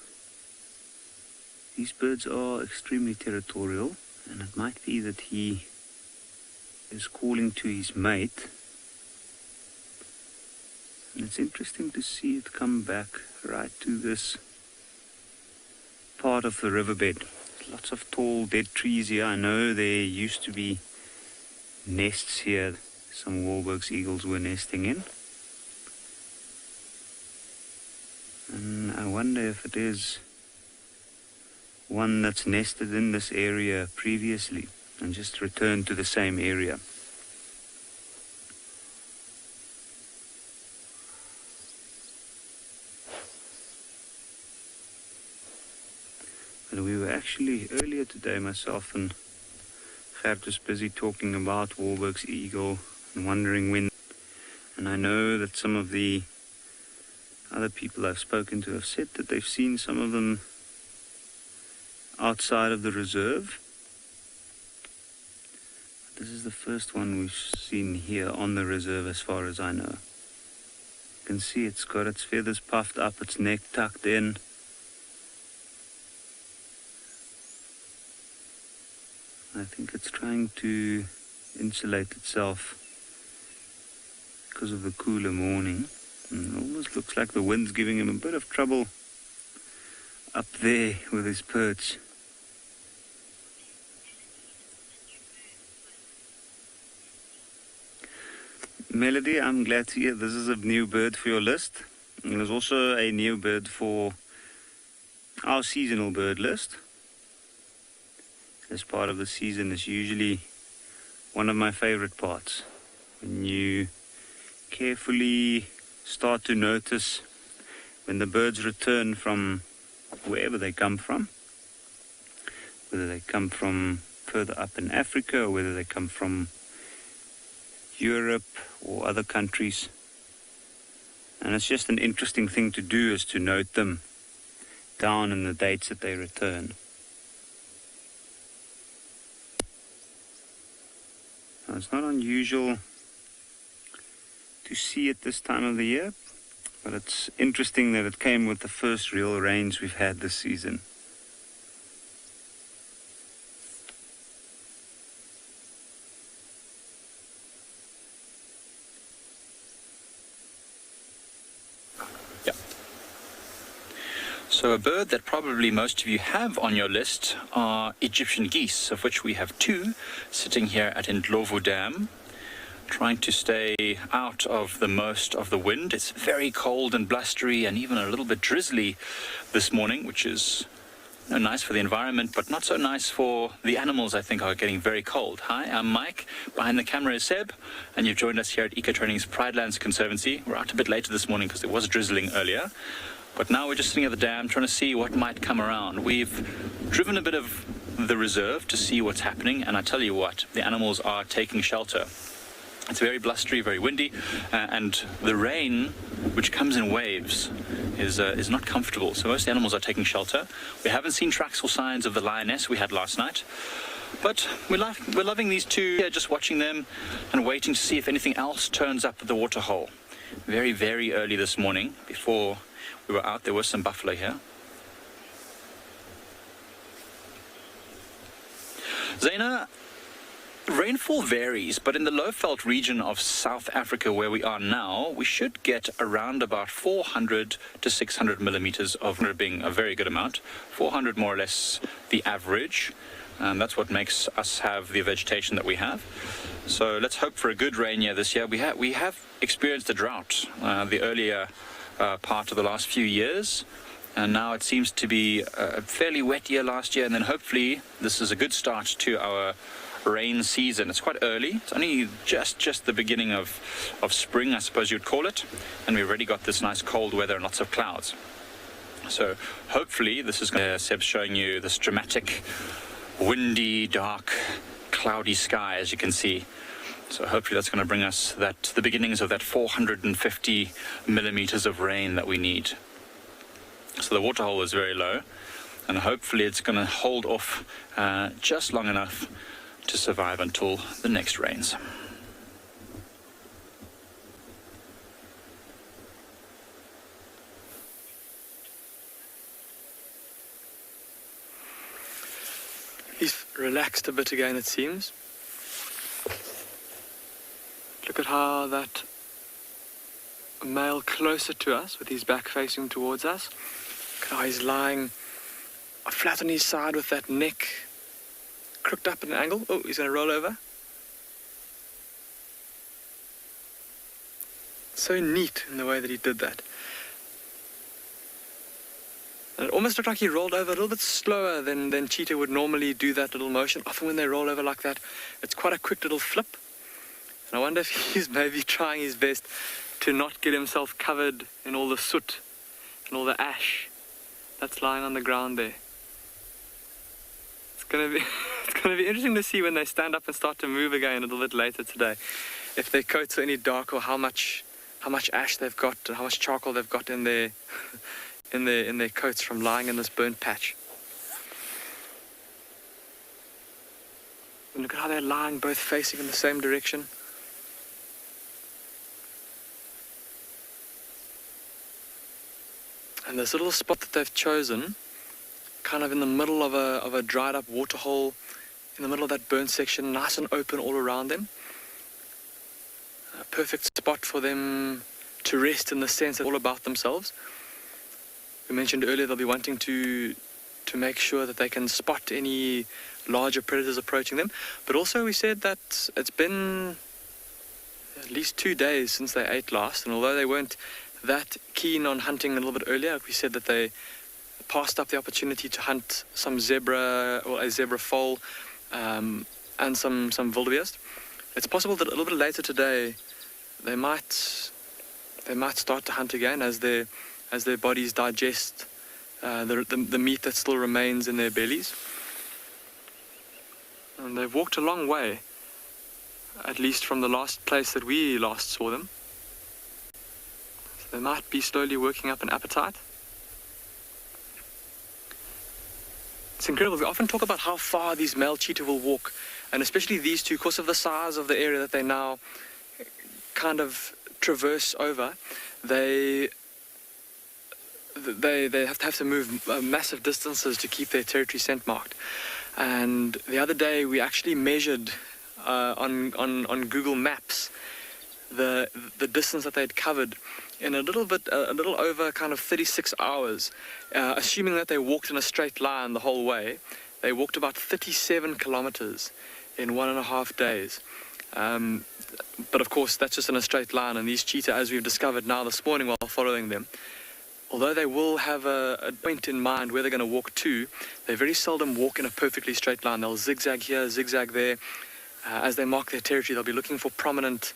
these birds are extremely territorial, and it might be that he is calling to his mate. And it's interesting to see it come back right to this part of the riverbed. Lots of tall dead trees here. I know there used to be nests here some Wahlberg's eagles were nesting in. And I wonder if it is one that's nested in this area previously and just returned to the same area. And we were actually earlier today, myself and Gert was busy talking about Wahlberg's eagle and wondering when. And I know that some of the other people I've spoken to have said that they've seen some of them outside of the reserve. This is the first one we've seen here on the reserve as far as I know. You can see it's got its feathers puffed up, its neck tucked in. I think it's trying to insulate itself because of the cooler morning. And it almost looks like the wind's giving him a bit of trouble up there with his perch. Melody, I'm glad to hear this is a new bird for your list. And there's also a new bird for our seasonal bird list. This part of the season is usually one of my favorite parts. When you carefully start to notice when the birds return from wherever they come from, whether they come from further up in Africa or whether they come from Europe or other countries. And it's just an interesting thing to do, is to note them down in the dates that they return. Now, it's not unusual to see it this time of the year, but it's interesting that it came with the first real rains we've had this season. So a bird that probably most of you have on your list are Egyptian geese, of which we have 2 sitting here at Ndlovu Dam, trying to stay out of the most of the wind. It's very cold and blustery and even a little bit drizzly this morning, which is nice for the environment, but not so nice for the animals. I think are getting very cold. Hi, I'm Mike. Behind the camera is Seb, and you've joined us here at Ecotraining's Pridelands Conservancy. We're out a bit later this morning because it was drizzling earlier. But now we're just sitting at the dam trying to see what might come around. We've driven a bit of the reserve to see what's happening, and I tell you what, the animals are taking shelter. It's very blustery, very windy, and the rain, which comes in waves, is not comfortable. So most animals are taking shelter. We haven't seen tracks or signs of the lioness we had last night, but we're loving these 2 here, just watching them and waiting to see if anything else turns up at the waterhole. Very, very early this morning, before we were out, there was some buffalo here. Zaina, rainfall varies, but in the low-veld region of South Africa where we are now, we should get around about 400 to 600 millimeters of rain, being a very good amount. 400 more or less the average. That's what makes us have the vegetation that we have. So let's hope for a good rain year this year. We have experienced a drought the earlier part of the last few years, and now it seems to be a fairly wet year last year, and then hopefully this is a good start to our rain season. It's quite early. It's only just the beginning of spring, I suppose you'd call it, and we've already got this nice cold weather and lots of clouds. So hopefully this is Seb's showing you this dramatic, windy, dark, cloudy sky, as you can see. So hopefully that's going to bring us the beginnings of that 450 millimeters of rain that we need. So the waterhole is very low, and hopefully it's going to hold off just long enough to survive until the next rains. He's relaxed a bit again, it seems. Look at how that male closer to us, with his back facing towards us. Look at how he's lying flat on his side with that neck crooked up at an angle. Oh, he's going to roll over. So neat in the way that he did that. And it almost looked like he rolled over a little bit slower than Cheetah would normally do that little motion. Often when they roll over like that, it's quite a quick little flip. And I wonder if he's maybe trying his best to not get himself covered in all the soot and all the ash that's lying on the ground there. It's going to be interesting to see when they stand up and start to move again a little bit later today, if their coats are any darker, or how much ash they've got, how much charcoal they've got in their in their coats from lying in this burnt patch. And look at how they're lying both facing in the same direction. And this little spot that they've chosen, kind of in the middle of a dried up waterhole, in the middle of that burnt section, nice and open all around them. A perfect spot for them to rest in the sense that all about themselves. We mentioned earlier they'll be wanting to make sure that they can spot any larger predators approaching them. But also we said that it's been at least 2 days since they ate last, and although they weren't that keen on hunting a little bit earlier, we said that they passed up the opportunity to hunt some zebra, or a zebra foal, and some wildebeest. It's possible that a little bit later today they might start to hunt again as their bodies digest the meat that still remains in their bellies. And they've walked a long way, at least from the last place that we last saw them. So they might be slowly working up an appetite. It's incredible. We often talk about how far these male cheetah will walk, and especially these two, because of the size of the area that they now kind of traverse over, they have to move massive distances to keep their territory scent marked. And the other day we actually measured on Google Maps the distance that they'd covered in a little over kind of 36 hours, assuming that they walked in a straight line the whole way. They walked about 37 kilometers in 1.5 days. But of course, that's just in a straight line, and these cheetah, as we've discovered now this morning while following them, although they will have a point in mind where they're going to walk to, they very seldom walk in a perfectly straight line. They'll zigzag here, zigzag there. As they mark their territory, they'll be looking for prominent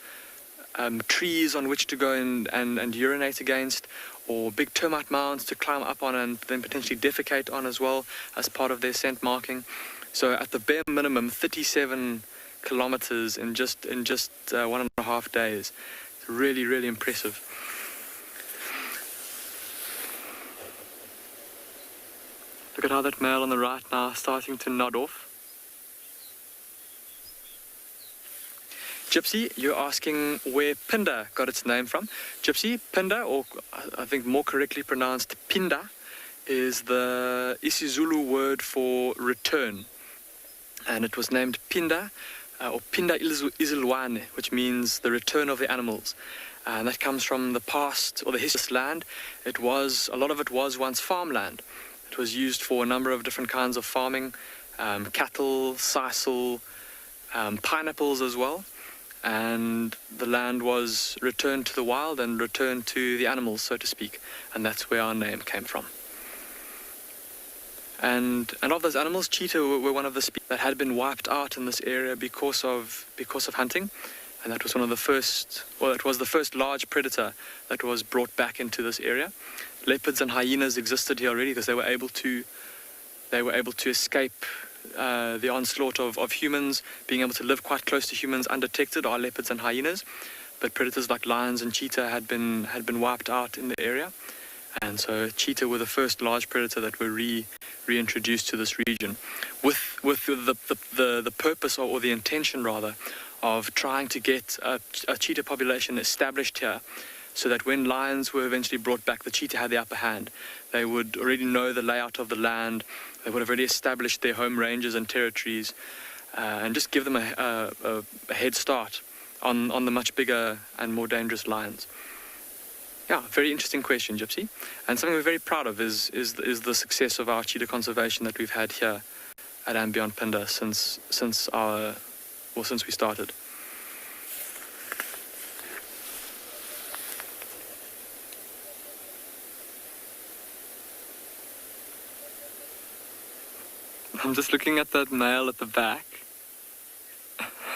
trees on which to go and urinate against, or big termite mounds to climb up on and then potentially defecate on as well as part of their scent marking. So at the bare minimum, 37 kilometers in just 1.5 days. It's really, really impressive. Look at how that male on the right now is starting to nod off. Gypsy, you're asking where Phinda got its name from. Gypsy, Phinda, or I think more correctly pronounced Phinda, is the isiZulu word for return. And it was named Phinda, or Phinda Izilwane, which means the return of the animals. And that comes from the past, or the history of this land. A lot of it was once farmland. It was used for a number of different kinds of farming, cattle, sisal, pineapples as well. And the land was returned to the wild and returned to the animals, so to speak. And that's where our name came from. And of those animals, cheetah were one of the species that had been wiped out in this area because of hunting. And that was one of the first, well, it was the first large predator that was brought back into this area. Leopards and hyenas existed here already because they were able to escape the onslaught of humans, being able to live quite close to humans undetected are leopards and hyenas. But predators like lions and cheetah had been wiped out in the area. And so cheetah were the first large predator that were reintroduced to this region, with the purpose or the intention rather of trying to get a cheetah population established here, so that when lions were eventually brought back, the cheetah had the upper hand. They would already know the layout of the land. They would have already established their home ranges and territories, and just give them a head start on the much bigger and more dangerous lions. Yeah, very interesting question, Gypsy. And something we're very proud of is the success of our cheetah conservation that we've had here at andBeyond Phinda since we started. I'm just looking at that male at the back.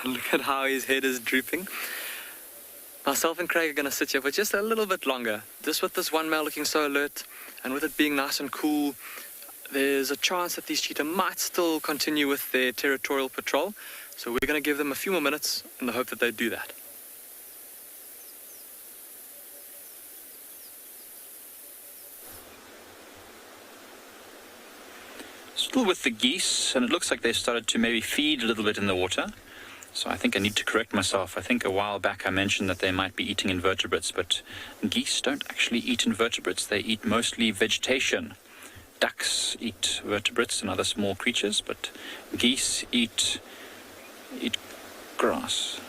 Look at how his head is drooping. Myself and Craig are going to sit here for just a little bit longer. Just with this one male looking so alert, and with it being nice and cool, there's a chance that these cheetah might still continue with their territorial patrol. So we're going to give them a few more minutes in the hope that they do that. Still with the geese, and it looks like they've started to maybe feed a little bit in the water. So I think I need to correct myself. I think a while back I mentioned that they might be eating invertebrates, but geese don't actually eat invertebrates. They eat mostly vegetation. Ducks eat vertebrates and other small creatures, but geese eat grass.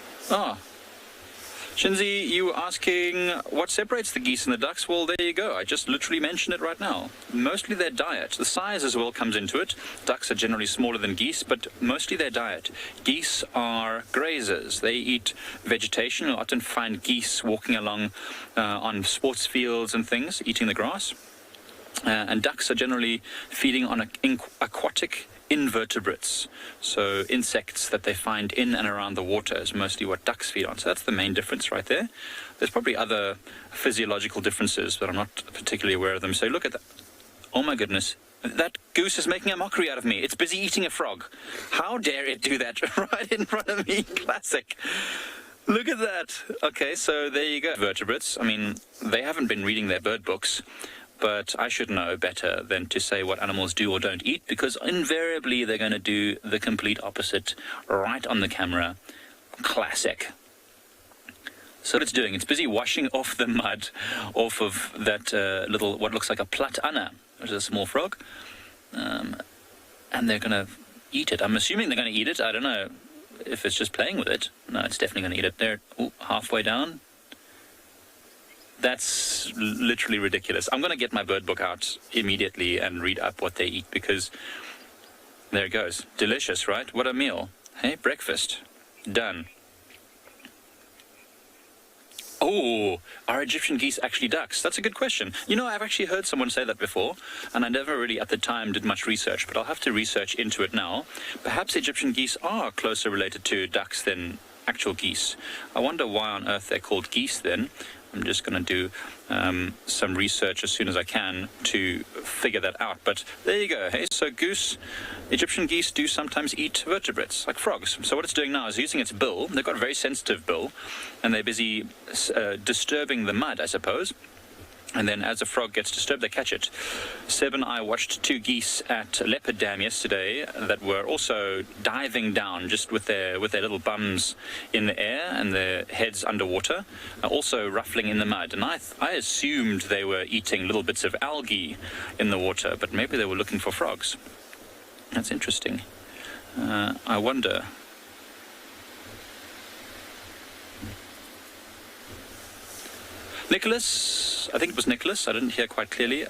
Shinzi, you were asking what separates the geese and the ducks. Well, there you go. I just literally mentioned it right now. Mostly their diet. The size as well comes into it. Ducks are generally smaller than geese, but mostly their diet. Geese are grazers. They eat vegetation. You'll often find geese walking along on sports fields and things, eating the grass. And ducks are generally feeding on aquatic invertebrates, so insects that they find in and around the water is mostly what ducks feed on. So that's the main difference right there. There's probably other physiological differences, but I'm not particularly aware of them. So look at that. Oh my goodness. That goose is making a mockery out of me. It's busy eating a frog. How dare it do that right in front of me? Classic. Look at that. Okay, so there you go. Vertebrates. I mean, they haven't been reading their bird books, but I should know better than to say what animals do or don't eat, because invariably they're going to do the complete opposite right on the camera. Classic. So what it's doing, it's busy washing off the mud off of that little, what looks like a platana, which is a small frog. And they're going to eat it. I'm assuming they're going to eat it. I don't know if it's just playing with it. No, it's definitely going to eat it. They're halfway down. That's literally ridiculous. I'm going to get my bird book out immediately and read up what they eat, because there it goes. Delicious, right? What a meal. Hey, breakfast. Done. Oh, are Egyptian geese actually ducks? That's a good question. You know, I've actually heard someone say that before, and I never really at the time did much research, but I'll have to research into it now. Perhaps Egyptian geese are closer related to ducks than actual geese. I wonder why on earth they're called geese then. I'm just going to do some research as soon as I can to figure that out. But there you go. Hey, so Egyptian geese do sometimes eat vertebrates, like frogs. So what it's doing now is using its bill. They've got a very sensitive bill, and they're busy disturbing the mud, I suppose. And then as a frog gets disturbed, they catch it. Seb and I watched 2 geese at Leopard Dam yesterday that were also diving down just with their little bums in the air and their heads underwater, also ruffling in the mud. And I assumed they were eating little bits of algae in the water, but maybe they were looking for frogs. That's interesting. I wonder... Nicholas, I think it was Nicholas, I didn't hear quite clearly.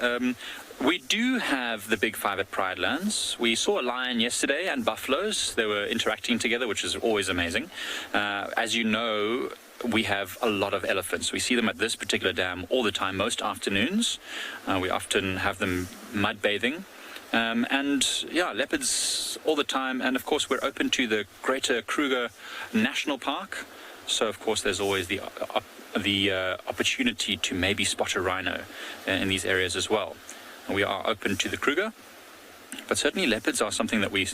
We do have the big 5 at Pride Lands. We saw a lion yesterday and buffaloes. They were interacting together, which is always amazing. As you know, we have a lot of elephants. We see them at this particular dam all the time, most afternoons. We often have them mud bathing. And yeah, leopards all the time. And of course, we're open to the Greater Kruger National Park. So of course, there's always the opportunity to maybe spot a rhino in these areas as well. We are open to the Kruger, but certainly leopards are something that we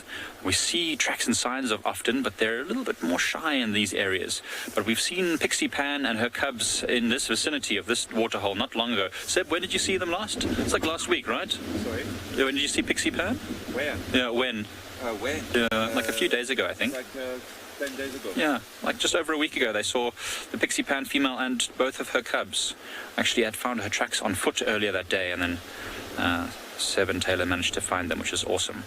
see tracks and signs of often, but they're a little bit more shy in these areas. But we've seen Pixie Pan and her cubs in this vicinity of this waterhole not long ago. Seb, when did you see them last? It's like last week, right? Sorry? Yeah, when did you see Pixie Pan? Where? Yeah, when? When? Like a few days ago, I think. Like 10 days ago. Yeah, like just over a week ago, they saw the Pixie Pan female and both of her cubs. Actually, had found her tracks on foot earlier that day, and then Seb and Taylor managed to find them, which is awesome.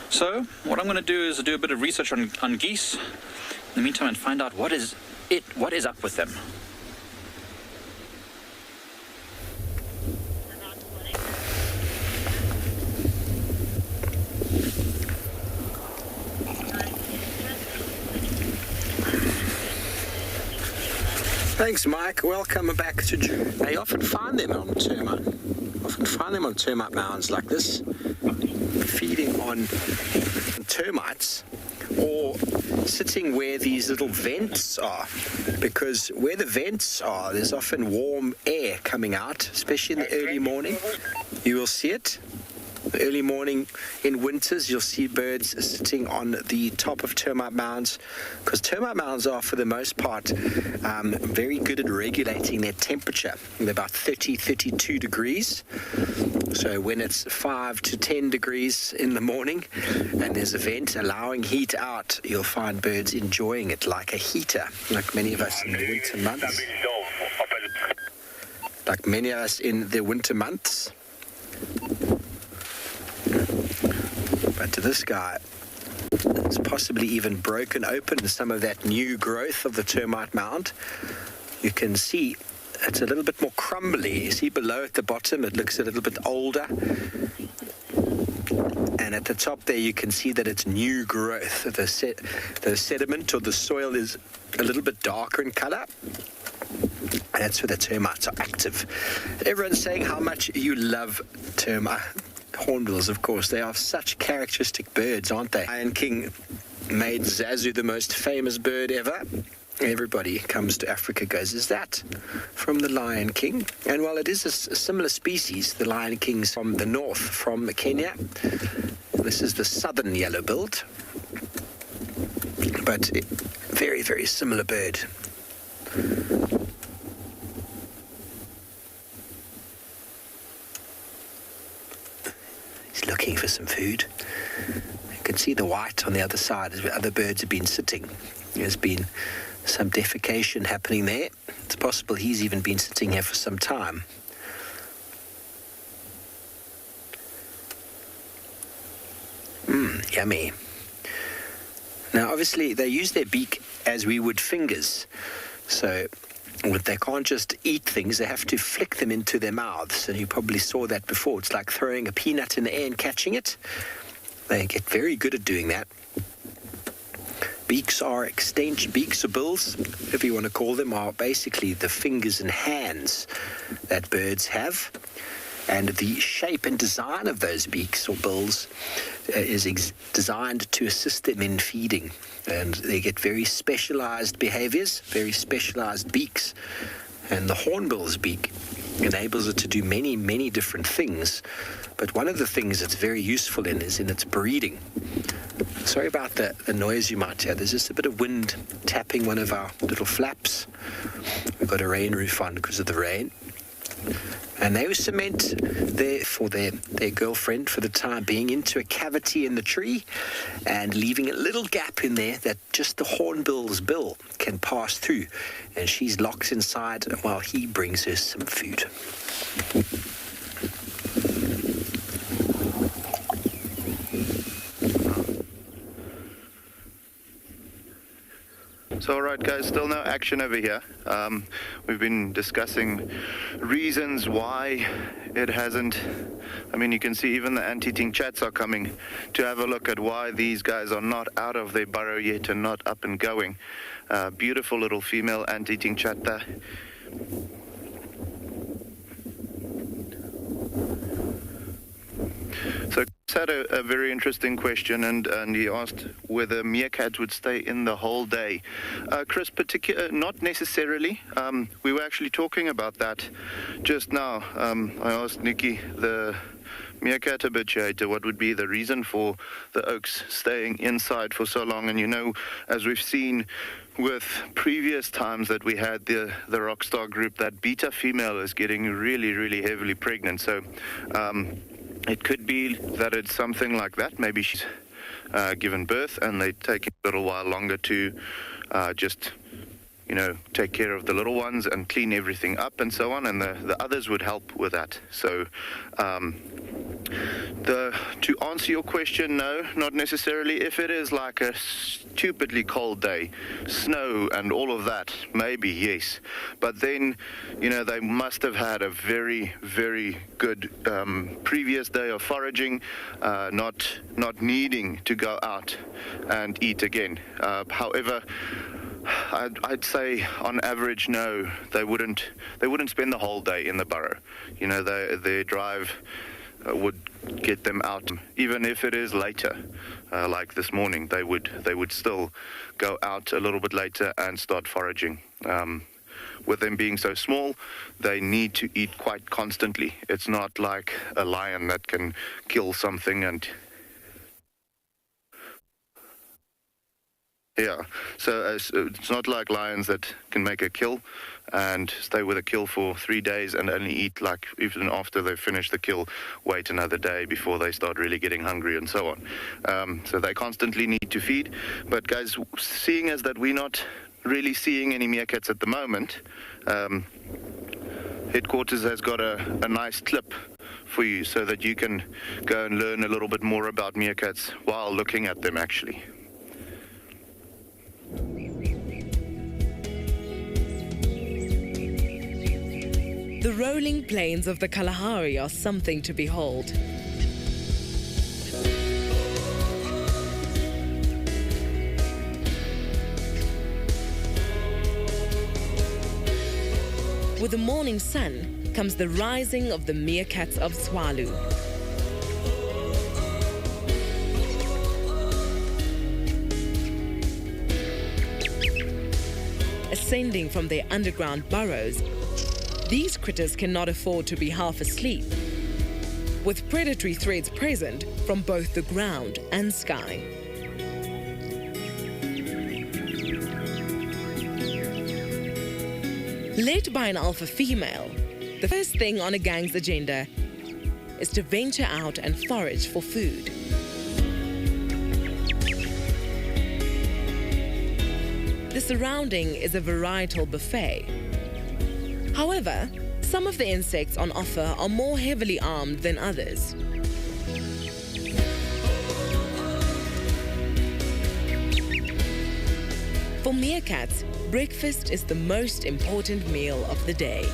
So, what I'm going to do is do a bit of research on geese in the meantime and find out what is up with them. Thanks, Mike. Welcome back to June. They often find them on termite mounds like this, feeding on termites, or sitting where these little vents are, because where the vents are, there's often warm air coming out, especially in the early morning. You will see it. Early morning in winters, you'll see birds sitting on the top of termite mounds, because termite mounds are, for the most part, very good at regulating their temperature. They're about 32 degrees. So when it's 5 to 10 degrees in the morning and there's a vent allowing heat out, you'll find birds enjoying it like a heater, like many of us in the winter months. But to this guy, it's possibly even broken open some of that new growth of the termite mound. You can see it's a little bit more crumbly. You see below at the bottom, it looks a little bit older. And at the top there, you can see that it's new growth. The sediment or the soil is a little bit darker in color. And that's where the termites are active. Everyone's saying how much you love termite. Hornbills, of course, they are such characteristic birds, aren't they? Lion King made Zazu the most famous bird ever. Everybody comes to Africa goes, is that from the Lion King? And while it is a similar species, the Lion King's from the north, from Kenya. This is the southern yellow-billed, but very, very similar bird. Looking for some food. You can see the white on the other side as other birds have been sitting. There's been some defecation happening there. It's possible he's even been sitting here for some time. Yummy. Now obviously they use their beak as we would fingers. So they can't just eat things, they have to flick them into their mouths. And you probably saw that before. It's like throwing a peanut in the air and catching it. They get very good at doing that. Beaks or bills, whatever you want to call them, are basically the fingers and hands that birds have. And the shape and design of those beaks or bills is designed to assist them in feeding. And they get very specialized behaviors, very specialized beaks. And the hornbill's beak enables it to do many, many different things. But one of the things it's very useful in is in its breeding. Sorry about the noise you might hear. There's just a bit of wind tapping one of our little flaps. We've got a rain roof on because of the rain. And they cement there for their girlfriend for the time being into a cavity in the tree and leaving a little gap in there that just the hornbill's bill can pass through. And she's locked inside while he brings her some food. So, all right, guys, still no action over here. We've been discussing reasons why it hasn't. I mean, you can see even the anteating chats are coming to have a look at why these guys are not out of their burrow yet and not up and going. Beautiful little female anteating chat there. So Chris had a very interesting question, and he asked whether meerkats would stay in the whole day. Chris, not necessarily. We were actually talking about that just now. I asked Nikki, the meerkat habituator, what would be the reason for the oaks staying inside for so long. And you know, as we've seen with previous times that we had the Rockstar group, that beta female is getting really, really heavily pregnant. So it could be that it's something like that. Maybe she's given birth and they take a little while longer to just, you know, take care of the little ones and clean everything up and so on, and the others would help with that. So to answer your question, no, not necessarily. If it is like a stupidly cold day, snow and all of that, maybe yes. But then, you know, they must have had a very, very good previous day of foraging, not needing to go out and eat again. However, I'd say on average, no, they wouldn't spend the whole day in the burrow. You know, their drive would get them out, even if it is later, like this morning. They would still go out a little bit later and start foraging. With them being so small, they need to eat quite constantly. It's not like a lion that can kill something and yeah, so it's not like lions that can make a kill and stay with a kill for 3 days and only eat, like, even after they finish the kill, wait another day before they start really getting hungry and so on. So they constantly need to feed. But guys, seeing as that we're not really seeing any meerkats at the moment, Headquarters has got a nice clip for you so that you can go and learn a little bit more about meerkats while looking at them actually. The rolling plains of the Kalahari are something to behold. With the morning sun comes the rising of the meerkats of Tswalu. Ascending from their underground burrows, these critters cannot afford to be half asleep, with predatory threats present from both the ground and sky. Led by an alpha female, the first thing on a gang's agenda is to venture out and forage for food. The surrounding is a varietal buffet. However, some of the insects on offer are more heavily armed than others. For For meerkats, breakfast is the most important meal of the day.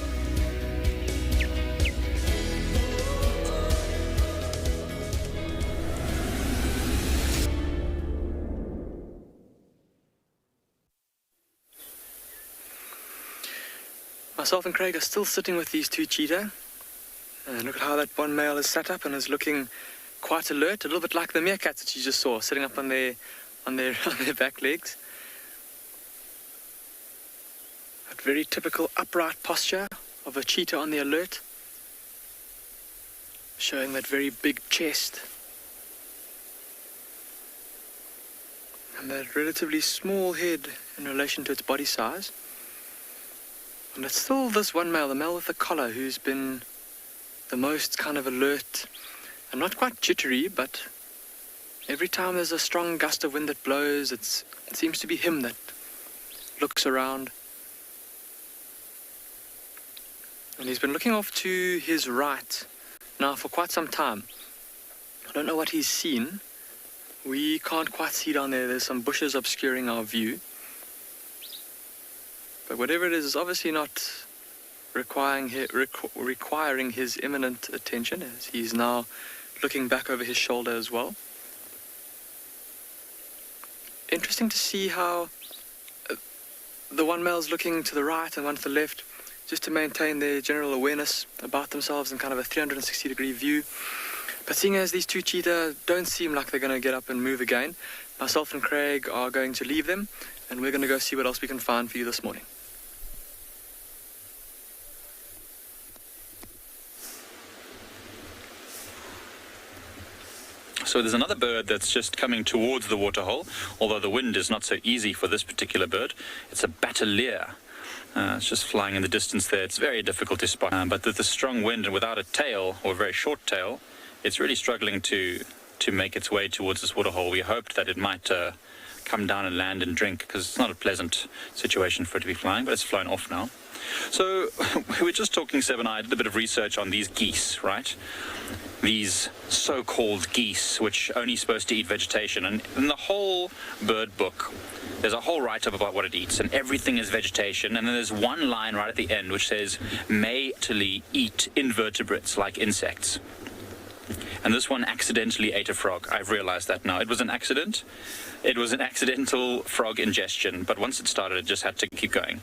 Myself and Craig are still sitting with these two cheetah. And look at how that one male is sat up and is looking quite alert, a little bit like the meerkats that you just saw, sitting up on their back legs. That very typical upright posture of a cheetah on the alert, showing that very big chest and that relatively small head in relation to its body size. And it's still this one male, the male with the collar, who's been the most kind of alert and not quite jittery, but every time there's a strong gust of wind that blows, it seems to be him that looks around. And he's been looking off to his right now for quite some time. I don't know what he's seen. We can't quite see down there. There's some bushes obscuring our view. But whatever it is obviously not requiring his imminent attention, as he's now looking back over his shoulder as well. Interesting to see how the one male's looking to the right and one to the left, just to maintain their general awareness about themselves in kind of a 360-degree view. But seeing as these two cheetah don't seem like they're going to get up and move again, myself and Craig are going to leave them, and we're going to go see what else we can find for you this morning. So there's another bird that's just coming towards the waterhole, although the wind is not so easy for this particular bird. It's a batalier. It's just flying in the distance there. It's very difficult to spot. But with the strong wind and without a tail, or a very short tail, it's really struggling to make its way towards this waterhole. We hoped that it might come down and land and drink, because it's not a pleasant situation for it to be flying, but it's flown off now. So we were just talking, Seb and I did a bit of research on these geese, right? These so-called geese, which are only supposed to eat vegetation. And in the whole bird book, there's a whole write-up about what it eats, and everything is vegetation. And then there's one line right at the end which says, may actually eat invertebrates like insects. And this one accidentally ate a frog. I've realized that now. It was an accident. It was an accidental frog ingestion, but once it started, it just had to keep going.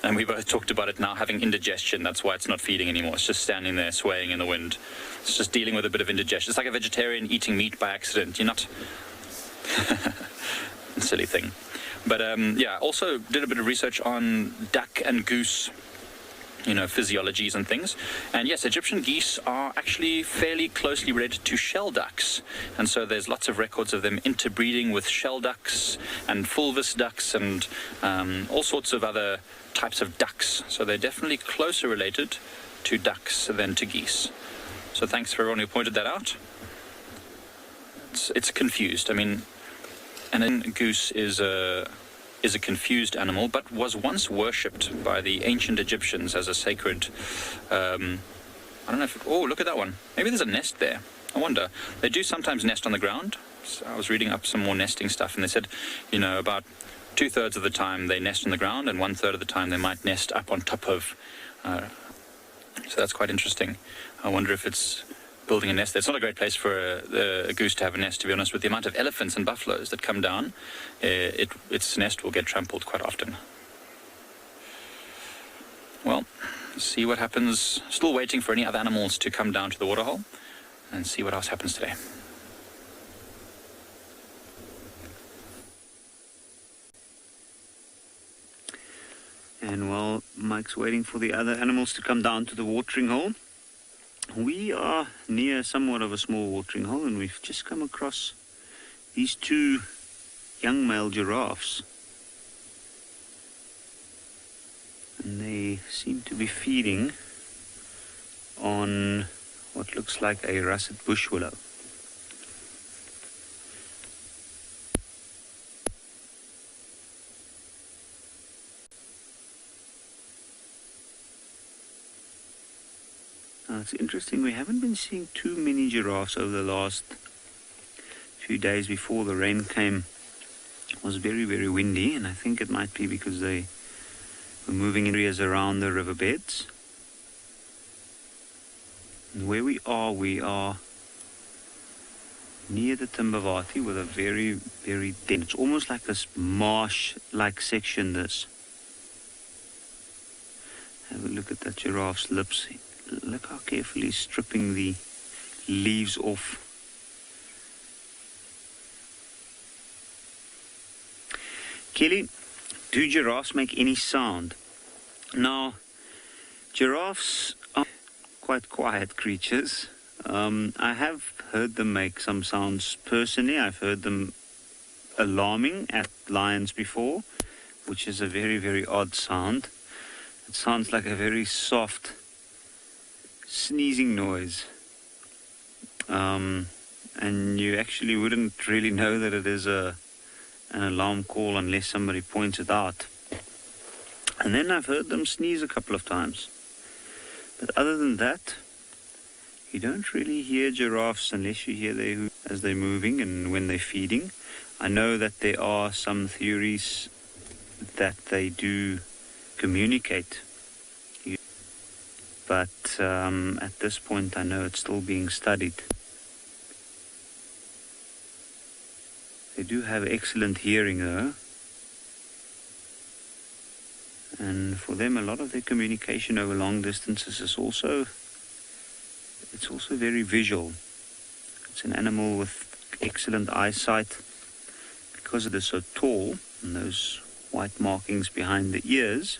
And we both talked about it now having indigestion. That's why it's not feeding anymore. It's just standing there swaying in the wind. It's just dealing with a bit of indigestion. It's like a vegetarian eating meat by accident. You're not... Silly thing. But yeah, also did a bit of research on duck and goose, you know, physiologies and things. And yes, Egyptian geese are actually fairly closely related to shell ducks. And so there's lots of records of them interbreeding with shell ducks and fulvous ducks and all sorts of other types of ducks. So they're definitely closer related to ducks than to geese. So thanks for everyone who pointed that out. It's confused. I mean, and then goose is a confused animal, but was once worshipped by the ancient Egyptians as a sacred, I don't know if, oh, look at that one. Maybe there's a nest there. I wonder. They do sometimes nest on the ground. So I was reading up some more nesting stuff, and they said, you know, about 2/3 of the time they nest on the ground, and 1/3 of the time they might nest up on top of, so that's quite interesting. I wonder if it's building a nest there. It's not a great place for a goose to have a nest, to be honest. With the amount of elephants and buffaloes that come down, its nest will get trampled quite often. Well, see what happens. Still waiting for any other animals to come down to the waterhole and see what else happens today. And while Mike's waiting for the other animals to come down to the watering hole, we are near somewhat of a small watering hole, and we've just come across these two young male giraffes. And they seem to be feeding on what looks like a russet bush willow. It's interesting, we haven't been seeing too many giraffes over the last few days before the rain came was very, very windy, and I think it might be because they were moving in areas around the riverbeds. And where we are near the Timbavati with a very, very dense, it's almost like this marsh-like section, this. Have a look at that giraffe's lips. Look how carefully he's stripping the leaves off. Kelly, do giraffes make any sound? Now, giraffes are quite quiet creatures. I have heard them make some sounds personally. I've heard them alarming at lions before, which is a very, very odd sound. It sounds like a very soft sneezing noise. And you actually wouldn't really know that it is an alarm call unless somebody points it out. And then I've heard them sneeze a couple of times. But other than that, you don't really hear giraffes unless you hear them as they're moving and when they're feeding. I know that there are some theories that they do communicate. But at this point, I know it's still being studied. They do have excellent hearing, though. And for them, a lot of their communication over long distances is also very visual. It's an animal with excellent eyesight. Because it is so tall, and those white markings behind the ears,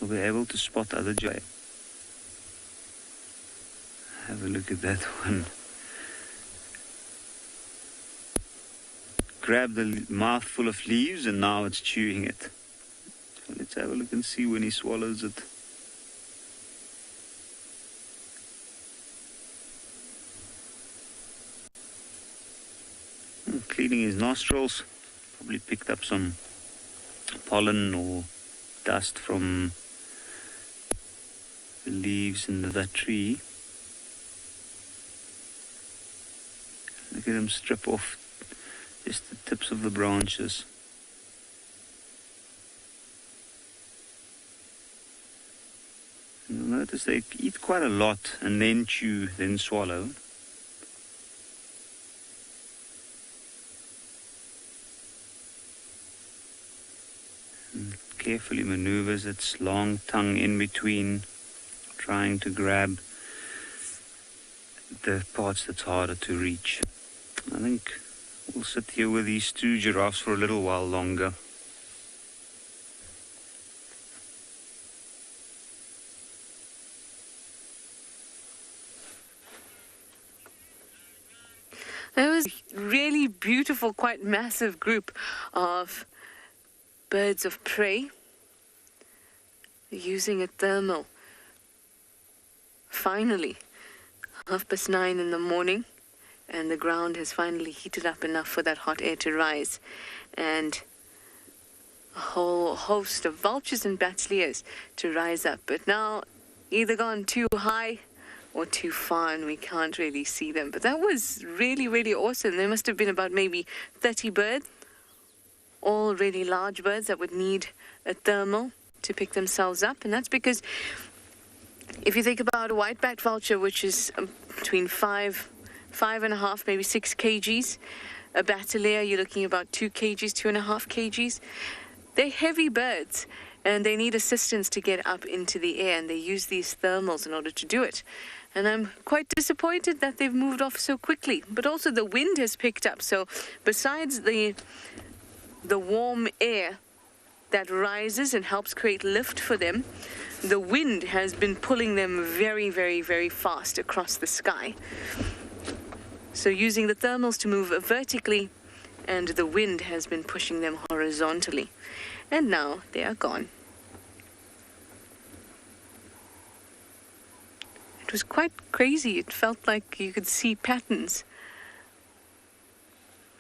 will be able to spot other jay. Have a look at that one. Grab the mouthful of leaves and now it's chewing it. So let's have a look and see when he swallows it. Cleaning his nostrils. Probably picked up some pollen or dust from the leaves in that tree. Look at him strip off just the tips of the branches. And you'll notice they eat quite a lot and then chew, then swallow. And carefully maneuvers its long tongue in between, trying to grab the parts that's harder to reach. I think we'll sit here with these two giraffes for a little while longer. That was a really beautiful, quite massive group of birds of prey using a thermal. Finally, 9:30 in the morning, and the ground has finally heated up enough for that hot air to rise, and a whole host of vultures and batsleers to rise up, but now either gone too high or too far and we can't really see them. But that was really, really awesome. There must have been about maybe 30 birds, all really large birds that would need a thermal to pick themselves up. And that's because if you think about a white-backed vulture, which is between 5.5, maybe 6 kgs, a battalier, you're looking about 2 kgs, 2.5 kgs. They're heavy birds, and they need assistance to get up into the air, and they use these thermals in order to do it. And I'm quite disappointed that they've moved off so quickly. But also the wind has picked up, so besides the warm air that rises and helps create lift for them, the wind has been pulling them very, very, very fast across the sky. So using the thermals to move vertically, and the wind has been pushing them horizontally. And now they are gone. It was quite crazy. It felt like you could see patterns.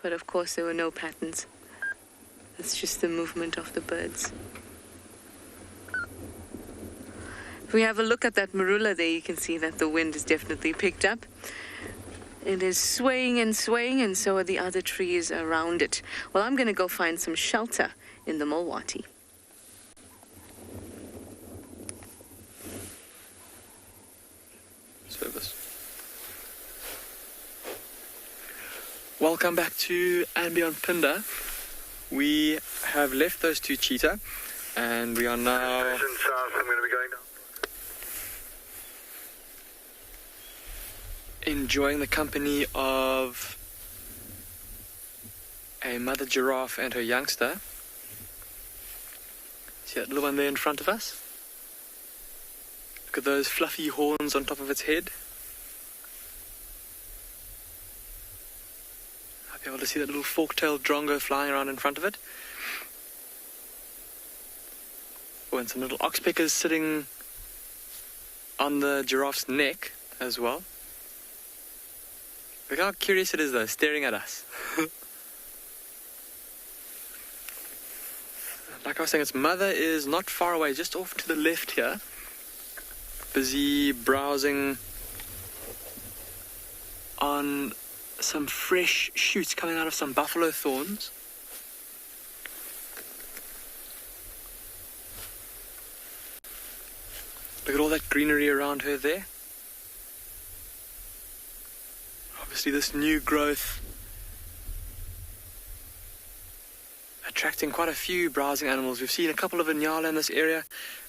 But of course there were no patterns. It's just the movement of the birds. If we have a look at that marula there, you can see that the wind has definitely picked up. It is swaying and swaying, and so are the other trees around it. Well, I'm going to go find some shelter in the Mulwati. Service. Welcome back to andBeyond Phinda. We have left those two cheetah, and we are now I'm going to be going down. enjoying the company of a mother giraffe and her youngster. See that little one there in front of us? Look at those fluffy horns on top of its head. I'll be able to see that little fork-tailed drongo flying around in front of it. Oh, and some little oxpeckers sitting on the giraffe's neck as well. Look how curious it is though, staring at us. Like I was saying, its mother is not far away, just off to the left here. Busy browsing on some fresh shoots coming out of some buffalo thorns. Look at all that greenery around her there. Obviously this new growth attracting quite a few browsing animals. We've seen a couple of Ngala in this area,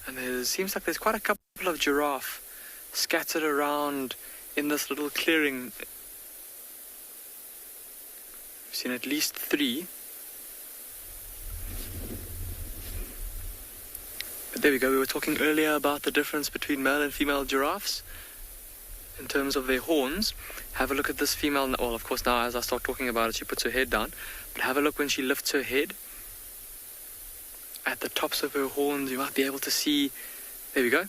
and there seems like there's quite a couple of giraffe scattered around in this little clearing. We've seen at least 3. But there we go, we were talking earlier about the difference between male and female giraffes in terms of their horns. Have a look at this female. Well, of course, now as I start talking about it, she puts her head down. But have a look when she lifts her head. At the tops of her horns, you might be able to see, there we go,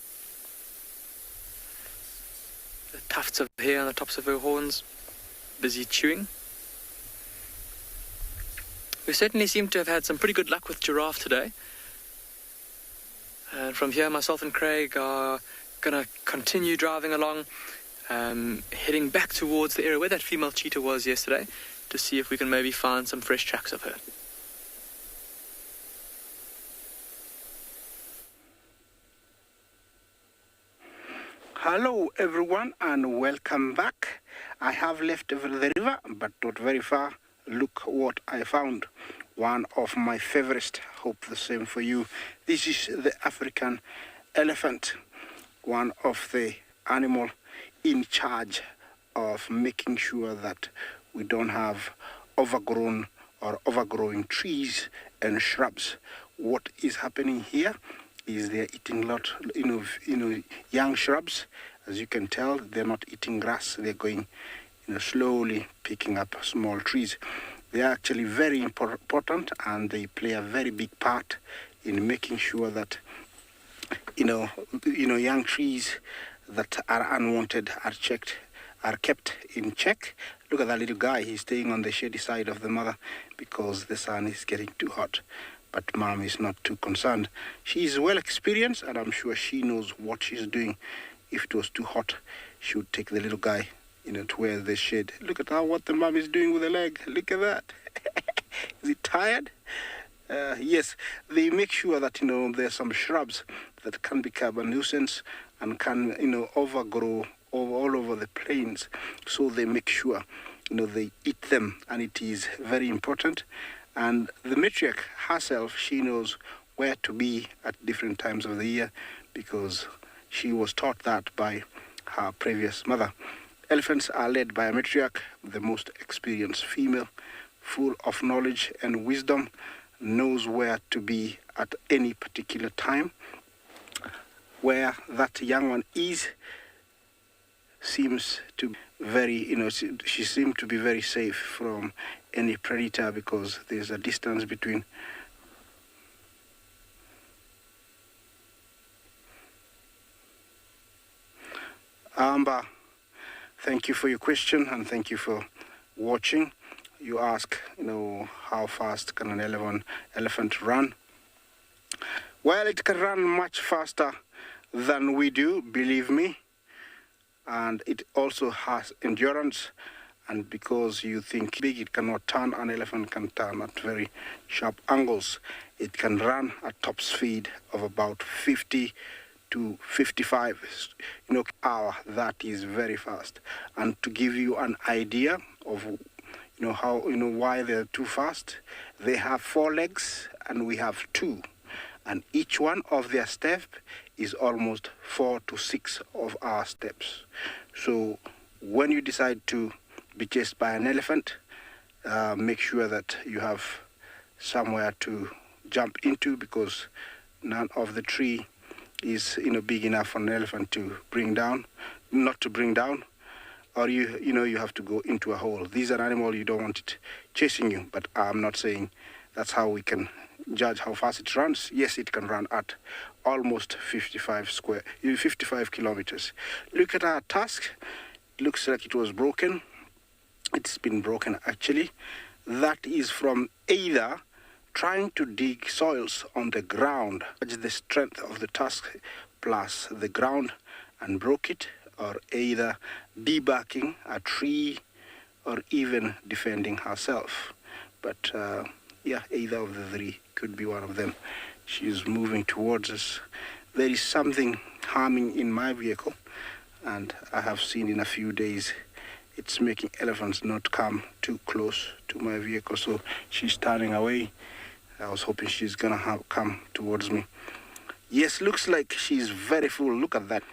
the tufts of hair on the tops of her horns, busy chewing. We certainly seem to have had some pretty good luck with giraffe today. And from here, myself and Craig are going to continue driving along, heading back towards the area where that female cheetah was yesterday, to see if we can maybe find some fresh tracks of her. Hello everyone and welcome back. I have left the river but not very far. Look what I found. One of my favorites. Hope the same for you. This is the African elephant. One of the animal in charge of making sure that we don't have overgrown or overgrowing trees and shrubs. What is happening here is they're eating a lot, young shrubs. As you can tell, they're not eating grass. They're going, slowly picking up small trees. They are actually very important, and they play a very big part in making sure that, young trees that are unwanted are kept in check. Look at that little guy. He's staying on the shady side of the mother because the sun is getting too hot. But mom is not too concerned. She is well experienced, and I'm sure she knows what she's doing. If it was too hot, she would take the little guy, to where the shade. Look at what the mom is doing with the leg. Look at that. Is he tired? Yes, they make sure that, there's some shrubs that can become a nuisance and can, overgrow all over the plains. So they make sure, they eat them, and it is very important. And the matriarch herself, she knows where to be at different times of the year because she was taught that by her previous mother. Elephants are led by a matriarch, the most experienced female, full of knowledge and wisdom, knows where to be at any particular time. Where that young one is, seems to be very, she seems to be very safe from any predator because there's a distance between. Amber, thank you for your question and thank you for watching. You ask, how fast can an elephant run? Well, it can run much faster than we do, believe me. And it also has endurance. and because you think big it cannot turn, an elephant can turn at very sharp angles. It can run at top speed of about 50 to 55 hour. That is very fast. And to give you an idea of how why they're too fast, they have 4 legs and we have 2, and each one of their steps is almost 4 to 6 of our steps. So when you decide to be chased by an elephant, make sure that you have somewhere to jump into, because none of the tree is big enough for an elephant to bring down, or you have to go into a hole. These are animals you don't want it chasing you, but I'm not saying that's how we can judge how fast it runs. Yes, it can run at almost 55 kilometers. Look at our tusk. It looks like it was broken. It's been broken actually. That is from either trying to dig soils on the ground, the strength of the tusk plus the ground, and broke it, or either debarking a tree or even defending herself. But either of the 3 could be one of them. She's moving towards us. There is something harming in my vehicle, and I have seen in a few days it's making elephants not come too close to my vehicle, so she's turning away. I was hoping she's gonna come towards me. Yes, looks like she's very full. Look at that.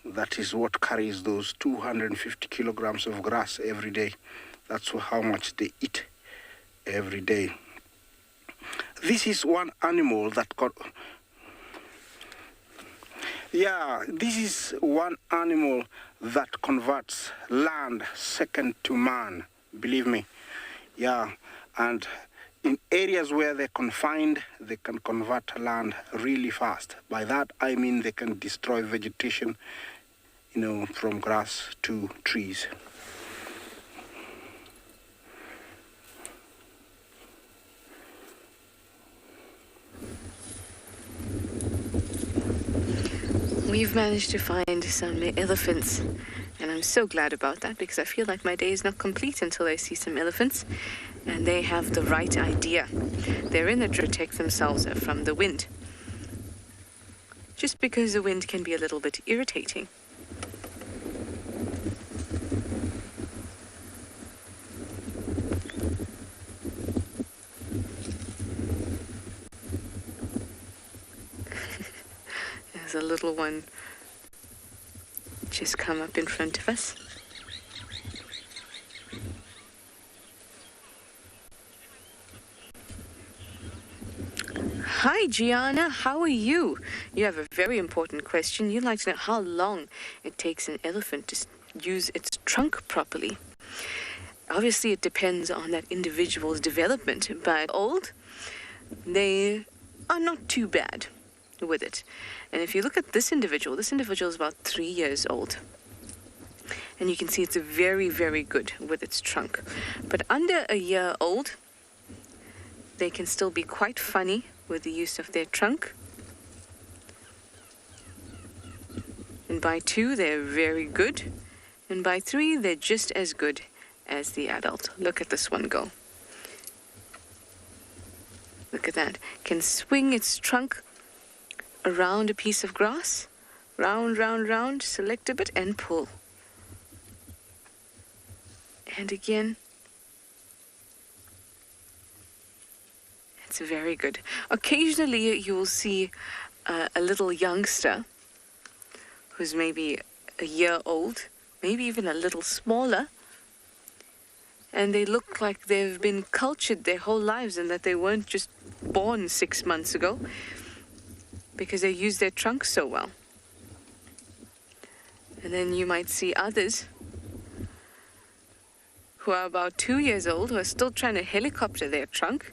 That is what carries those 250 kilograms of grass every day. That's how much they eat every day. This is one animal that this is one animal that converts land second to man, believe me. Yeah, and in areas where they're confined, they can convert land really fast. By that, I mean they can destroy vegetation, from grass to trees. We've managed to find some elephants, and I'm so glad about that, because I feel like my day is not complete until I see some elephants, and they have the right idea. They're in it to protect themselves from the wind, just because the wind can be a little bit irritating. There's a little one just come up in front of us. Hi, Gianna. How are you? You have a very important question. You'd like to know how long it takes an elephant to use its trunk properly. Obviously, it depends on that individual's development, but old, they are not too bad with it. And if you look at this individual is about 3 years old. And you can see it's very, very good with its trunk. But under a year old, they can still be quite funny with the use of their trunk. And by 2, they're very good. And by 3, they're just as good as the adult. Look at this one go. Look at that. Can swing its trunk around a piece of grass. Round, round, round. Select a bit and pull. And again. It's very good. Occasionally you'll see a little youngster who's maybe a year old, maybe even a little smaller, and they look like they've been cultured their whole lives and that they weren't just born 6 months ago, because they use their trunk so well. And then you might see others who are about 2 years old who are still trying to helicopter their trunk.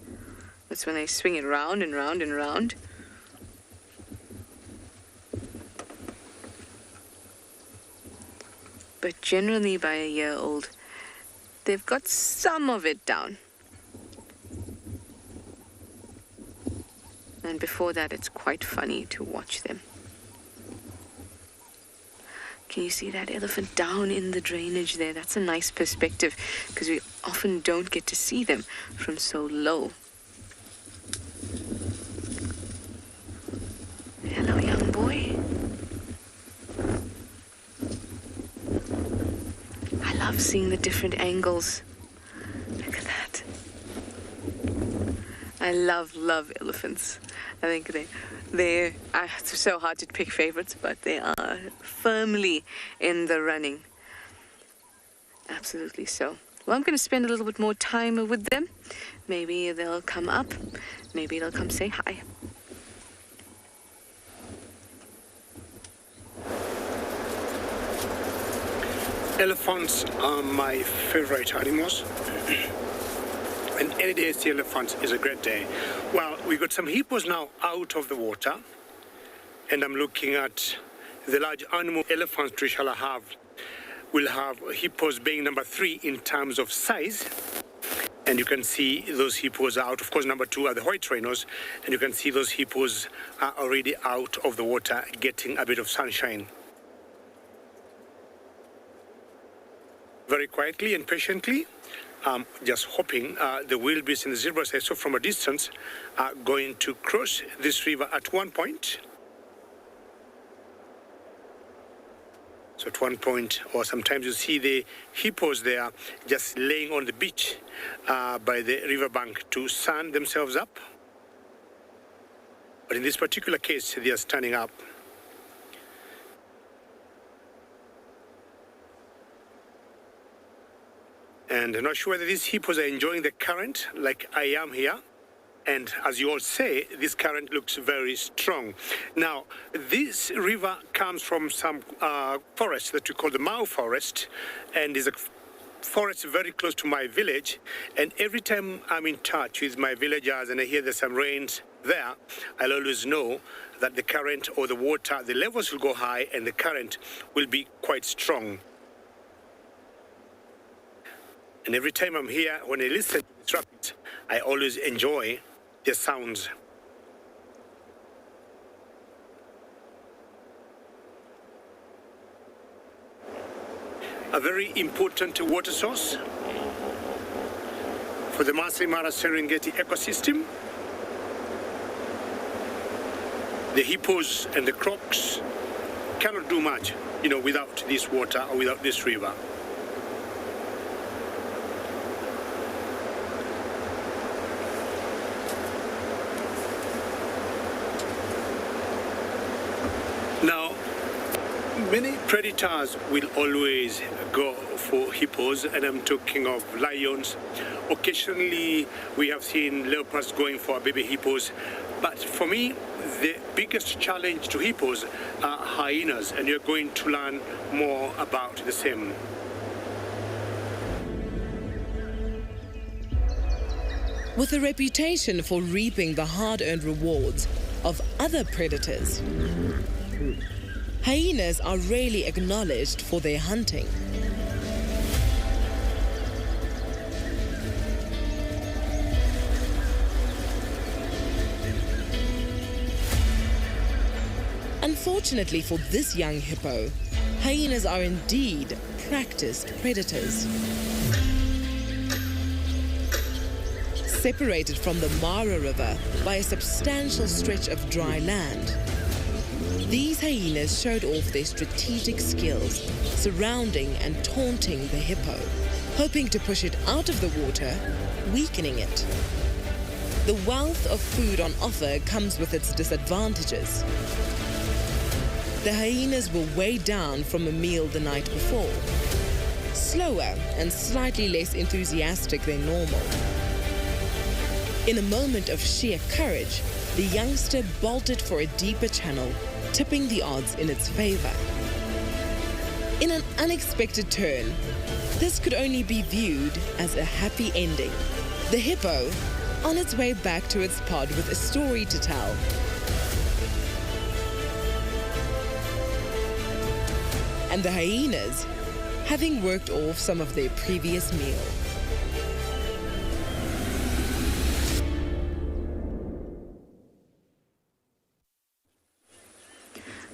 That's when they swing it round and round and round. But generally by a year old, they've got some of it down. And before that, it's quite funny to watch them. Can you see that elephant down in the drainage there? That's a nice perspective because we often don't get to see them from so low. Hello, young boy. I love seeing the different angles. Look at that. I love elephants. I think they're it's so hard to pick favorites, but they are firmly in the running. Absolutely so. Well, I'm going to spend a little bit more time with them. Maybe they'll come up. Maybe they'll come say hi. Elephants are my favorite animals. And any day to see elephants is a great day. Well, we got some hippos now out of the water. And I'm looking at the large animal elephants Trishalla will have hippos being number 3 in terms of size. And you can see those hippos are out. Of course, number 2 are the white rhinos. And you can see those hippos are already out of the water getting a bit of sunshine. Very quietly and patiently, just hoping the wildebeest and the zebras I saw from a distance are going to cross this river at one point. So at one point, or sometimes you see the hippos there just laying on the beach by the riverbank to sun themselves up. But in this particular case, they are standing up. And I'm not sure whether these hippos are enjoying the current like I am here. And as you all say, this current looks very strong. Now, this river comes from some forest that we call the Mau forest, and is a forest very close to my village. And every time I'm in touch with my villagers and I hear there's some rains there, I'll always know that the current or the water, the levels will go high and the current will be quite strong. And every time I'm here, when I listen to these rapids, I always enjoy the sounds. A very important water source for the Masai Mara Serengeti ecosystem. The hippos and the crocs cannot do much, without this water or without this river. Now, many predators will always go for hippos, and I'm talking of lions. Occasionally, we have seen leopards going for baby hippos. But for me, the biggest challenge to hippos are hyenas, and you're going to learn more about the same. With a reputation for reaping the hard-earned rewards of other predators, hyenas are rarely acknowledged for their hunting. Unfortunately for this young hippo, hyenas are indeed practiced predators. Separated from the Mara River by a substantial stretch of dry land, these hyenas showed off their strategic skills, surrounding and taunting the hippo, hoping to push it out of the water, weakening it. The wealth of food on offer comes with its disadvantages. The hyenas were weighed down from a meal the night before, slower and slightly less enthusiastic than normal. In a moment of sheer courage, the youngster bolted for a deeper channel, tipping the odds in its favor. In an unexpected turn, this could only be viewed as a happy ending. The hippo, on its way back to its pod with a story to tell. And the hyenas, having worked off some of their previous meal.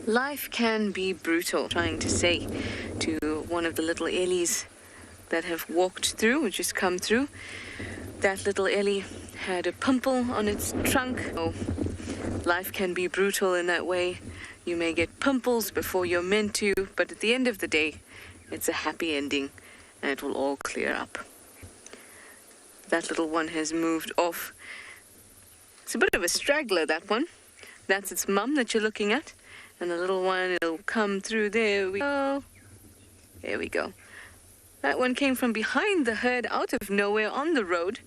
Life can be brutal, trying to say to one of the little Ellies that have walked through, or just come through. That little Ellie had a pimple on its trunk. Oh, life can be brutal in that way. You may get pimples before you're meant to, but at the end of the day, it's a happy ending, and it will all clear up. That little one has moved off. It's a bit of a straggler, that one. That's its mum that you're looking at. And the little one, it'll come through. There we go. There we go. That one came from behind the herd, out of nowhere, on the road,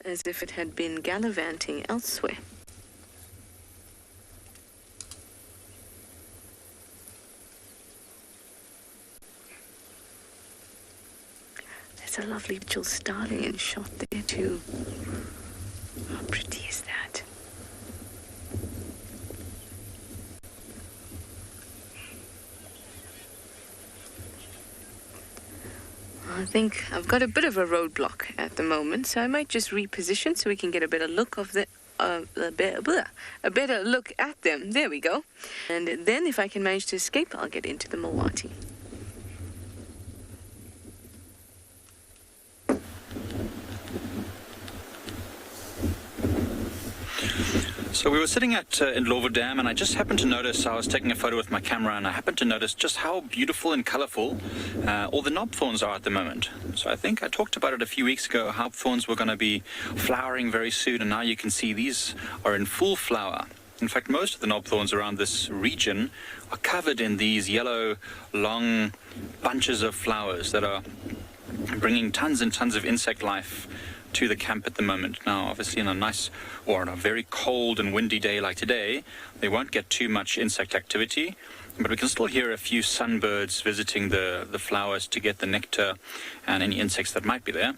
as if it had been gallivanting elsewhere. There's a lovely little starling in shot there too. How pretty is that? I think I've got a bit of a roadblock at the moment, so I might just reposition so we can get a better look of the a better look at them. There we go. And then if I can manage to escape, I'll get into the Milwaukee. So we were sitting at Ndlovu Dam, and I just happened to notice, I was taking a photo with my camera, and I happened to notice just how beautiful and colorful all the knobthorns are at the moment. So I think I talked about it a few weeks ago, how thorns were going to be flowering very soon, and now you can see these are in full flower. In fact, most of the knobthorns around this region are covered in these yellow, long bunches of flowers that are bringing tons and tons of insect life to the camp at the moment. Now, obviously, on a nice or on a very cold and windy day like today, they won't get too much insect activity, but we can still hear a few sunbirds visiting the flowers to get the nectar and any insects that might be there.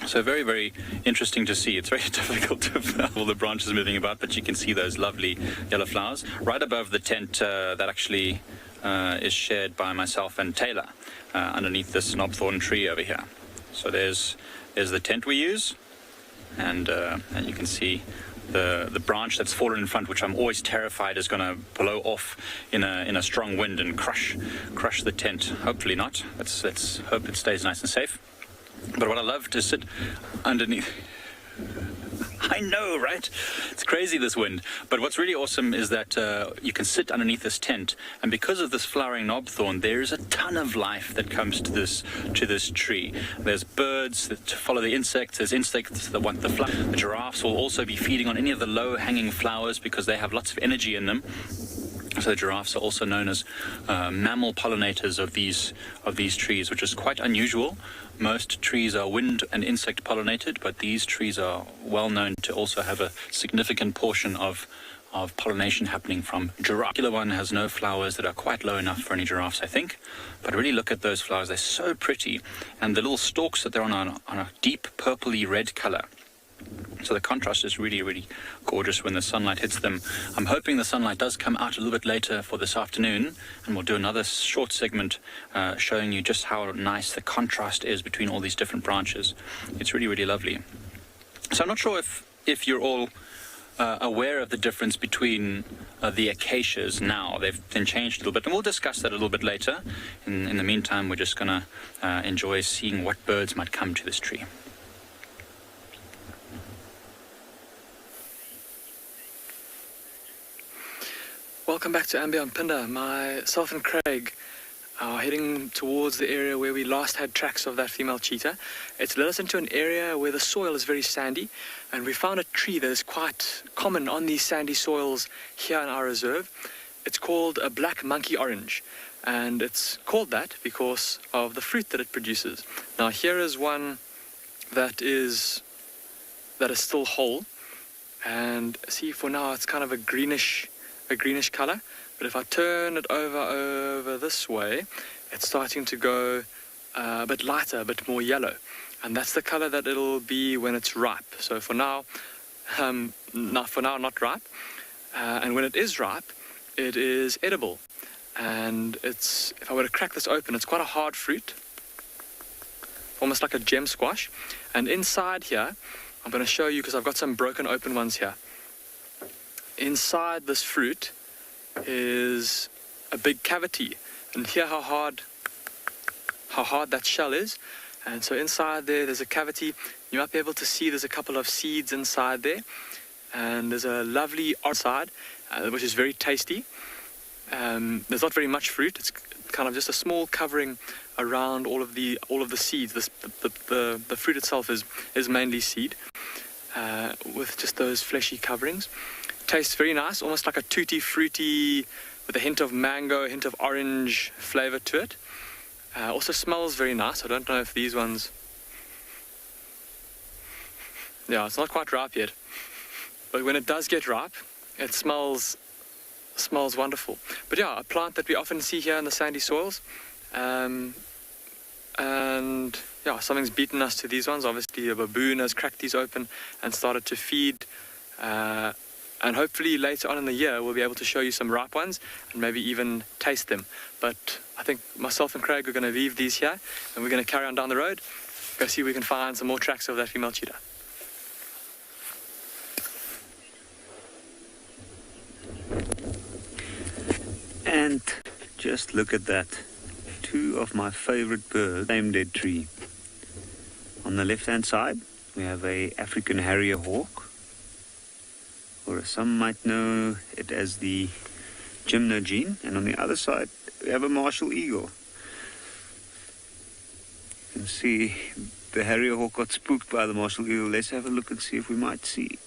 So very, very interesting to see. It's very difficult to have all the branches moving about, but you can see those lovely yellow flowers right above the tent that actually is shared by myself and Taylor underneath this knobthorn tree over here. So there's the tent we use, and you can see the branch that's fallen in front, which I'm always terrified is going to blow off in a strong wind and crush the tent. Hopefully not. Let's hope it stays nice and safe. But what I love to sit underneath. I know, right? It's crazy, this wind. But what's really awesome is that you can sit underneath this tent, and because of this flowering knobthorn, there's a ton of life that comes to this tree. There's birds that follow the insects. There's insects that want the flower. The giraffes will also be feeding on any of the low-hanging flowers because they have lots of energy in them. So the giraffes are also known as mammal pollinators of these trees, which is quite unusual. Most trees are wind and insect pollinated, but these trees are well known to also have a significant portion of pollination happening from giraffe. The particular one has no flowers that are quite low enough for any giraffes, I think. But really look at those flowers. They're so pretty. And the little stalks that they're on a deep purpley red color. So the contrast is really, really gorgeous when the sunlight hits them. I'm hoping the sunlight does come out a little bit later for this afternoon, and we'll do another short segment showing you just how nice the contrast is between all these different branches. It's really, really lovely. So I'm not sure if you're all aware of the difference between the acacias now. They've been changed a little bit, and we'll discuss that a little bit later. In the meantime, we're just going to enjoy seeing what birds might come to this tree. Welcome back to andBeyond Phinda. Myself and Craig are heading towards the area where we last had tracks of that female cheetah. It's led us into an area where the soil is very sandy, and we found a tree that is quite common on these sandy soils here in our reserve. It's called a black monkey orange, and it's called that because of the fruit that it produces. Now here is one that is still whole, and see, for now it's kind of a greenish color, but if I turn it over this way, it's starting to go a bit lighter, a bit more yellow, and that's the color that it'll be when it's ripe. So for now, not ripe, and when it is ripe, it is edible. And if I were to crack this open, it's quite a hard fruit, almost like a gem squash. And inside here, I'm going to show you, because I've got some broken open ones here. inside this fruit is a big cavity, and hear how hard that shell is. And so inside there's a cavity. You might be able to see there's a couple of seeds inside there, and there's a lovely orange side, which is very tasty. There's not very much fruit. It's kind of just a small covering around all of the seeds. The fruit itself is mainly seed, with just those fleshy coverings. Tastes very nice, almost like a tutti fruity with a hint of mango, a hint of orange flavor to it. Also smells very nice. I don't know if these ones... Yeah, it's not quite ripe yet. But when it does get ripe, it smells wonderful. But yeah, a plant that we often see here in the sandy soils. And yeah, something's beaten us to these ones. Obviously a baboon has cracked these open and started to feed. And hopefully later on in the year we'll be able to show you some ripe ones and maybe even taste them. But I think myself and Craig are going to leave these here, and we're going to carry on down the road, go see if we can find some more tracks of that female cheetah. And just look at that. Two of my favorite birds, same dead tree. On the left hand side we have a African harrier hawk, or as some might know it as the gymnogene, and on the other side we have a martial eagle. You can see the harrier hawk got spooked by the martial eagle. Let's have a look and see if we might see.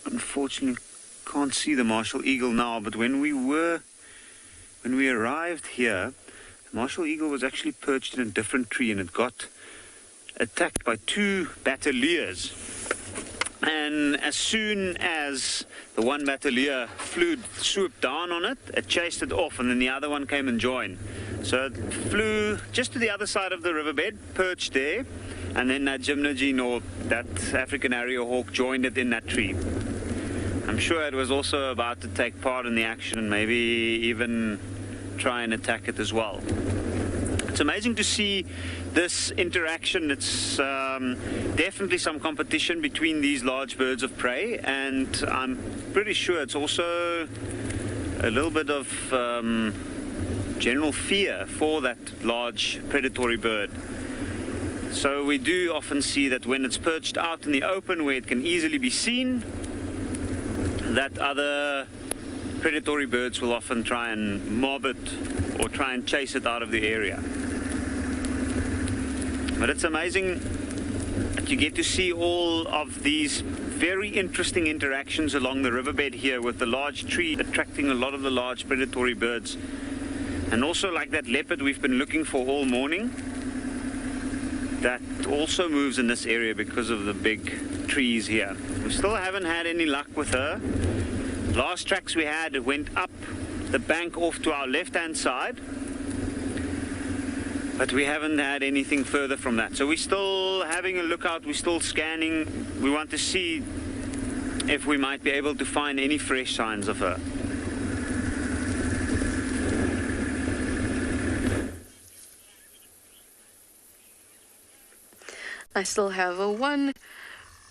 Unfortunately can't see the martial eagle now, but when we arrived here, the martial eagle was actually perched in a different tree, and it got attacked by two battaliers. And as soon as the one battalier swooped down on it, it chased it off, and then the other one came and joined. So it flew just to the other side of the riverbed, perched there, and then that gymnogene, or that African harrier hawk, joined it in that tree. I'm sure it was also about to take part in the action and maybe even try and attack it as well. It's amazing to see this interaction. It's definitely some competition between these large birds of prey, and I'm pretty sure it's also a little bit of general fear for that large predatory bird. So we do often see that when it's perched out in the open where it can easily be seen, that other predatory birds will often try and mob it or try and chase it out of the area. But it's amazing that you get to see all of these very interesting interactions along the riverbed here, with the large tree attracting a lot of the large predatory birds. And also like that leopard we've been looking for all morning, that also moves in this area because of the big trees here. We still haven't had any luck with her. Last tracks we had went up the bank off to our left hand side, but we haven't had anything further from that. So we're still having a look out, we're still scanning. We want to see if we might be able to find any fresh signs of her. I still have one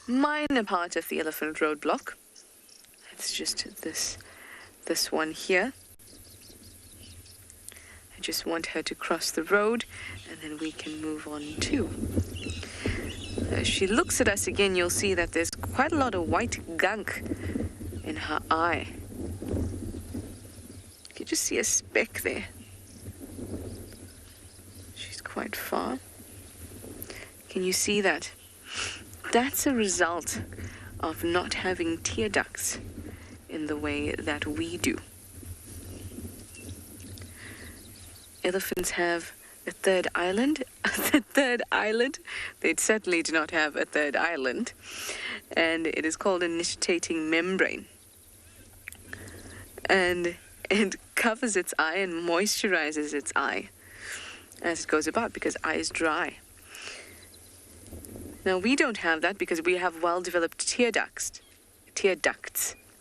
minor part of the elephant roadblock. It's just this one here. I just want her to cross the road, and then we can move on too. As she looks at us again, you'll see that there's quite a lot of white gunk in her eye. You can just see a speck there. She's quite far. Can you see that? That's a result of not having tear ducts in the way that we do. Elephants have a third island. They certainly do not have a third island. And it is called an initiating membrane. And it covers its eye and moisturizes its eye as it goes about, because eye is dry. Now, we don't have that because we have well-developed tear ducts.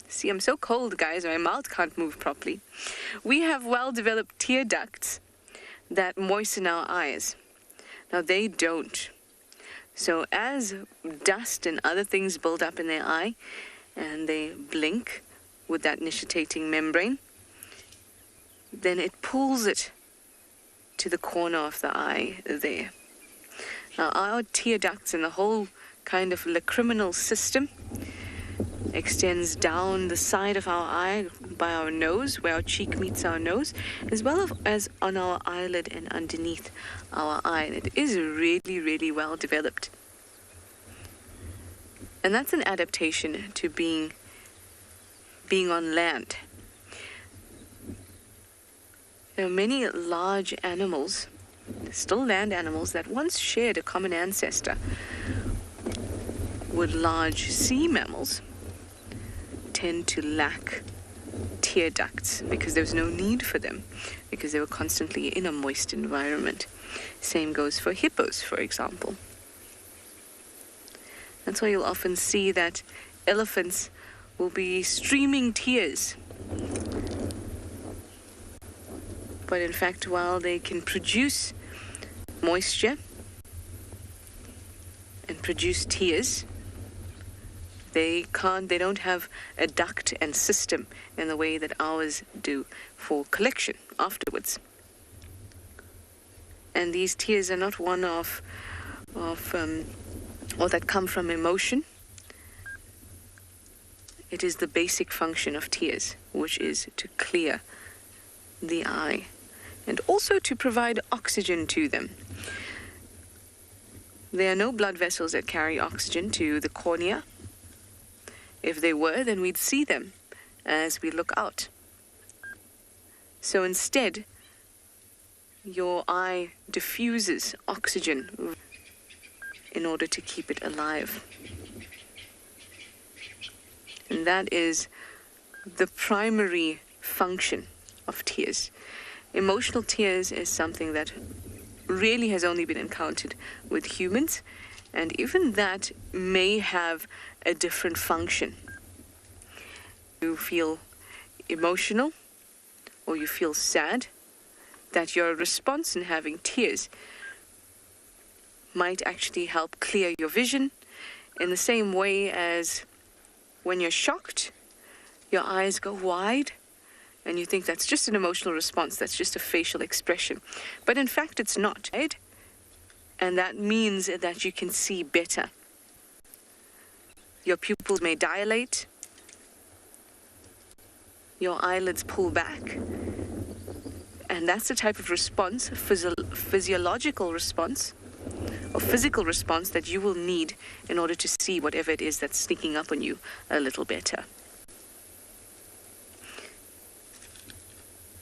See, I'm so cold, guys, my mouth can't move properly. We have well-developed tear ducts that moisten our eyes. Now, they don't. So as dust and other things build up in their eye, and they blink with that nictitating membrane, then it pulls it to the corner of the eye there. Now, our tear ducts and the whole kind of lacriminal system extends down the side of our eye by our nose, where our cheek meets our nose, as well as on our eyelid and underneath our eye. And it is really, really well developed. And that's an adaptation to being on land. There are many large animals, still land animals, that once shared a common ancestor with large sea mammals, tend to lack tear ducts because there was no need for them, because they were constantly in a moist environment. Same goes for hippos, for example. That's why you'll often see that elephants will be streaming tears. But in fact, while they can produce moisture and produce tears, they don't have a duct and system in the way that ours do for collection afterwards. And these tears are not one or that come from emotion. It is the basic function of tears, which is to clear the eye and also to provide oxygen to them. There are no blood vessels that carry oxygen to the cornea. If they were, then we'd see them as we look out. So instead, your eye diffuses oxygen in order to keep it alive. And that is the primary function of tears. Emotional tears is something that really has only been encountered with humans, and even that may have a different function. You feel emotional or you feel sad, that your response in having tears might actually help clear your vision, in the same way as when you're shocked, your eyes go wide and you think that's just an emotional response, that's just a facial expression. But in fact, it's not, right? And that means that you can see better. Your pupils may dilate, your eyelids pull back, and that's the type of response, physiological response, or physical response that you will need in order to see whatever it is that's sneaking up on you a little better.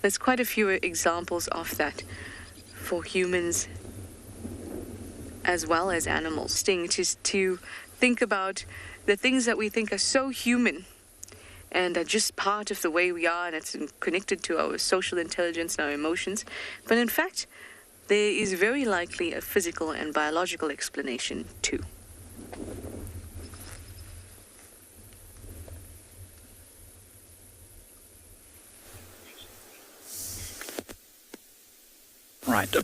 There's quite a few examples of that for humans as well as animals. Just to think about the things that we think are so human and are just part of the way we are, and it's connected to our social intelligence and our emotions. But in fact, there is very likely a physical and biological explanation too. Right.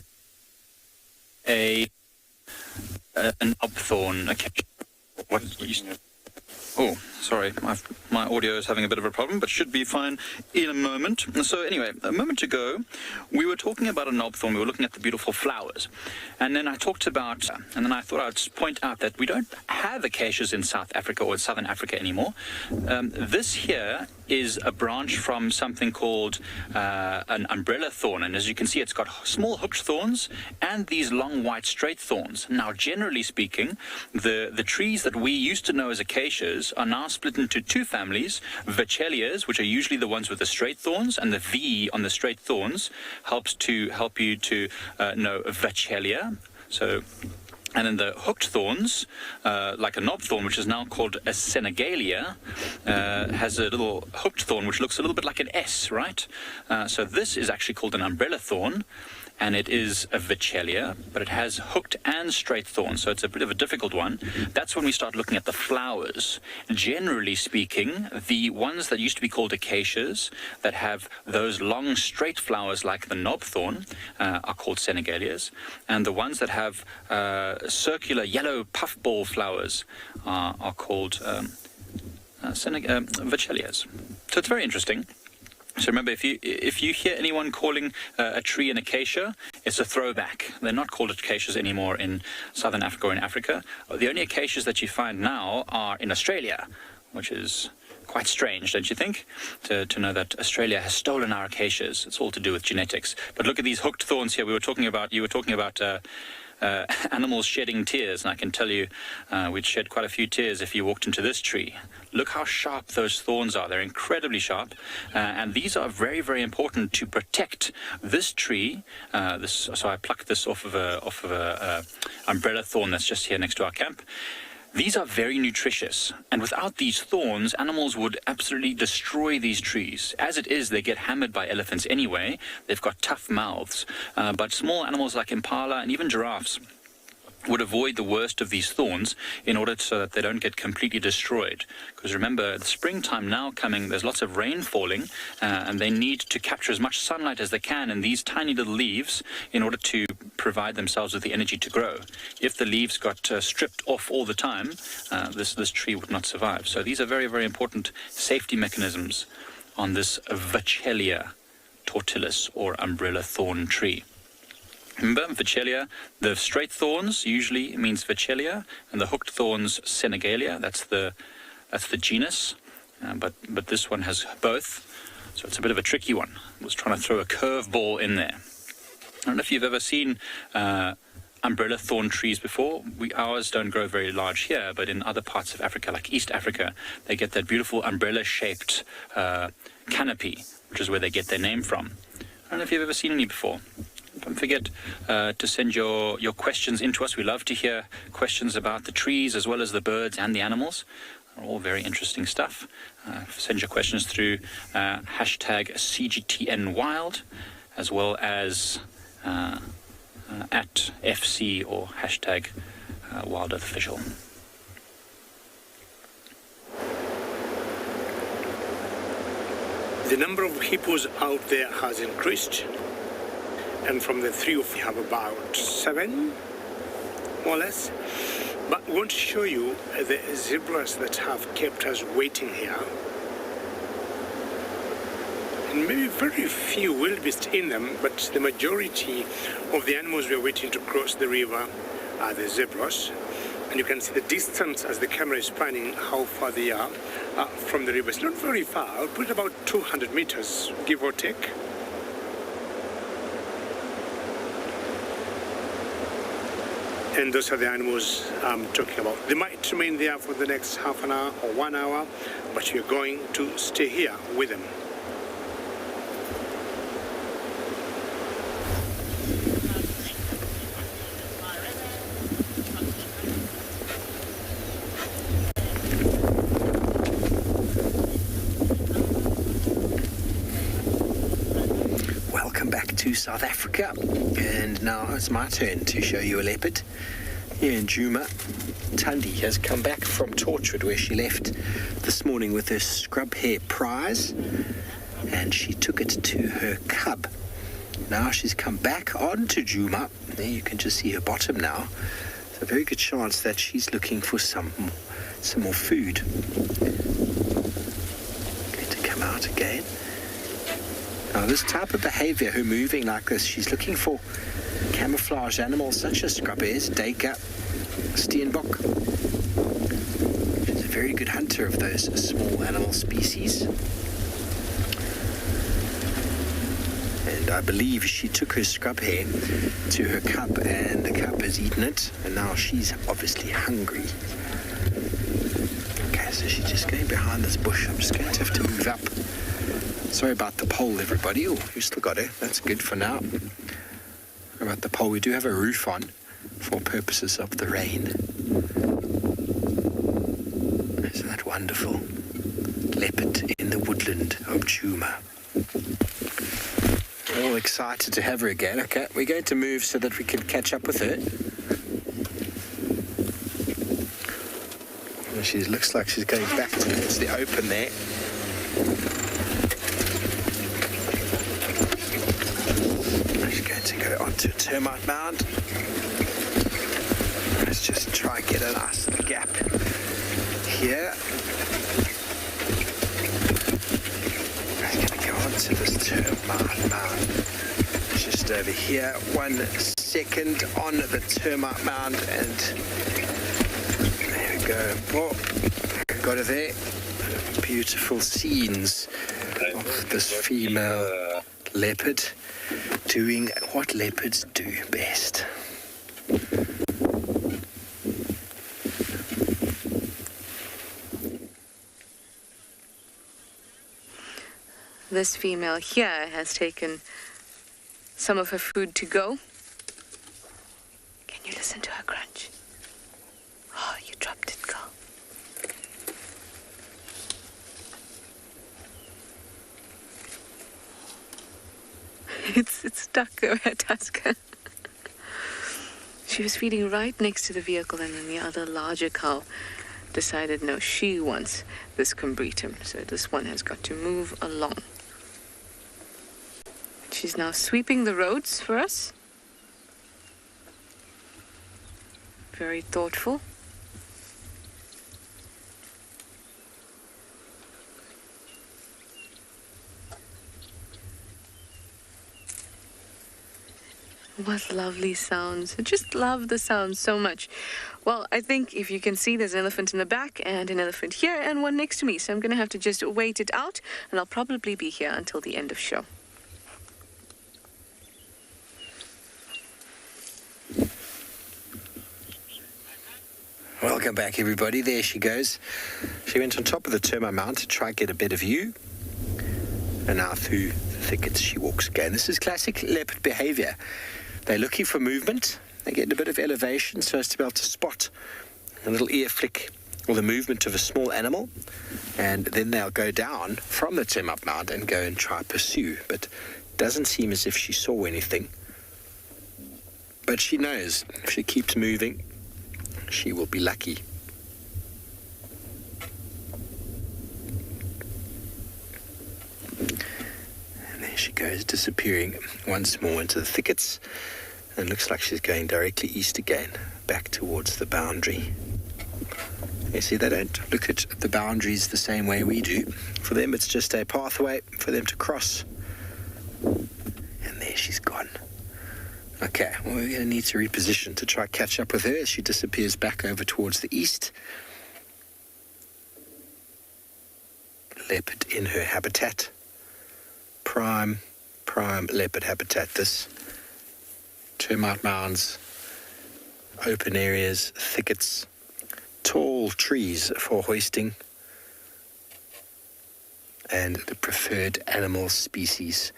An upthorn. Oh, sorry, my audio is having a bit of a problem, but should be fine in a moment. So anyway, a moment ago, we were talking about a knobthorn. We were looking at the beautiful flowers. And then I talked about, and then I thought I'd point out that we don't have acacias in South Africa or Southern Africa anymore. This here is a branch from something called an umbrella thorn. And as you can see, it's got small hooked thorns and these long white straight thorns. Now, generally speaking, the trees that we used to know as acacias are now split into two families, vachelias, which are usually the ones with the straight thorns, and the V on the straight thorns help you to know vachelia. So, and then the hooked thorns, like a knobthorn, which is now called a senegalia, has a little hooked thorn which looks a little bit like an S, right? So this is actually called an umbrella thorn, and it is a vachelia, but it has hooked and straight thorns, so it's a bit of a difficult one. That's when we start looking at the flowers. Generally speaking, the ones that used to be called acacias, that have those long straight flowers like the knobthorn, are called senegalias, and the ones that have circular yellow puffball flowers are called Vachelias. So it's very interesting. So remember, if you hear anyone calling a tree an acacia, it's a throwback. They're not called acacias anymore in southern Africa or in Africa. The only acacias that you find now are in Australia, which is quite strange, don't you think? To know that Australia has stolen our acacias. It's all to do with genetics. But look at these hooked thorns here. You were talking about animals shedding tears, and I can tell you we'd shed quite a few tears if you walked into this tree. Look how sharp those thorns are. They're incredibly sharp, and these are very, very important to protect this tree. So I plucked this off of a umbrella thorn that's just here next to our camp. These are very nutritious, and without these thorns, animals would absolutely destroy these trees. As it is, they get hammered by elephants anyway. They've got tough mouths, but small animals like impala and even giraffes would avoid the worst of these thorns in order so that they don't get completely destroyed. Because remember, the springtime now coming, there's lots of rain falling, and they need to capture as much sunlight as they can in these tiny little leaves in order to provide themselves with the energy to grow. If the leaves got stripped off all the time, this tree would not survive. So these are very, very important safety mechanisms on this Vachelia tortilis or umbrella thorn tree. Remember, Vachelia, the straight thorns usually means Vachelia, and the hooked thorns Senegalia. That's the genus, but this one has both, so it's a bit of a tricky one. I was trying to throw a curveball in there. I don't know if you've ever seen umbrella thorn trees before. Ours don't grow very large here, but in other parts of Africa, like East Africa, they get that beautiful umbrella-shaped canopy, which is where they get their name from. I don't know if you've ever seen any before. Don't forget to send your questions into us. We love to hear questions about the trees as well as the birds and the animals. All very interesting stuff. Send your questions through hashtag CGTNWild as well as at FC or hashtag WildEarth Official. The number of hippos out there has increased. And from the three, we have about 7, more or less. But I want to show you the zebras that have kept us waiting here. And maybe very few wildebeest in them, but the majority of the animals we are waiting to cross the river are the zebras. And you can see the distance as the camera is panning, how far they are from the river. It's not very far. I'll put about 200 meters, give or take. And those are the animals I'm talking about. They might remain there for the next half an hour or 1 hour, but you're going to stay here with them. To South Africa, and now it's my turn to show you a leopard. Here in Djuma, Tundi has come back from Torchwood where she left this morning with her scrub hare prize, and she took it to her cub. Now she's come back onto Djuma. There you can just see her bottom now. It's a very good chance that she's looking for some more food. Going to come out again. Now this type of behavior, her moving like this, she's looking for camouflage animals such as scrub hares, duiker, Springbok. She's a very good hunter of those small animal species. And I believe she took her scrub hare to her cub, and the cub has eaten it, and now she's obviously hungry. Okay, so she's just going behind this bush. I'm just going to have to move up. Sorry about the pole, everybody. Oh, you still got it. That's good for now. Sorry about the pole. We do have a roof on for purposes of the rain. Isn't that wonderful? Leopard in the woodland of Djuma. All excited to have her again. Okay, we're going to move so that we can catch up with her. She looks like she's going back towards the open there. To go onto a termite mound. Let's just try and get a nice little gap here. to this termite mound. Just over here, 1 second on the termite mound, and there we go. Oh, got her there. Beautiful scenes of this female leopard doing what leopards do best. This female here has taken some of her food to go. Can you listen to her crunch? Oh, you dropped it, girl. It's stuck to her tusk. She was feeding right next to the vehicle, and then the other larger cow decided no, she wants this combretum, so this one has got to move along. She's now sweeping the roads for us. Very thoughtful. What lovely sounds. I just love the sounds so much. Well, I think if you can see, there's an elephant in the back and an elephant here and one next to me. So I'm going to have to just wait it out, and I'll probably be here until the end of show. Welcome back, everybody. There she goes. She went on top of the termite mound to try and get a better view. And now through the thickets she walks again. This is classic leopard behavior. They're looking for movement. They get a bit of elevation so as to be able to spot a little ear flick or the movement of a small animal. And then they'll go down from the termite mound and go and try pursue. But it doesn't seem as if she saw anything. But she knows if she keeps moving, she will be lucky. And there she goes, disappearing once more into the thickets. And it looks like she's going directly east again, back towards the boundary. You see, they don't look at the boundaries the same way we do. For them, it's just a pathway for them to cross. And there she's gone. Okay, well, we're going to need to reposition to try catch up with her as she disappears back over towards the east. Leopard in her habitat. Prime leopard habitat, this. Termite mounds, open areas, thickets, tall trees for hoisting, and the preferred animal species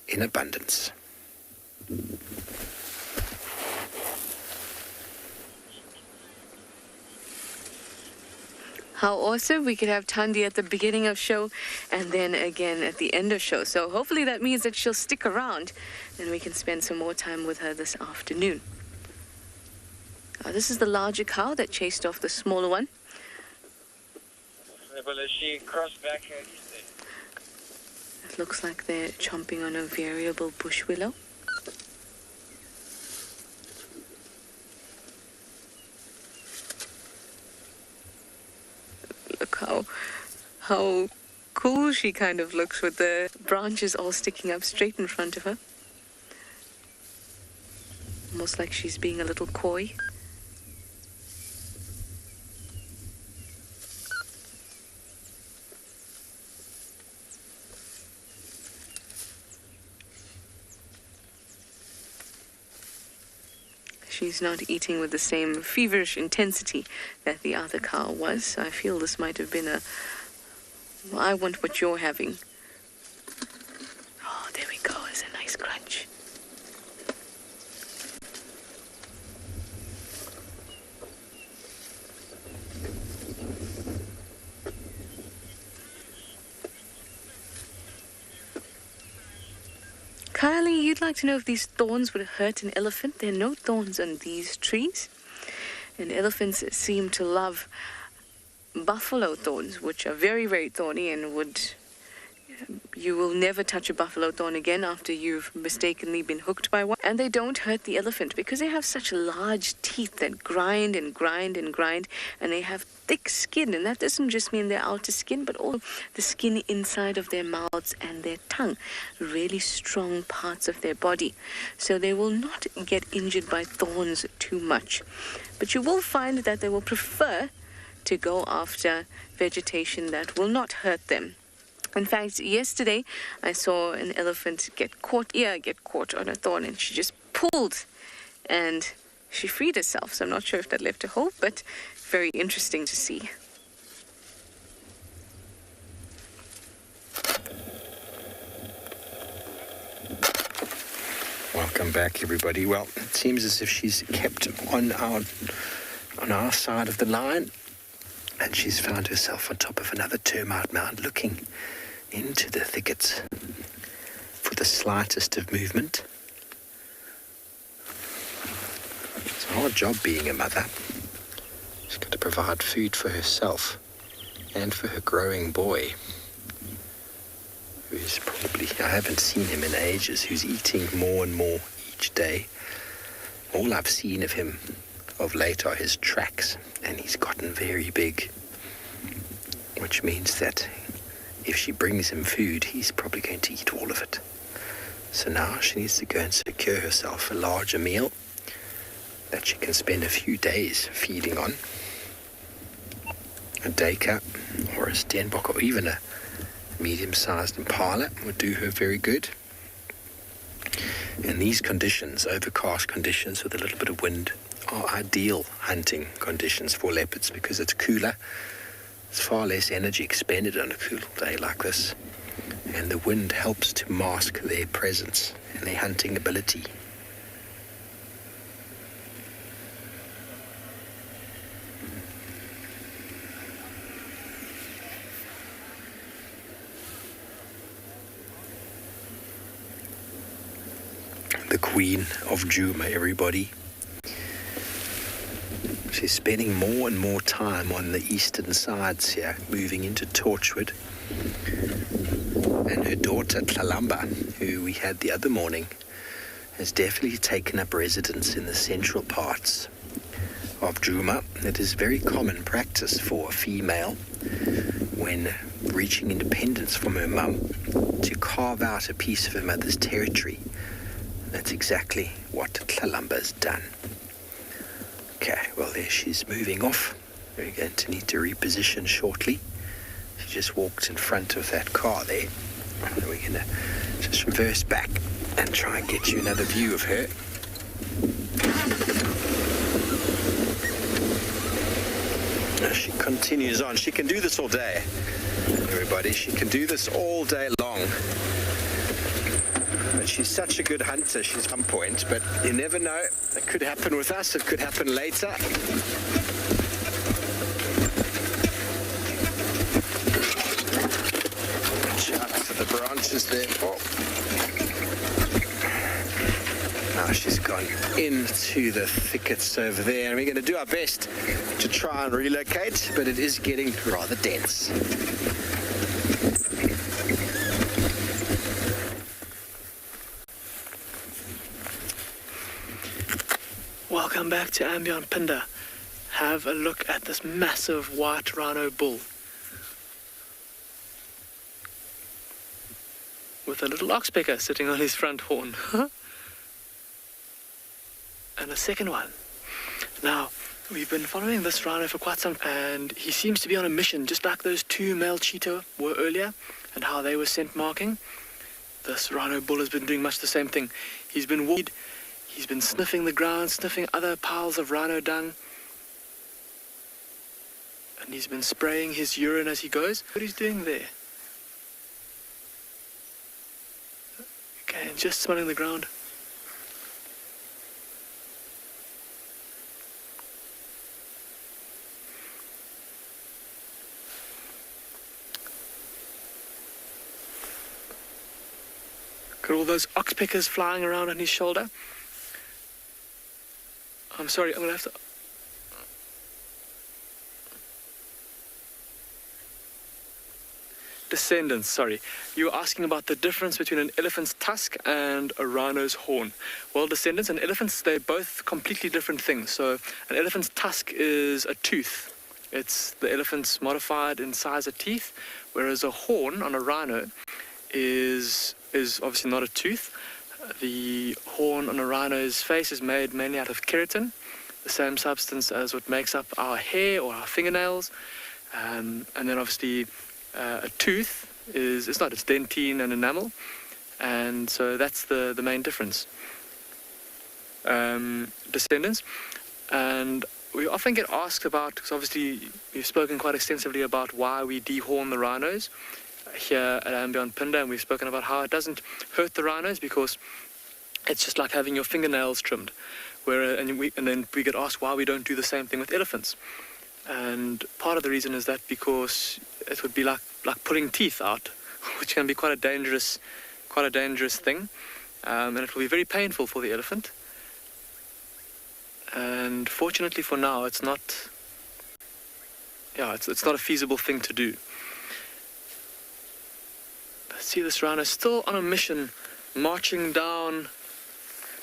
in abundance. How awesome. We could have Thandi at the beginning of show and then again at the end of show. So hopefully that means that she'll stick around and we can spend some more time with her this afternoon. This is the larger cow that chased off the smaller one. She crossed back here. It looks like they're chomping on a variable bush willow. Look how cool she kind of looks with the branches all sticking up straight in front of her. Almost like she's being a little coy. She's not eating with the same feverish intensity that the other cow was. I feel this might have been well, I want what you're having. Oh, there we go. It's a nice crunch. Kylie, you'd like to know if these thorns would hurt an elephant. There are no thorns on these trees. And elephants seem to love buffalo thorns, which are very, very thorny and would You will never touch a buffalo thorn again after you've mistakenly been hooked by one. And they don't hurt the elephant because they have such large teeth that grind and grind and grind, and they have thick skin. And that doesn't just mean their outer skin, but also the skin inside of their mouths and their tongue, really strong parts of their body. So they will not get injured by thorns too much. But you will find that they will prefer to go after vegetation that will not hurt them. In fact, yesterday I saw an elephant get caught on a thorn, and she just pulled and she freed herself. So I'm not sure if that left a hole, but very interesting to see. Welcome back, everybody. Well, it seems as if she's kept on our side of the line, and she's found herself on top of another termite mound, looking into the thickets for the slightest of movement. It's a hard job being a mother. She's got to provide food for herself and for her growing boy, who's probably, I haven't seen him in ages, who's eating more and more each day. All I've seen of him of late are his tracks, and he's gotten very big, which means that if she brings him food, he's probably going to eat all of it. So now she needs to go and secure herself a larger meal that she can spend a few days feeding on. A duiker or a Springbok or even a medium-sized impala would do her very good. And these conditions, overcast conditions with a little bit of wind, are ideal hunting conditions for leopards because it's cooler. There's far less energy expended on a cool day like this, and the wind helps to mask their presence and their hunting ability. The Queen of Djuma, everybody. She's spending more and more time on the eastern sides here, moving into Torchwood. And her daughter, Tlalamba, who we had the other morning, has definitely taken up residence in the central parts of Djuma. It is very common practice for a female, when reaching independence from her mum, to carve out a piece of her mother's territory. That's exactly what Tlalamba's done. Okay, well there she's moving off. We're going to need to reposition shortly. She just walked in front of that car there. And we're going to just reverse back and try and get you another view of her. As she continues on. She can do this all day, everybody. She can do this all day long. But she's such a good hunter, she's on point, but you never know. It could happen with us, it could happen later. Watch out for the branches there. Oh. Now she's gone into the thickets over there, and we're going to do our best to try and relocate, but it is getting rather dense. Welcome back to andBeyond Phinda. Have a look at this massive white rhino bull with a little oxpecker sitting on his front horn. And a second one. Now, we've been following this rhino for quite some time, and he seems to be on a mission, just like those two male cheetah were earlier, and how they were scent marking. This rhino bull has been doing much the same thing. He's been walking. He's been sniffing the ground, sniffing other piles of rhino dung. And he's been spraying his urine as he goes. What he's doing there. Okay, and just smelling the ground. Got all those oxpeckers flying around on his shoulder. I'm sorry, I'm going to have to... descendants, sorry. You were asking about the difference between an elephant's tusk and a rhino's horn. Well, descendants and elephants, they're both completely different things. So an elephant's tusk is a tooth. It's the elephant's modified in size of teeth, whereas a horn on a rhino is obviously not a tooth. The horn on a rhino's face is made mainly out of keratin, the same substance as what makes up our hair or our fingernails. And then obviously a tooth it's dentine and enamel, and so that's the main difference. Descendants, and we often get asked about, because obviously we've spoken quite extensively about why we dehorn the rhinos here at andBeyond Phinda, and we've spoken about how it doesn't hurt the rhinos because it's just like having your fingernails trimmed. And then we get asked why we don't do the same thing with elephants. And part of the reason is that because it would be like pulling teeth out, which can be quite a dangerous thing, and it will be very painful for the elephant. And fortunately for now, it's not a feasible thing to do. Let's see this rhino still on a mission, marching down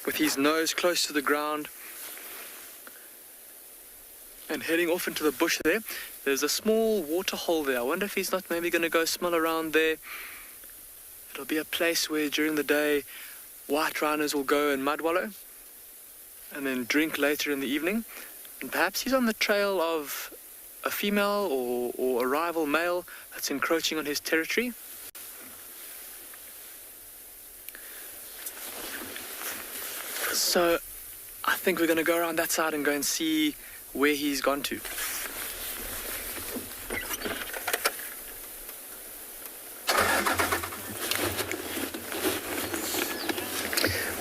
with his nose close to the ground and heading off into the bush there. There's a small water hole there. I wonder if he's not maybe going to go smell around there. It'll be a place where during the day white rhinos will go and mud wallow and then drink later in the evening. And perhaps he's on the trail of a female or a rival male that's encroaching on his territory. So I think we're going to go around that side and go and see where he's gone to.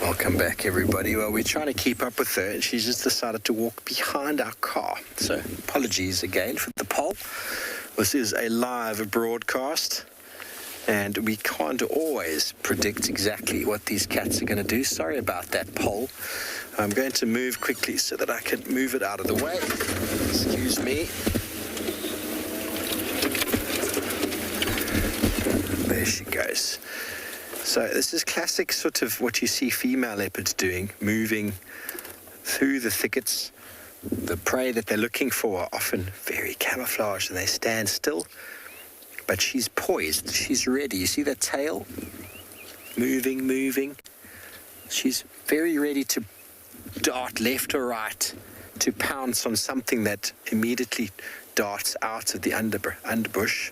Welcome back, everybody. Well, we're trying to keep up with her, and she's just decided to walk behind our car. So apologies again for the poll. This is a live broadcast, and we can't always predict exactly what these cats are going to do. Sorry about that poll. I'm going to move quickly so that I can move it out of the way. Excuse me. There she goes. So this is classic sort of what you see female leopards doing, moving through the thickets. The prey that they're looking for are often very camouflaged, and they stand still. But she's poised, she's ready. You see that tail? Moving. She's very ready to dart left or right, to pounce on something that immediately darts out of the underbush,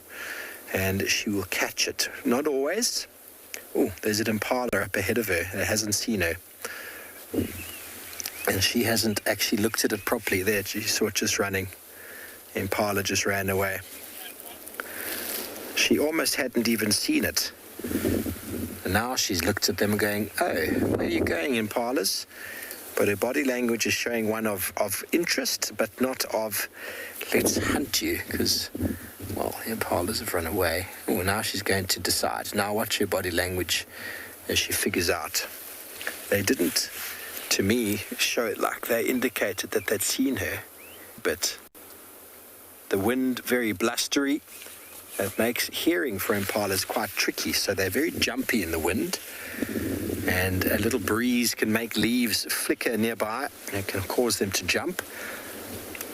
and she will catch it. Not always. Oh, there's an impala up ahead of her that hasn't seen her. And she hasn't actually looked at it properly. There, she saw it just running. The impala just ran away. She almost hadn't even seen it. And now she's looked at them going, oh, where are you going, impalas? But her body language is showing one of interest, but not of, let's hunt you, because, well, the impalas have run away. Oh, now she's going to decide. Now watch her body language as she figures out. They didn't, to me, show it like they indicated that they'd seen her. But the wind, very blustery. That makes hearing for impalas quite tricky, so they're very jumpy in the wind, and a little breeze can make leaves flicker nearby and can cause them to jump.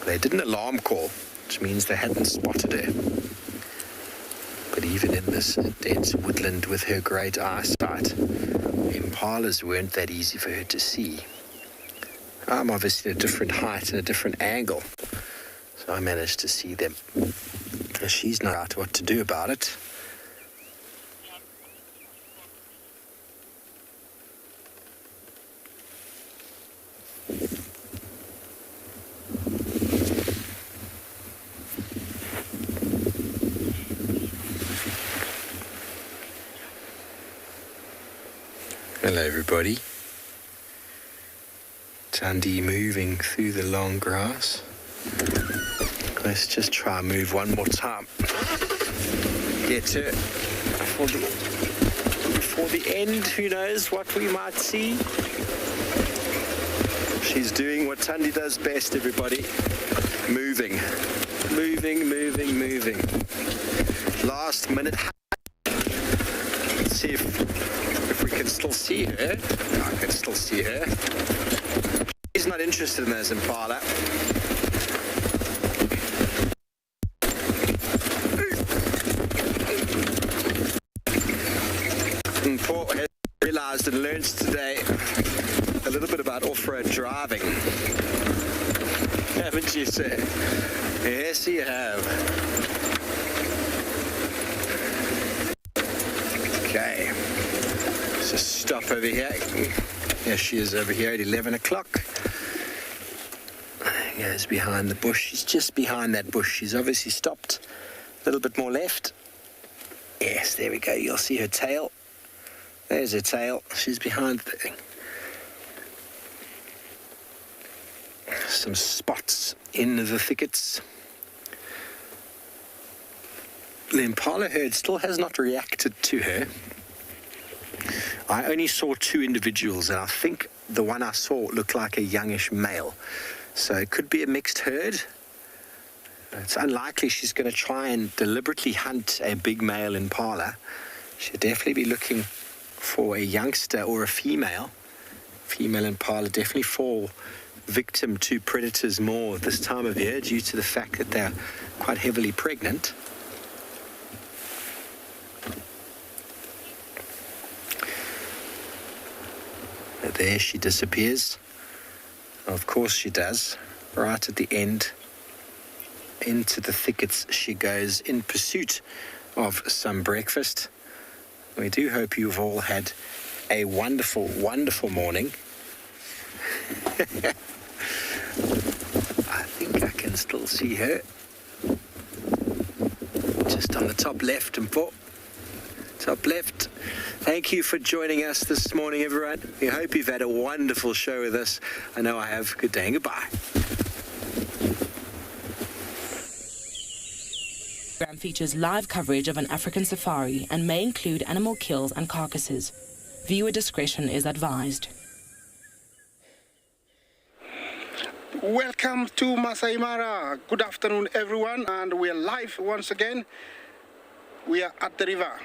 They did an alarm call, which means they hadn't spotted her. But even in this dense woodland with her great eyesight, impalas weren't that easy for her to see. I'm obviously at a different height and a different angle, so I managed to see them. She's not out what to do about it. Hello, everybody. Tandy moving through the long grass. Let's just try and move one more time. Get her for the end. Who knows what we might see. She's doing what Tandy does best, everybody. Moving. Last minute see if we can still see her. I can still see her. She's not interested in those impala. And Paul has realised and learned today a little bit about off-road driving. Haven't you, sir? Yes, you have. Okay. So stop over here. Here she is over here at 11 o'clock. Goes behind the bush. She's just behind that bush. She's obviously stopped. A little bit more left. Yes, there we go. You'll see her tail. There's her tail. She's behind the thing. Some spots in the thickets. The impala herd still has not reacted to her. I only saw 2 individuals, and I think the one I saw looked like a youngish male. So it could be a mixed herd. It's unlikely she's going to try and deliberately hunt a big male impala. She'll definitely be looking for a youngster or a female. Female impala definitely fall victim to predators more this time of year due to the fact that they're quite heavily pregnant. There she disappears. Of course she does. Right at the end, into the thickets she goes in pursuit of some breakfast. We do hope you've all had a wonderful, wonderful morning. I think I can still see her. Just on the top left and top left. Thank you for joining us this morning, everyone. We hope you've had a wonderful show with us. I know I have. Good day and goodbye. The program features live coverage of an African safari and may include animal kills and carcasses. Viewer discretion is advised. Welcome to Masai Mara. Good afternoon, everyone, and we're live once again. We are at the river.